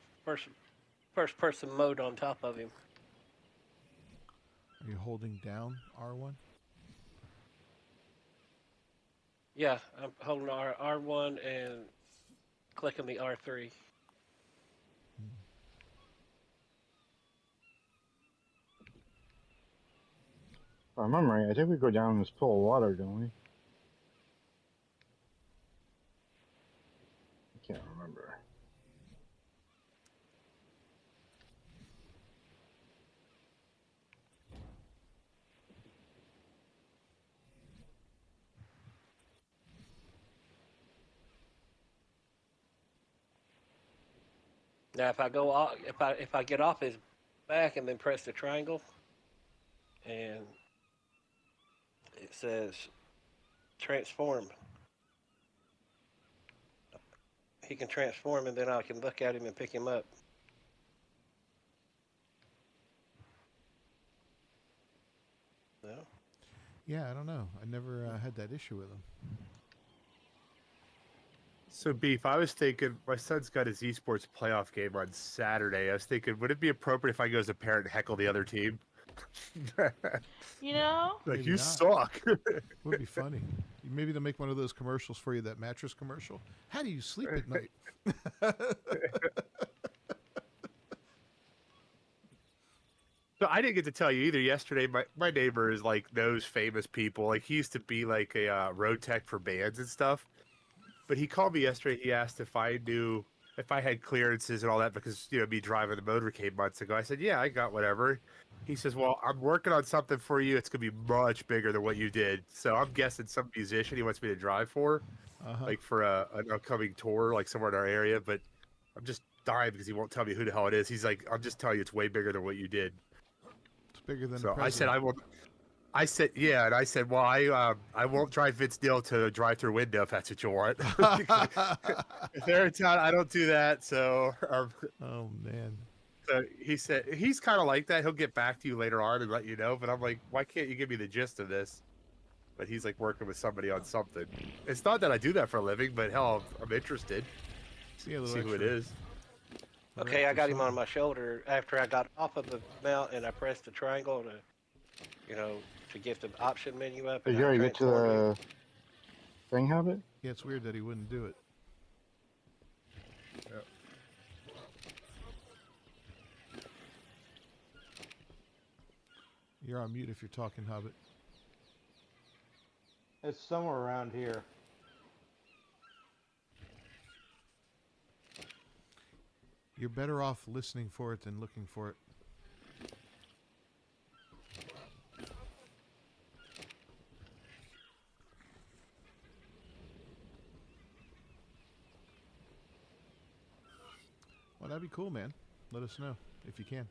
person mode on top of him. Are you holding down R1? Yeah, I'm holding R1 and clicking the R3. If I remember right, I think we go down this pool of water, don't we? I can't remember. Now, if I go off, if I get off his back and then press the triangle, and it says transform, he can transform, and then I can look at him and pick him up. No. Yeah, I don't know. I never had that issue with them. So, Beef, I was thinking, my son's got his esports playoff game on Saturday. I was thinking, would it be appropriate if I go as a parent and heckle the other team? You know? Like, Maybe you not. suck. Would be funny. Maybe they'll make one of those commercials for you, that mattress commercial. How do you sleep at night? So I didn't get to tell you either. Yesterday, my neighbor is like knows famous people. Like he used to be like a road tech for bands and stuff. But he called me yesterday. He asked if I knew if I had clearances and all that because me driving the motorcade months ago. I said, yeah, I got whatever. He says, well, I'm working on something for you. It's gonna be much bigger than what you did. So I'm guessing some musician he wants me to drive for, like for an upcoming tour, like somewhere in our area. But I'm just dying because he won't tell me who the hell it is. He's like, I'm just telling you, it's way bigger than what you did. It's bigger than So the I said president. I will. I said yeah, and I said, well, I won't drive Vince Neil to a drive-through window if that's what you want. If they're in town, I don't do that. So, Oh man. so he said he's kind of like that. He'll get back to you later on and let you know. But I'm like, why can't you give me the gist of this? But he's like working with somebody on something. It's not that I do that for a living, but hell, I'm interested. See a little See who it extra. is. Okay, I got him on my shoulder after I got off of the mount and I pressed the triangle to get the option menu up. Did And you I already get to transformed him. the thing, Habit? Yeah, it's weird that he wouldn't do it. Yep. You're on mute if you're talking, Hobbit. It's somewhere around here. You're better off listening for it than looking for it. Well, that'd be cool, man. Let us know if you can.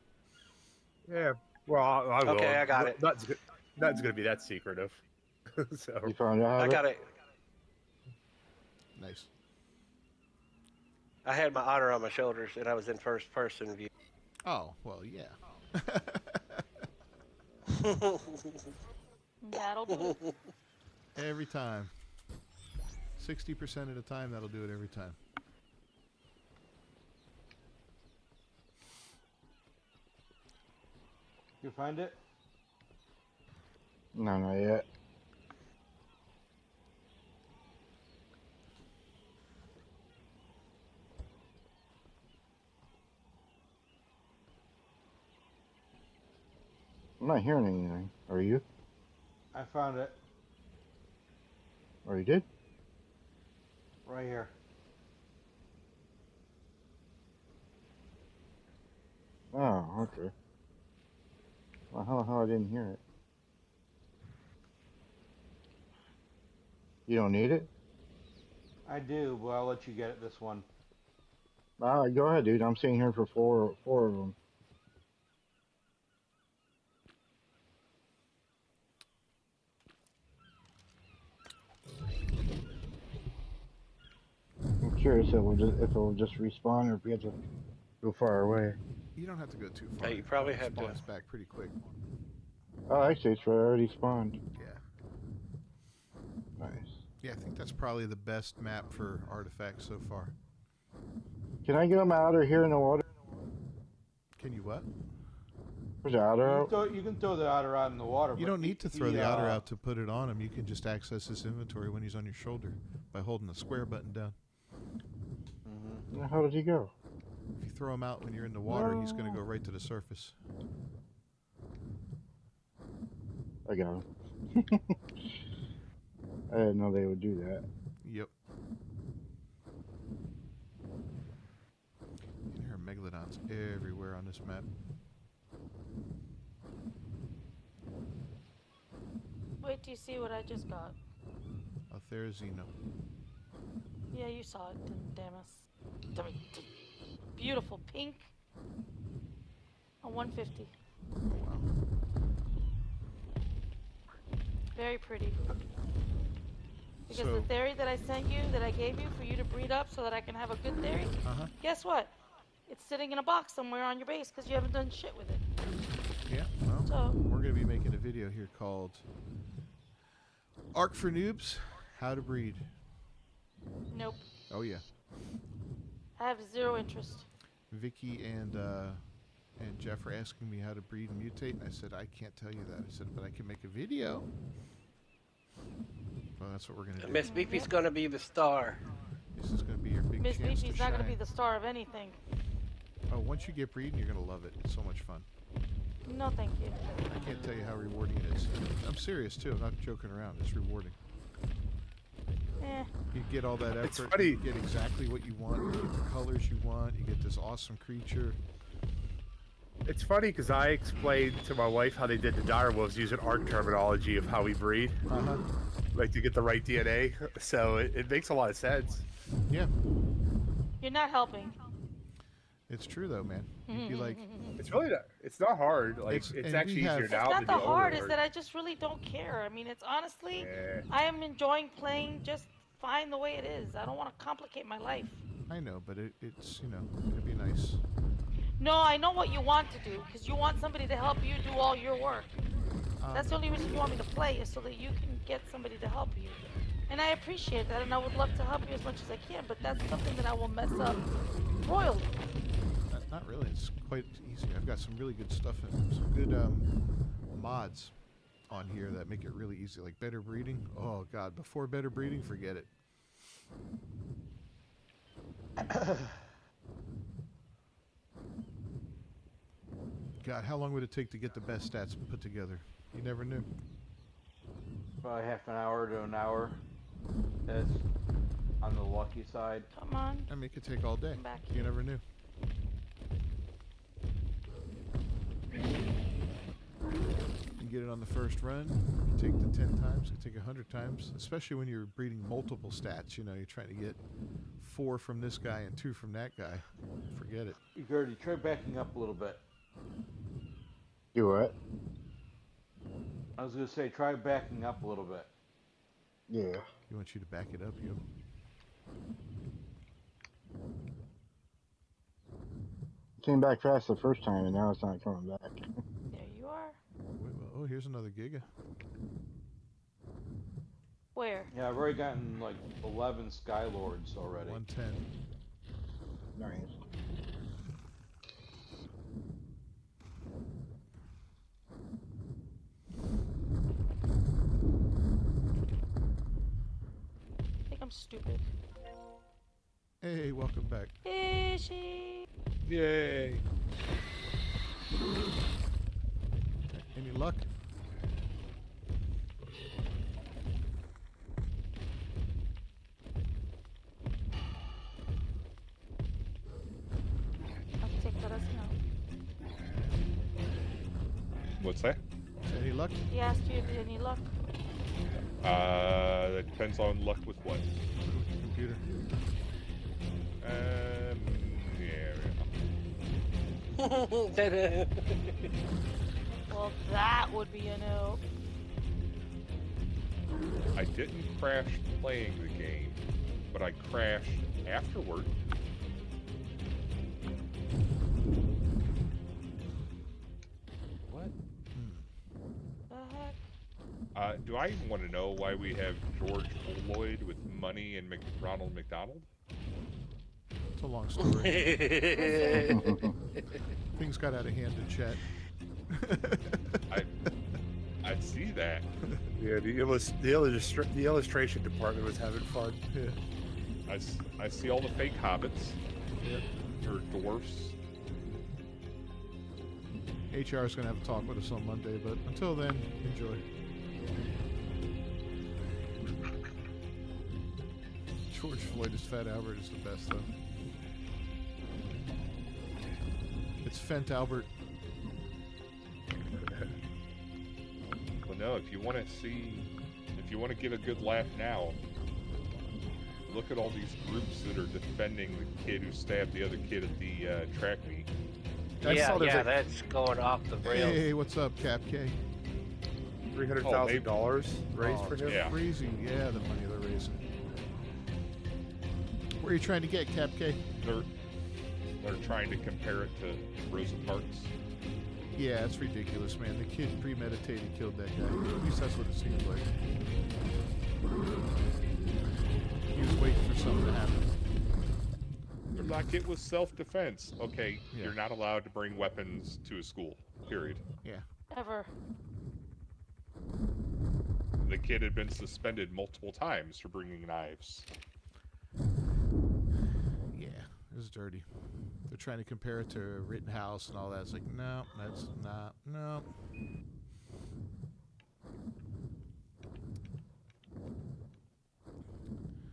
Yeah. Well, I will. Okay, I got it. Nothing's gonna be that secretive. So You found out? I got it. Nice. I had my otter on my shoulders and I was in first person view. Oh, well, yeah. That'll do it. Every time. 60% of the time, that'll do it every time. You find it? No, not yet. I'm not hearing anything. Are you? I found it. Or you did? Right here. Oh, okay. Well, how the hell I didn't hear it? You don't need it? I do, but I'll let you get it this one. Go ahead, dude. I'm sitting here for four of them. I'm curious if it'll just respawn or if we have to go far away. You don't have to go too far. Hey, you probably It have to. spawns back pretty quick. Oh, actually, it's already spawned. Yeah. Nice. Yeah, I think that's probably the best map for artifacts so far. Can I get them out of here in the water? Can you what? Push the otter out? You can throw the otter out in the water. You but don't need to throw the otter out to put it on him. You can just access his inventory when he's on your shoulder by holding the square button down. How did he go? If you throw him out when you're in the water, he's going to go right to the surface. I got him. I didn't know they would do that. Yep. And there are megalodons everywhere on this map. Wait till you see what I just got. A Therizino. Yeah, you saw it, damn us. Beautiful pink. A 150. Wow. Very pretty. Because So- the theory that I sent you, that I gave you for you to breed up so that I can have a good theory, guess what? It's sitting in a box somewhere on your base because you haven't done shit with it. Yeah, well, So- we're going to be making a video here called Arc for Noobs, How to Breed. Nope. Oh, yeah. I have zero interest. Vicky and Jeff are asking me how to breed and mutate, and I said, I can't tell you that. I said, but I can make a video. Well, that's what we're going to do. Miss Beepy's gonna be the star. This is going to be your big Miss chance Beepy's to not going to be shine. the star of anything. Oh, once you get breeding, you're going to love it. It's so much fun. No, thank you. I can't tell you how rewarding it is. I'm serious, too. I'm not joking around. It's rewarding. Eh. You get all that effort. It's funny. You get exactly what you want. You get the colors you want. You get this awesome creature. It's funny because I explained to my wife how they did the dire wolves using art terminology of how we breed, like to get the right DNA. So it makes a lot of sense. Yeah. You're not helping. It's true, though, man. You'd be like... It's really not. It's not hard. Like It's- it's and actually we have- easier It's now It's than not the hard, Overlord. is that I just really don't care. I mean, it's honestly, Yeah. I am enjoying playing just fine the way it is. I don't want to complicate my life. I know, but it's, you know, it'd be nice. No, I know what you want to do, because you want somebody to help you do all your work. That's the only reason you want me to play, is so that you can get somebody to help you. And I appreciate that, and I would love to help you as much as I can, but that's something that I will mess up royally. Not really. It's quite easy. I've got some really good stuff and some good mods on here that make it really easy, like better breeding. Oh, God. Before better breeding, forget it. God, how long would it take to get the best stats put together? You never knew. Probably half an hour to an hour. That's on the lucky side. Come on. I mean, it could take all day. Come back You here. never knew. You get it on the first run. You take the 10 times. You take 100 times. Especially when you're breeding multiple stats. You know, you're trying to get 4 from this guy and 2 from that guy. Forget it. Gertie, try backing up a little bit. Do what? I was gonna say, try backing up a little bit. Yeah. He wants you to back it up, yo. Came back fast the first time, and now it's not coming back. There you are. Wait, oh, here's another Giga. Where? Yeah, I've already gotten like 11 Skylords already. 110. Nice. I think I'm stupid. Hey, welcome back. Is she? Yay. Any luck? I'll take that as no. What's that? Any luck? He asked you if you had any luck. That depends on luck with what. Computer. Yeah. Well, that would be a no. I didn't crash playing the game, but I crashed afterward. What? The heck? Do I even want to know why we have George Lloyd with money and Ronald McDonald? It's a long story. Things got out of hand in chat. I see that. Yeah, the illustration department was having fun. Yeah. I see all the fake hobbits. Yeah. Or dwarfs. HR is going to have a talk with us on Monday, but until then, enjoy. George Floyd is Fat Albert is the best, though. It's Fent Albert. Well, no, if you want to get a good laugh now, look at all these groups that are defending the kid who stabbed the other kid at the track meet. That's going off the rails. Hey, what's up, Cap K? $300,000 raised for him. Yeah. Crazy, yeah, the money they're raising. Where are you trying to get, Cap K? They're trying to compare it to Rosa Parks. Yeah, it's ridiculous, man. The kid premeditated killed that guy. At least that's what it seems like. He was waiting for something to happen. They're like, it was self-defense. Okay, You're not allowed to bring weapons to a school. Period. Yeah. Ever. The kid had been suspended multiple times for bringing knives. Yeah, it was dirty. They're trying to compare it to Rittenhouse and all that. It's like, no, that's not, no.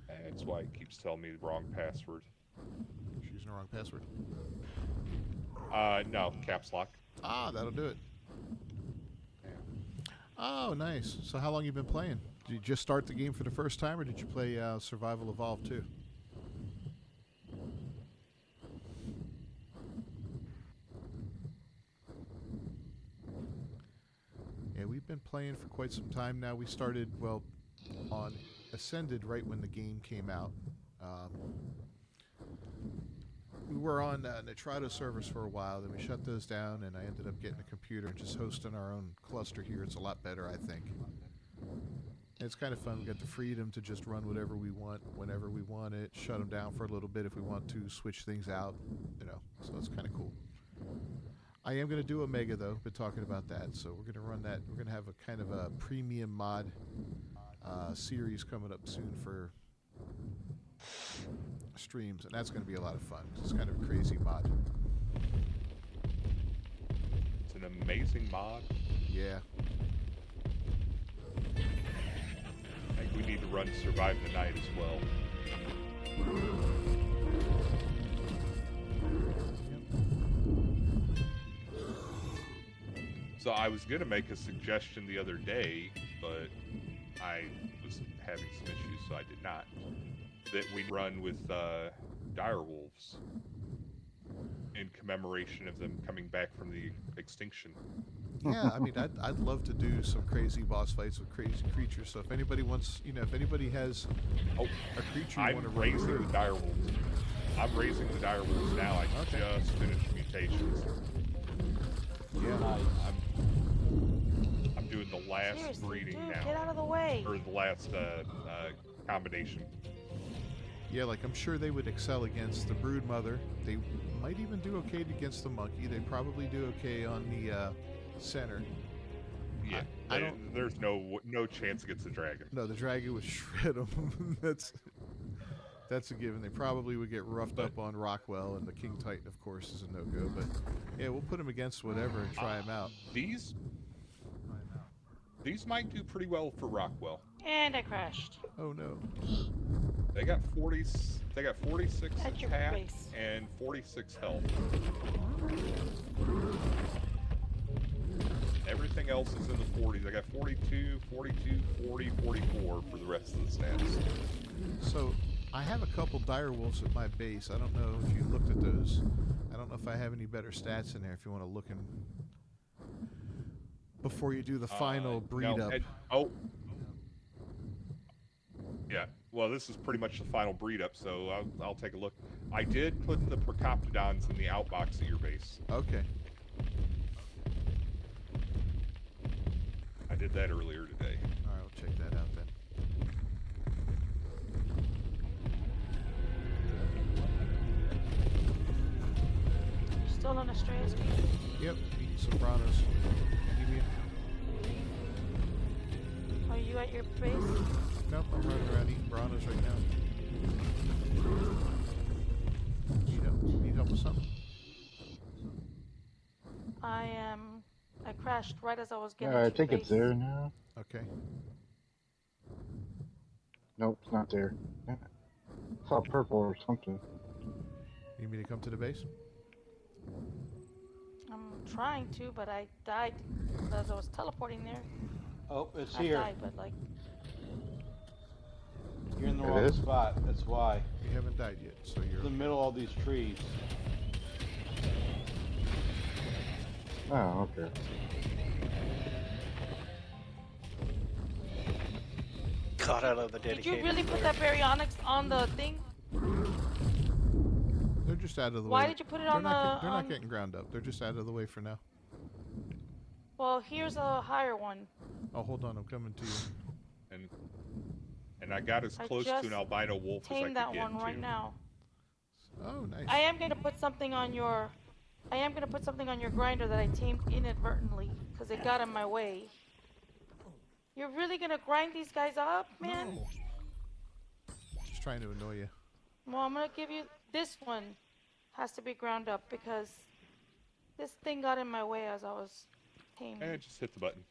That's why he keeps telling me the wrong password. She's using the wrong password? No, caps lock. Ah, that'll do it. Yeah. Oh, nice. So how long you been playing? Did you just start the game for the first time, or did you play Survival Evolved too? Yeah, we've been playing for quite some time now. We started, well, on Ascended right when the game came out. We were on Nitrado servers for a while, then we shut those down, and I ended up getting a computer and just hosting our own cluster here. It's a lot better, I think. And it's kind of fun. We got the freedom to just run whatever we want, whenever we want it, shut them down for a little bit if we want to, switch things out, so it's kind of cool. I am going to do Omega, though. Been talking about that, so we're going to run that. We're going to have a kind of a premium mod series coming up soon for streams, and that's going to be a lot of fun. It's kind of a crazy mod. It's an amazing mod. Yeah. I think we need to run Survive the Night as well. So I was going to make a suggestion the other day, but I was having some issues, so I did not. That we run with direwolves in commemoration of them coming back from the extinction. Yeah, I mean, I'd love to do some crazy boss fights with crazy creatures. So if anybody wants, if anybody has a creature you want to raise the direwolves. I'm raising the direwolves now. I just finished mutations. Yeah, I'm doing the last Seriously, breeding dude, now. get out of the way. Or the last combination. Yeah, like I'm sure they would excel against the brood mother. They might even do okay against the monkey. They probably do okay on the center. Yeah, there's no chance against the dragon. No, the dragon would shred them. That's a given. They probably would get roughed up on Rockwell, and the King Titan, of course, is a no-go. But yeah, we'll put them against whatever and try them out. These might do pretty well for Rockwell. And I crashed. Oh no. They got 46 At your attack base. and 46 health. Everything else is in the 40s. I got 42, 42, 40, 44 for the rest of the stats. So I have a couple direwolves at my base. I don't know if you looked at those. I don't know if I have any better stats in there if you want to look in before you do the final breed up. Yeah, well, this is pretty much the final breed up, so I'll take a look. I did put the Procoptodons in the outbox at your base. Okay. I did that earlier today. All right, we'll check that out then. still on Estrella Street? Yep, eating some Sopranos. You mean? Are you at your base? Nope, I'm running around eating Branos right now. Need help with something? I am. I crashed right as I was getting Yeah, I to the think it's base. there now. Okay. Nope, it's not there. Damn it. I saw purple or something. Need me to come to the base? I'm trying to, but I died as I was teleporting there. Oh, it's Not here. died, but like. You're in the It wrong is? spot. That's why. You haven't died yet, so you're In the okay. middle of all these trees. Oh, okay. God, I love the Did dedicated. you really put that baryonyx on the thing? They're just out of the way. Why did you put it on the? They're not getting ground up. They're just out of the way for now. Well, here's a higher one. Oh, hold on. I'm coming to you. And I got as I close just to an albino wolf as I Tame could that get one right to. now. Oh, nice. I am gonna put something on your. I am gonna put something on your grinder that I tamed inadvertently because it got in my way. You're really gonna grind these guys up, man? No. Just trying to annoy you. Well, I'm gonna give you this one. Has to be ground up because this thing got in my way as I was taming. And just hit the button.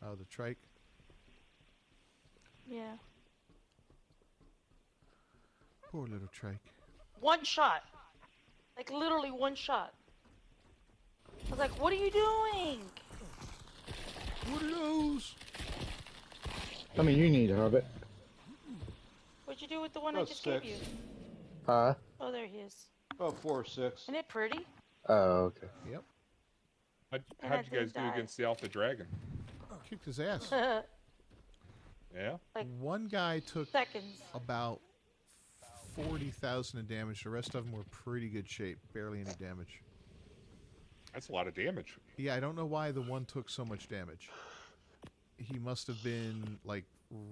Oh, the trike. Yeah. Poor little trike. One shot. Like literally one shot. I was like, what are you doing? What are those? I mean, you need a Hobbit. What'd you do with the one I About just 6. gave you? Huh? Oh, there he is. About 4 or 6. Isn't it pretty? Oh, okay. Yep. How'd you guys do against the Alpha Dragon? Kicked his ass. Yeah? Like one guy took seconds. about 40,000 in damage. The rest of them were pretty good shape. Barely any damage. That's a lot of damage. Yeah, I don't know why the one took so much damage. He must have been, like,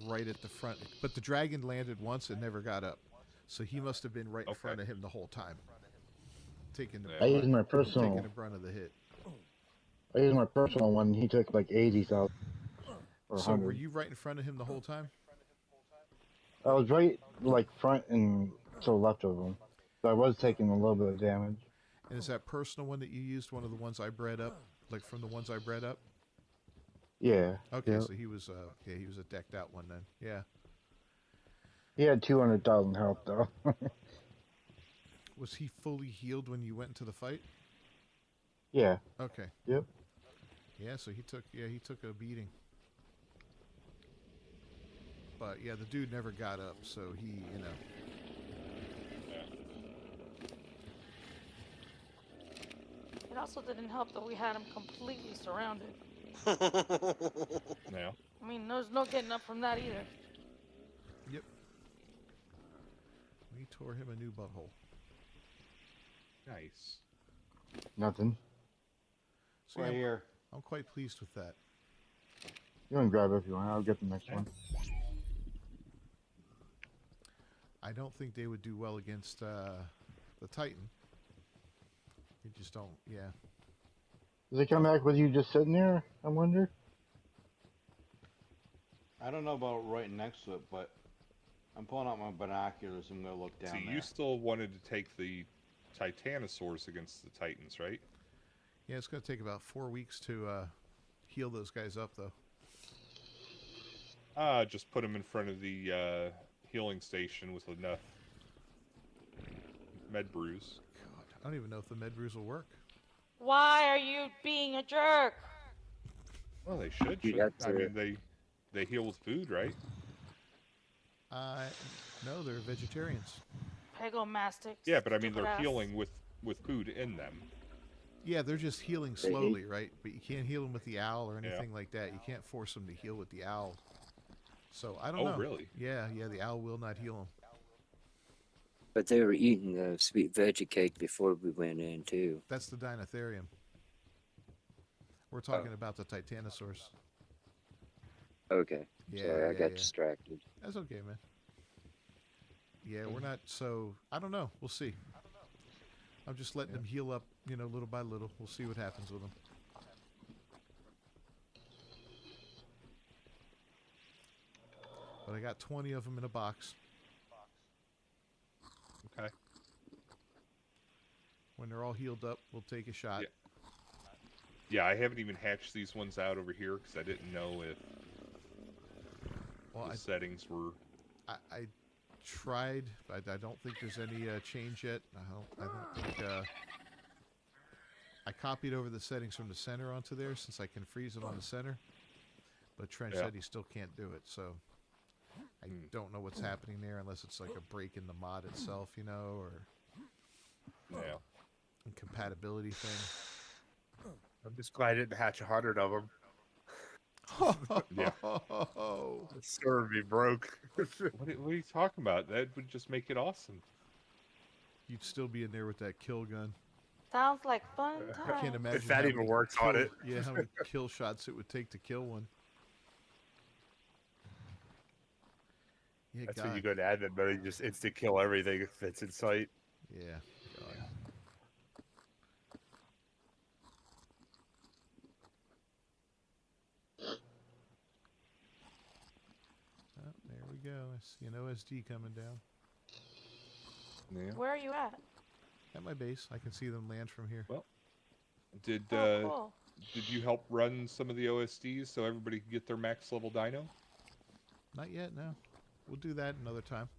right at the front. But the dragon landed once and never got up. So he must have been right in front of him the whole time. Taking the, I used my personal. taking the brunt of the hit. I used my personal one. He took like 80,000 or 100. So were you right in front of him the whole time? I was right, like front and to the left of him. So I was taking a little bit of damage. And is that personal one that you used one of the ones I bred up? Like from the ones I bred up? Yeah. Okay, yeah. so he was a decked out one then. Yeah. He had 200,000 health though. Was he fully healed when you went into the fight? Yeah. Okay. Yep. Yeah, so he took a beating. But yeah, the dude never got up, so he, you know. It also didn't help that we had him completely surrounded. Yeah. I mean, there's no getting up from that either. Yep. We tore him a new butthole. Nice. Nothing. So Right yeah, here. I'm quite pleased with that. You can grab it if you want. I'll get the next one. I don't think they would do well against the Titan. You just don't, yeah. Does it come back with you just sitting there? I wonder. I don't know about right next to it, but I'm pulling out my binoculars and I'm going to look down See, there. you still wanted to take the Titanosaurs against the Titans, right? Yeah, it's going to take about 4 weeks to heal those guys up, though. Just put them in front of the healing station with enough med brews. God, I don't even know if the med brews will work. Why are you being a jerk? Well, they should. You shouldn't- got I to- mean, they heal with food, right? No, they're vegetarians. Pegomastics. Yeah, but I mean, stupid they're ass. healing with food in them. Yeah, they're just healing They slowly, right? But you can't heal them with the owl or Yeah. anything like that. You can't force them to heal with the owl. So I don't know. Oh, really? Yeah, the owl will not heal them. But they were eating the sweet veggie cake before we went in, too. That's the Deinotherium. We're talking about the Titanosaurs. Okay. Yeah, Sorry, I yeah, got yeah. distracted. That's okay, man. Yeah, we're not. So I don't know. We'll see. I'm just letting them heal up, little by little. We'll see what happens with them. But I got 20 of them in a box. Okay. When they're all healed up, we'll take a shot. Yeah, I haven't even hatched these ones out over here because I didn't know if the settings were. I tried, but I don't think there's any change yet. I don't think. I copied over the settings from the center onto there since I can freeze them on the center. But Trench said he still can't do it, so I don't know what's happening there unless it's like a break in the mod itself, or incompatibility thing. I'm just glad I didn't hatch 100 of them. Yeah. The server would be broke. What are you talking about? That would just make it awesome. You'd still be in there with that kill gun. Sounds like fun I can't time. imagine if that even works on it. Yeah, how many kill shots it would take to kill one. Yeah, That's God. when you go to admin mode, you just instant kill everything that's in sight. Yeah, God. Oh, there we go. I see an OSD coming down. Yeah. Where are you at? At my base. I can see them land from here. Well, did cool. did you help run some of the OSDs so everybody could get their max level dino? Not yet, no. We'll do that another time.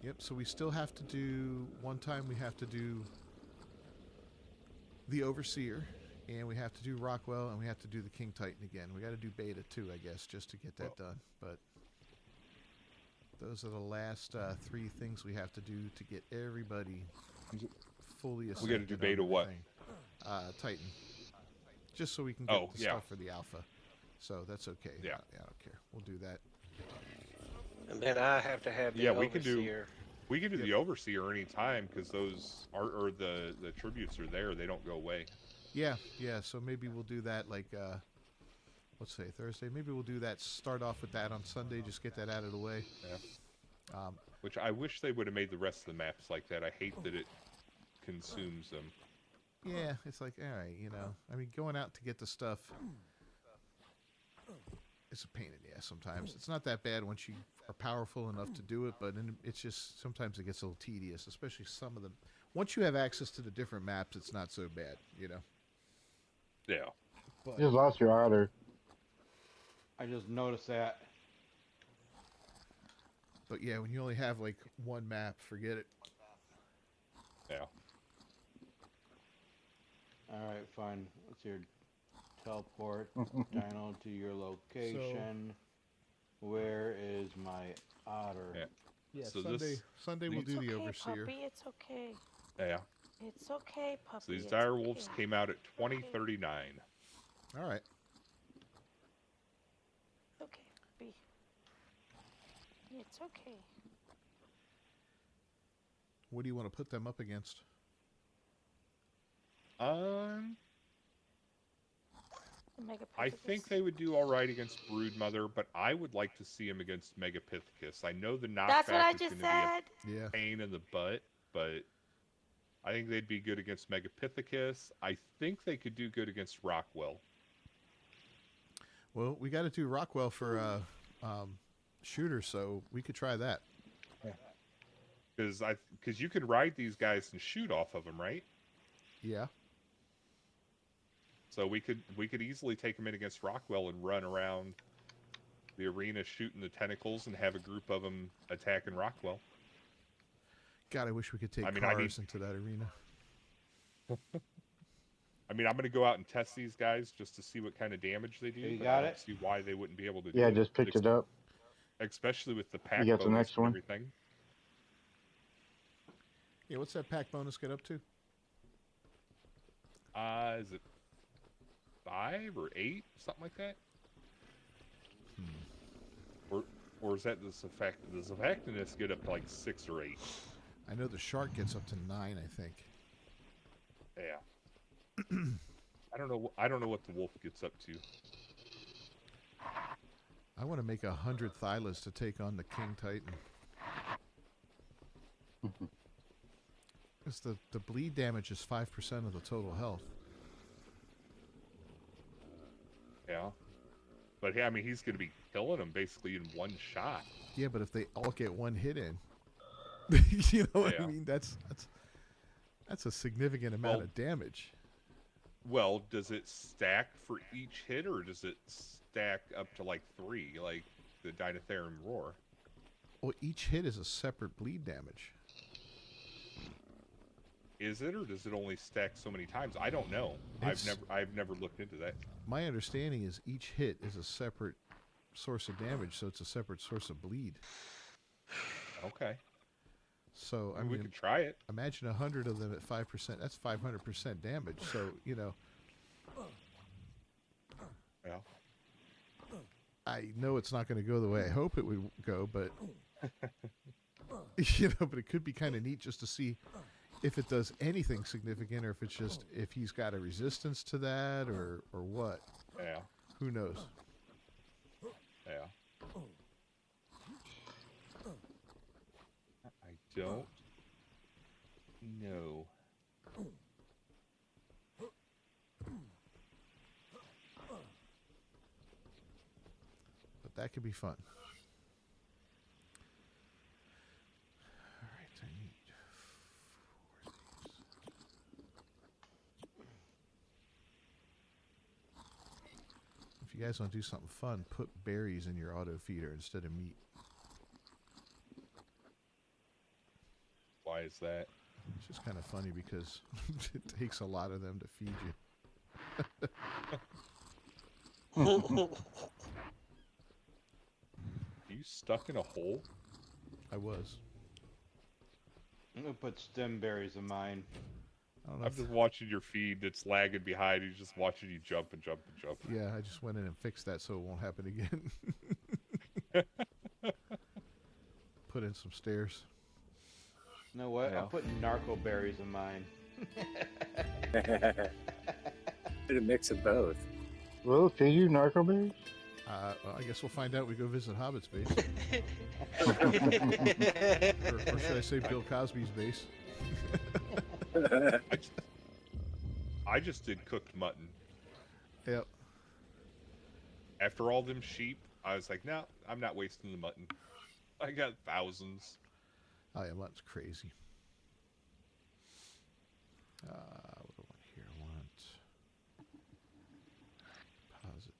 Yep, so we still have to do... One time we have to do the Overseer, and we have to do Rockwell, and we have to do the King Titan again. We got to do Beta too, I guess, just to get that done. But those are the last 3 things we have to do to get everybody fully ascended. We got to do Beta what? Titan. Just so we can get the yeah. stuff for the Alpha. So that's okay. Yeah. I don't care. We'll do that. And then I have to have the Overseer. We can do the Overseer anytime because those are the tributes are there. They don't go away. Yeah. So maybe we'll do that like, let's say Thursday. Maybe we'll do that. Start off with that on Sunday. Just get that out of the way. Yeah. Which I wish they would have made the rest of the maps like that. I hate that it consumes them. Yeah, it's like, all right, I mean, going out to get the stuff, it's a pain in the ass sometimes. It's not that bad once you are powerful enough to do it, but it's just, sometimes it gets a little tedious, especially some of them. Once you have access to the different maps, it's not so bad, Yeah. You just lost your otter. I just noticed that. But yeah, when you only have like one map, forget it. Yeah. Alright, fine. Let's hear teleport Dino to your location. Where is my otter? Yeah, So Sunday we'll do the Overseer. Puppy, it's okay. Yeah. It's okay, puppy. So these it's dire okay. wolves came out at 2039. All right. Okay, puppy. It's okay. What do you want to put them up against? I think they would do all right against Broodmother, but I would like to see them against Megapithecus. I know the knockback That's what I is just going said. to be a pain in the butt, but I think they'd be good against Megapithecus. I think they could do good against Rockwell. Well, we got to do Rockwell for shooter, so we could try that. Because you could ride these guys and shoot off of them, right? Yeah. So we could easily take them in against Rockwell and run around the arena shooting the tentacles and have a group of them attacking Rockwell. God, I wish we could take cars into that arena. I mean, I'm going to go out and test these guys just to see what kind of damage they do. You got it? See why they wouldn't be able to do Yeah, it. just picked it up. Especially with the pack You got the bonus next and one? everything. Yeah, what's that pack bonus get up to? Is it 5 or 8, something like that? Or is that the surfactants get up to like 6 or 8? I know the shark gets up to 9, I think. Yeah. I don't know. I don't know what the wolf gets up to. I want to make 100 Thylas to take on the King Titan. Because the bleed damage is 5% of the total health. Yeah. But yeah, I mean, he's going to be killing them basically in one shot. Yeah, but if they all get one hit in, you know what I mean? That's a significant amount of damage. Well, does it stack for each hit, or does it stack up to like 3, like the Deinotherium roar? Well, each hit is a separate bleed damage. Is it, or does it only stack so many times? I don't know. I've never looked into that. My understanding is each hit is a separate source of damage, so it's a separate source of bleed. Okay. So I mean, mean, we could try it. Imagine 100 of them at 5%. That's 500% damage. So you know. Yeah. I know it's not going to go the way I hope it would go, but you know, but it could be kind of neat just to see if it does anything significant, or if it's just if he's got a resistance to that, or what. Yeah. Who knows? Yeah. I don't know. But that could be fun. All right, I need 4 of these. If you guys want to do something fun, put berries in your auto feeder instead of meat. Why is that? It's just kind of funny because it takes a lot of them to feed you. Are you stuck in a hole? I was. I'm gonna put stem berries in mine. I'm just watching your feed. It's lagging behind. He's just watching you jump and jump and jump. Yeah, I just went in and fixed that so it won't happen again. Put in some stairs. You know what? Yeah. I'm putting narco berries in mine. Put a mix of both. Will it feed you narco berries? Well, I guess we'll find out when we go visit Hobbit's base. or should I say Bill Cosby's base? I just did cooked mutton. Yep. After all them sheep, I was like, no, I'm not wasting the mutton. I got thousands. Oh yeah, mutton's crazy. What do I want here? I want deposits.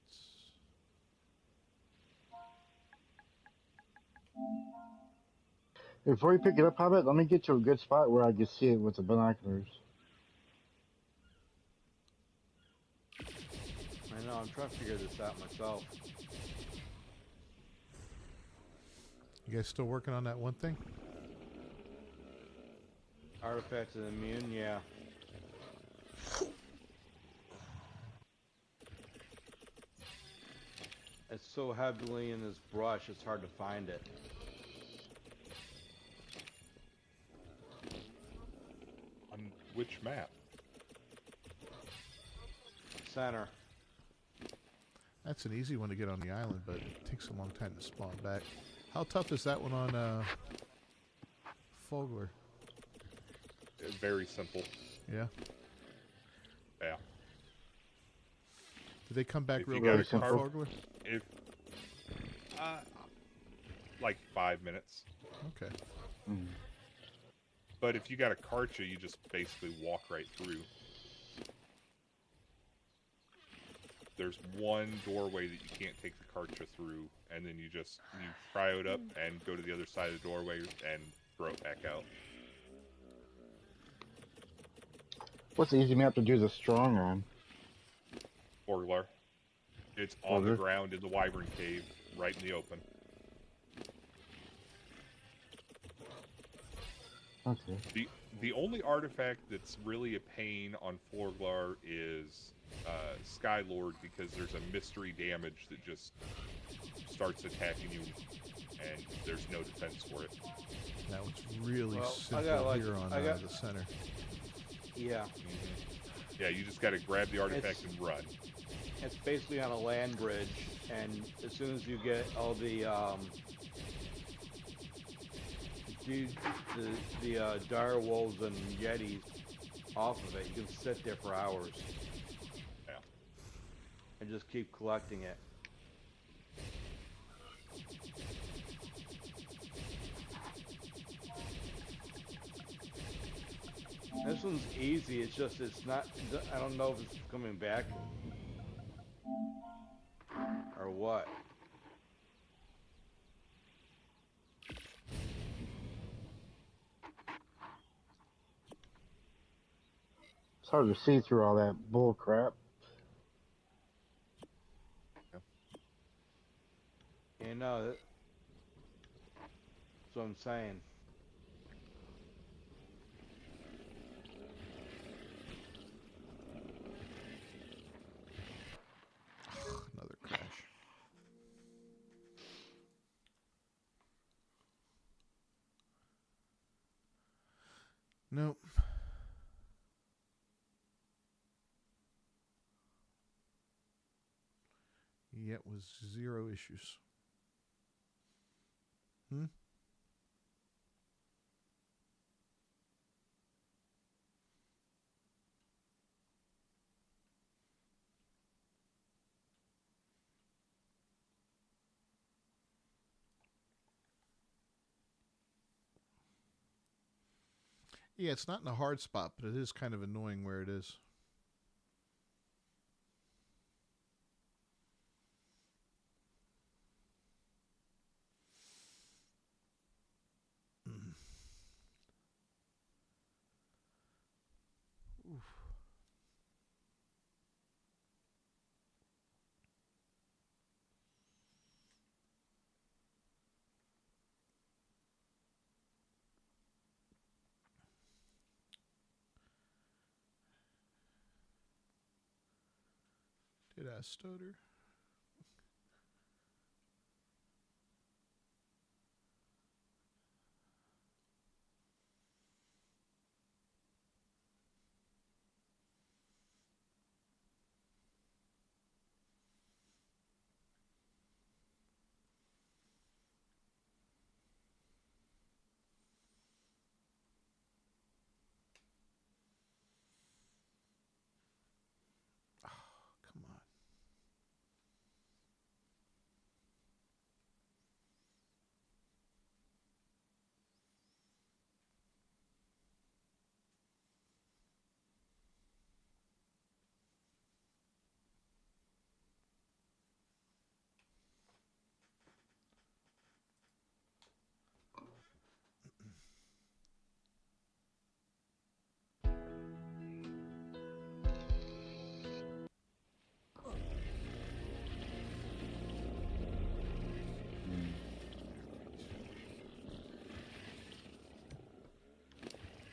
Before you pick it up, Hobbit, let me get to a good spot where I can see it with the binoculars. I know, I'm trying to figure this out myself. You guys still working on that one thing? Artifacts of immune, yeah. It's so heavily in this brush, it's hard to find it. On which map? Center. That's an easy one to get on the island, but it takes a long time to spawn back. How tough is that one on Fogler? Very simple. Yeah. Yeah. Do they come back If real you got quick a on car- Fogler? If like 5 minutes. Okay. Mm. But if you got a Karcha, you just basically walk right through. There's one doorway that you can't take the Karcha through, and then you cryo it up and go to the other side of the doorway and throw it back out. What's the easy map to do the strong on? Orglar. It's on the Okay. ground in the Wyvern Cave, right in the open. Okay. The only artifact that's really a pain on Florglar is Skylord, because there's a mystery damage that just starts attacking you, and there's no defense for it. That one's really Well, simple I got, like, here on I got- the center. Yeah. Yeah, you just got to grab the artifact and run. It's basically on a land bridge, and as soon as you get all the dire wolves and yetis off of it, you can sit there for hours. Yeah. And just keep collecting it. This one's easy. It's just it's not. I don't know if it's coming back or what. It's hard to see through all that bull crap. You know, that's what I'm saying. Another crash. Nope. Yet was 0 issues. Yeah, it's not in a hard spot, but it is kind of annoying where it is. Oof. Did I stutter? Oh, come on.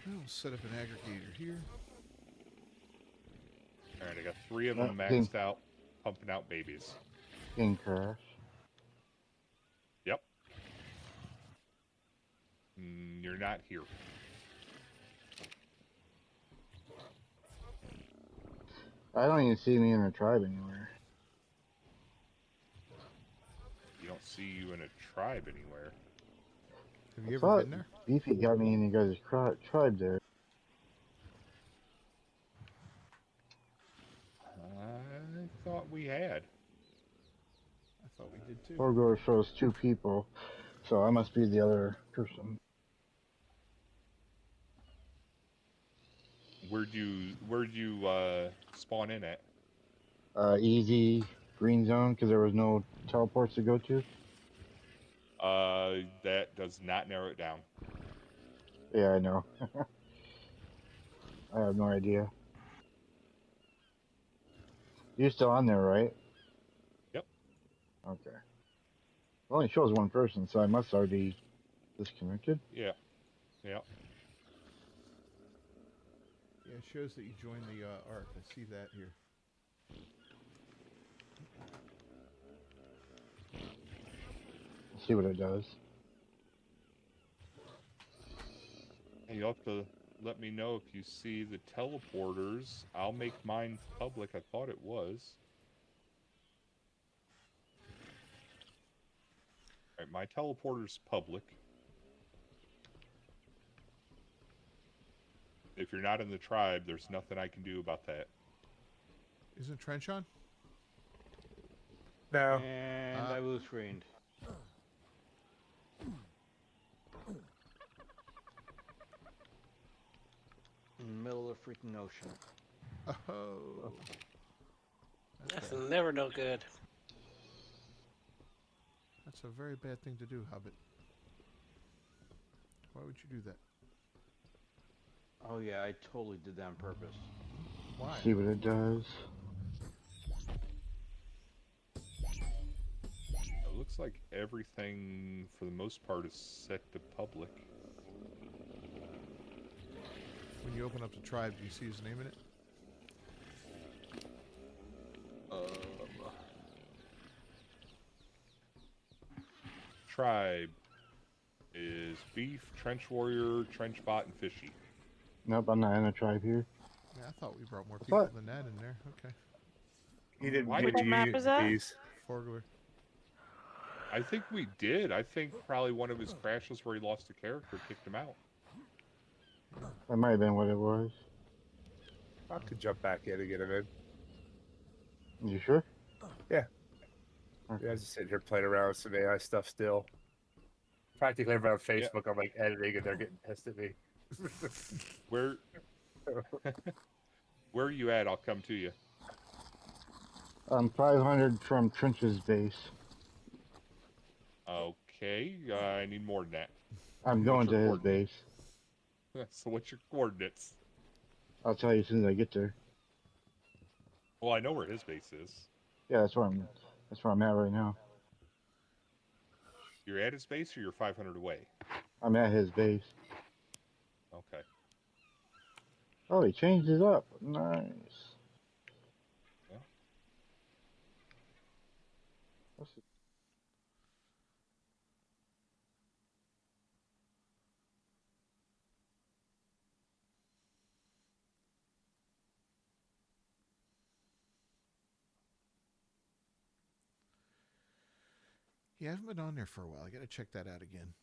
I'll set up an aggregator here. All right, I got 3 of them maxed out, pumping out babies. Game crash. Yep. You're not here. I don't even see me in a tribe anywhere. You don't see you in a tribe anywhere. Have you ever been there? Beefy got me in you guys' tribe there. I thought we had. I thought we did too. Logo shows 2 people, so I must be the other person. Where'd you spawn in at? Easy green zone because there was no teleports to go to. That does not narrow it down. Yeah, I know. I have no idea. You're still on there, right? Yep. Okay. It only shows 1 person, so I must already disconnected. Yeah. Yeah. Yeah, it shows that you joined the ARC. I see that here. Let's see what it does. Hey, you'll have to let me know if you see the teleporters. I'll make mine public. I thought it was. All right, my teleporter's public. If you're not in the tribe, there's nothing I can do about that. Isn't Trench on? No. And I blue screened. In the middle of the freaking ocean. Oh. That's bad. never no good. That's a very bad thing to do, Hobbit. Why would you do that? Oh yeah, I totally did that on purpose. Why? See what it does. It looks like everything, for the most part, is set to public. When you open up the tribe, do you see his name in it? Tribe is Beef, Trench Warrior, Trench Bot, and Fishy. Nope, I'm not in a tribe here. Yeah, I thought we brought more people What? than that in there. Okay. He didn't Why give What you map is that? these. Forgler. I think we did. I think probably one of his crashes where he lost a character kicked him out. That might have been what it was. I could jump back in and get him in. You sure? Yeah. Okay. Yeah, I was just sitting here playing around with some AI stuff still. Practically everybody on Facebook, I'm like editing and they're getting pissed at me. Where are you at? I'll come to you. 500 from Trench's base. Okay, I need more than that. I'm going What's to your his base. So what's your coordinates? I'll tell you as soon as I get there. Well, I know where his base is. Yeah, that's where I'm at right now. You're at his base or you're 500 away? I'm at his base. Okay. Oh, he changed it up. Nice. Yeah. Yeah, I haven't been on there for a while. I got to check that out again.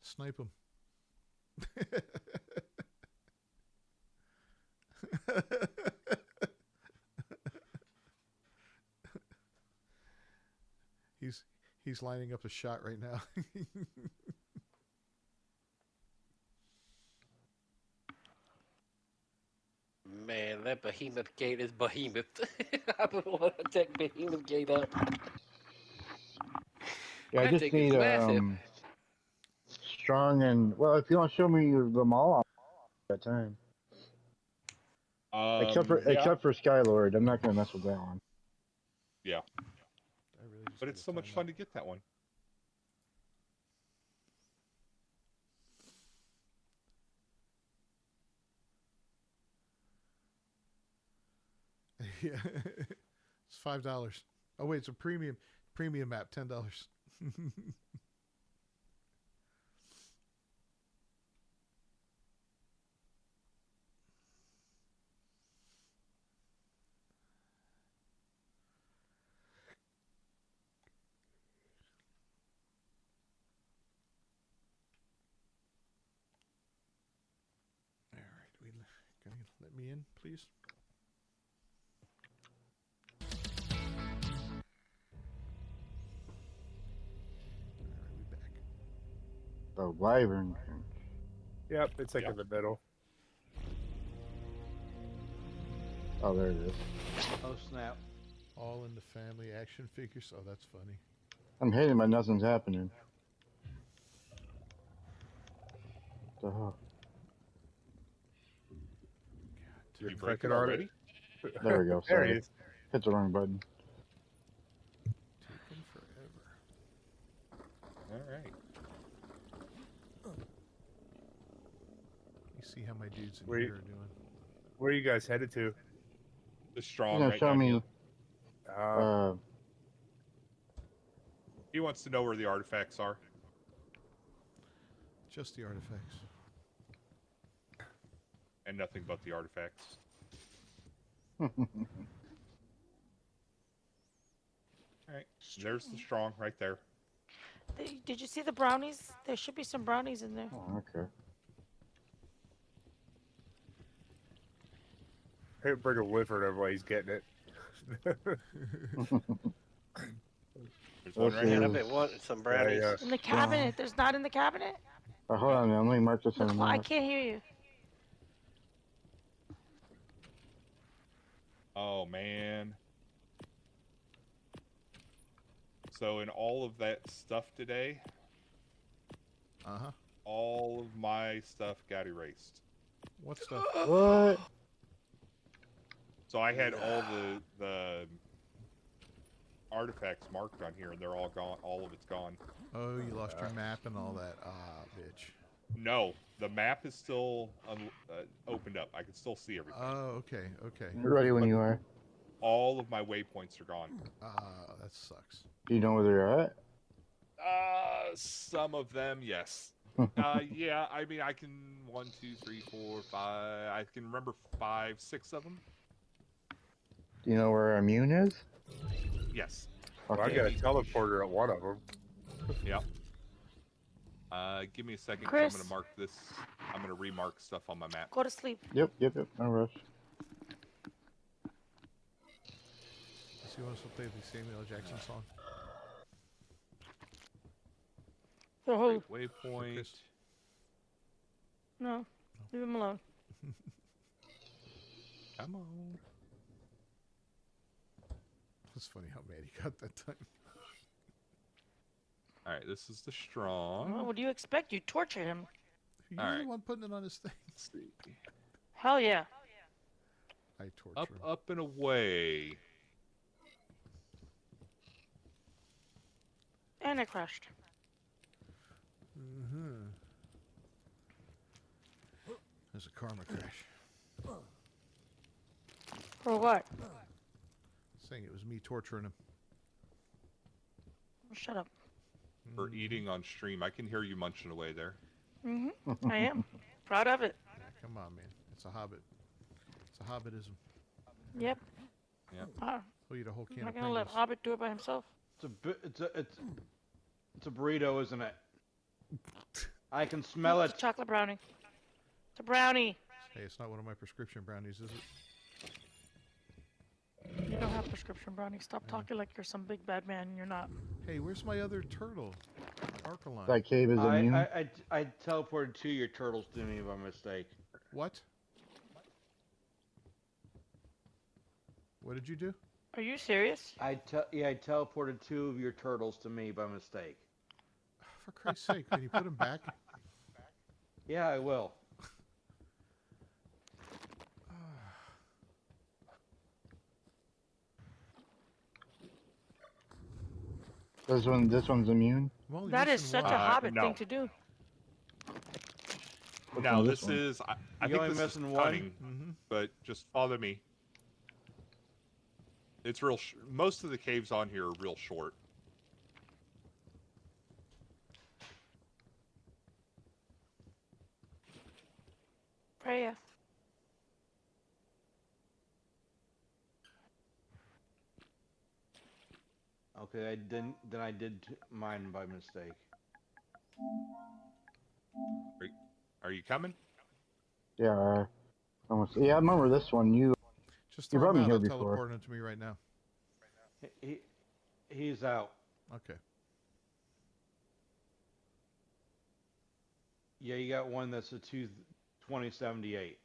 Snipe him. He's lining up a shot right now. Man, that behemoth gate is behemoth. I don't want to take behemoth gate up. Yeah, I That just thing need is massive. strong and well. If you want to show me them all, I'll that time. Except for Skylord, I'm not gonna mess with that one. Yeah. I really just But it's so much fun to get that one. Yeah, it's $5. Oh wait, it's a premium map, $10. All right, can you let me in, please? The Wyvern. Yep, it's like in the middle. Oh, there it is. Oh snap! All in the family action figures. Oh, that's funny. I'm hating but nothing's happening. What the hell? Did you break clicking it on already? There we go. There Sorry. he is. Hit the wrong button. Taking forever. All right. You see how my dudes in Where here you- are doing. Where are you guys headed to? The He's strong gonna right show down me. here. He wants to know where the artifacts are. Just the artifacts. And nothing but the artifacts. Alright, there's the strong right there. Did you see the brownies? There should be some brownies in there. Oh, okay. Hey, bring a whiffer everybody. He's getting it. There's one right Man, here. I've been wanting some brownies. Yeah. In the cabinet. There's not in the cabinet? Hold on, man. Let me mark this on the I map. can't hear you. Oh, man. So in all of that stuff today, all of my stuff got erased. What stuff? What? So I had all the artifacts marked on here, and they're all gone. All of it's gone. Oh, you lost your map and all that. Ah, bitch. No, the map is still opened up. I can still see everything. Oh, okay, okay. You're ready when you are. All of my waypoints are gone. Ah, that sucks. Do you know where they're at? Some of them, yes. Yeah, I mean, I can 1, 2, 3, 4, 5. I can remember 5, 6 of them. Do you know where Immune is? Yes. Well, I got a teleporter at one of them. Yep. Give me a second, 'cause Chris. I'm gonna mark this. I'm gonna remark stuff on my map. Go to sleep. Yep. No rush. So you want us to play the Samuel L. Jackson song? Oh, Waypoint. no. Leave him alone. Come on. It's funny how mad he got that time. All right, this is the strong. Well, what do you expect? You torture him. You're All the right. one putting it on his thing. Let's see. Hell yeah. I torture him. Up and away. And it crashed. There's a karma crash. For what? Saying it was me torturing him. Shut up. For eating on stream. I can hear you munching away there. I am. Proud of it. Yeah, come on, man. It's a hobbit. It's a hobbitism. Yep. Yep. We'll eat a whole I'm can not of gonna let Pringles. Hobbit do it by himself. It's a burrito, isn't it? I can smell It's it. a chocolate brownie. It's a brownie. Hey, it's not one of my prescription brownies, is it? You don't have prescription brownie. Stop talking like you're some big bad man. You're not. Hey, where's my other turtle? Arcalon. That cave is Immune. I teleported 2 of your turtles to me by mistake. What? What did you do? Are you serious? I teleported 2 of your turtles to me by mistake. For Christ's sake, can you put them back? Yeah, I will. This one's Immune. I'm only That is missing such one. a Hobbit no. thing to do. Now on this this one? is. I You think only this is missing one? cunning, but just follow me. It's real. Most of the caves on here are real short. Freya. Okay, I didn't. Then I did mine by mistake. Are you coming? Yeah. Almost. Yeah, I remember this one. You Just You throw brought him me out. here I'll before. teleport him to me right now. He's out. Okay. Yeah, you got one that's a 2078.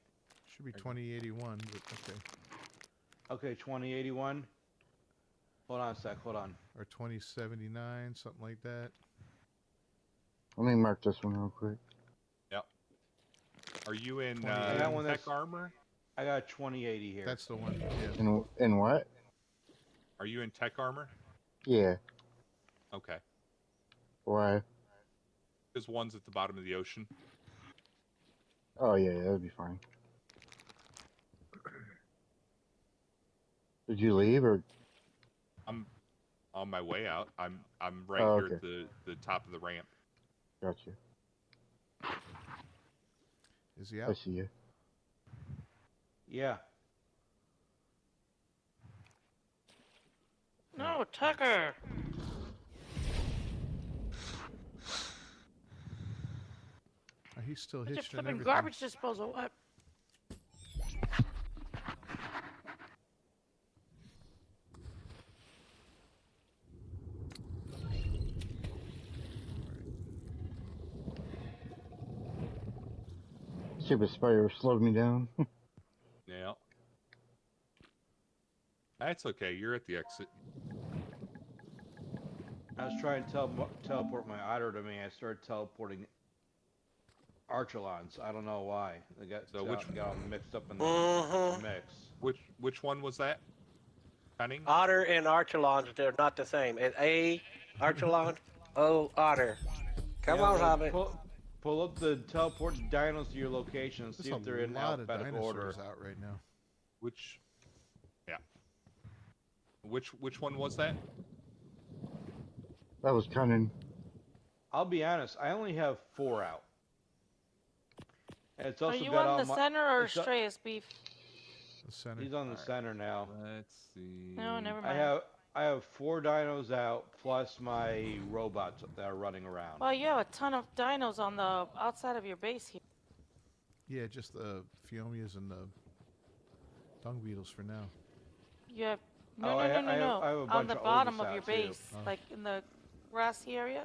Should be 2081, but okay. Okay, 2081. Hold on a sec. Hold on. Or 2079, something like that. let me mark this one real quick. Yep. Are you in I got one tech that's- armor? I got 2080 here. That's the one. Yeah. In what? Are you in tech armor? Yeah. Okay. Why? There's one's at the bottom of the ocean. Oh yeah, that'd be fine. Did you leave or? I'm on my way out. I'm right Oh, here okay. at the top of the ramp. Gotcha. Is he I out? see you. Yeah. No, Tucker. He's still Put your hitched and flipping everything. garbage disposal up. Stupid spider slowed me down. Yeah. That's okay. You're at the exit. I was trying to teleport my otter to me. I started teleporting Archelons. I don't know why. They got So got all mixed up in the Mm-hmm. mix. Which one was that? Cunning? Otter and Archelons, they're not the same. It's A, Archelon, O, Otter. Come Yeah, on, well, Hobbit. pull up the teleport dinos to your location and There's see a if they're in lot of alphabetical order. dinosaurs out right now. Yeah. Which one was that? That was cunning. I'll be honest, I only have 4 out. And it's Are also you got on all the my. center or it's a- Strayus beef? The center. He's on the center now. Let's see. No, never I mind. have 4 dinos out plus my robots that are running around. Well, you have a ton of dinos on the outside of your base here. Yeah, just the Phiomias and the dung beetles for now. You have Oh, no. I have a On bunch the of bottom Ovis of your out, too. base, Oh. like in the grassy area.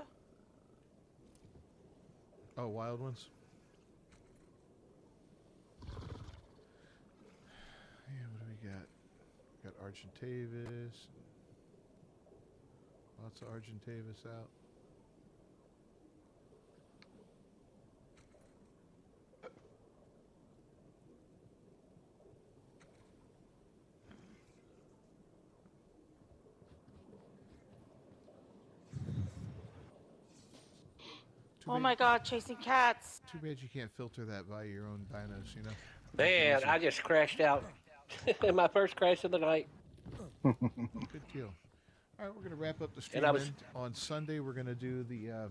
Oh, wild ones? Yeah, what do we got? We got Argentavis. Lots of Argentavis out. Oh my God, chasing cats. Too bad you can't filter that by your own dinos, you know? Man, I just crashed out. My first crash of the night. Good deal. All right, we're going to wrap up the stream. On Sunday, we're going to do the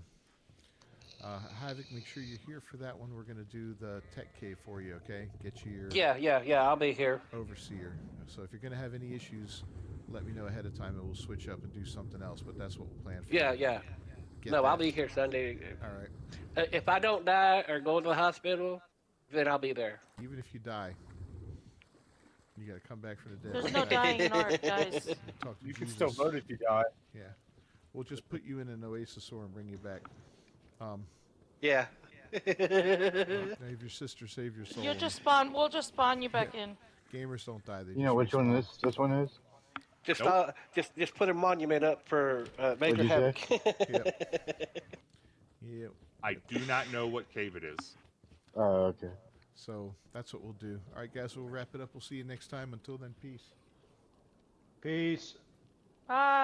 Havoc. Make sure you're here for that one. We're going to do the tech cave for you, okay? Get you your Yeah, I'll be here. overseer. So if you're going to have any issues, let me know ahead of time and we'll switch up and do something else. But that's what we'll plan for. Yeah. I'll be here Sunday. All right. If I don't die or go to the hospital, then I'll be there. Even if you die, you got to come back from the dead. There's no dying in art, guys. Talk to You can Jesus. still vote if you die. Yeah. We'll just put you in an Oasisaur and bring you back. Yeah. Save your sister, save your soul. You'll just spawn. We'll just spawn you back in. Gamers don't die. They You know which one this one is? Just Nope. just put a monument up for Major you Havoc. Yep. I do not know what cave it is. Oh, okay. So that's what we'll do. All right, guys, we'll wrap it up. We'll see you next time. Until then, peace. Peace. Bye.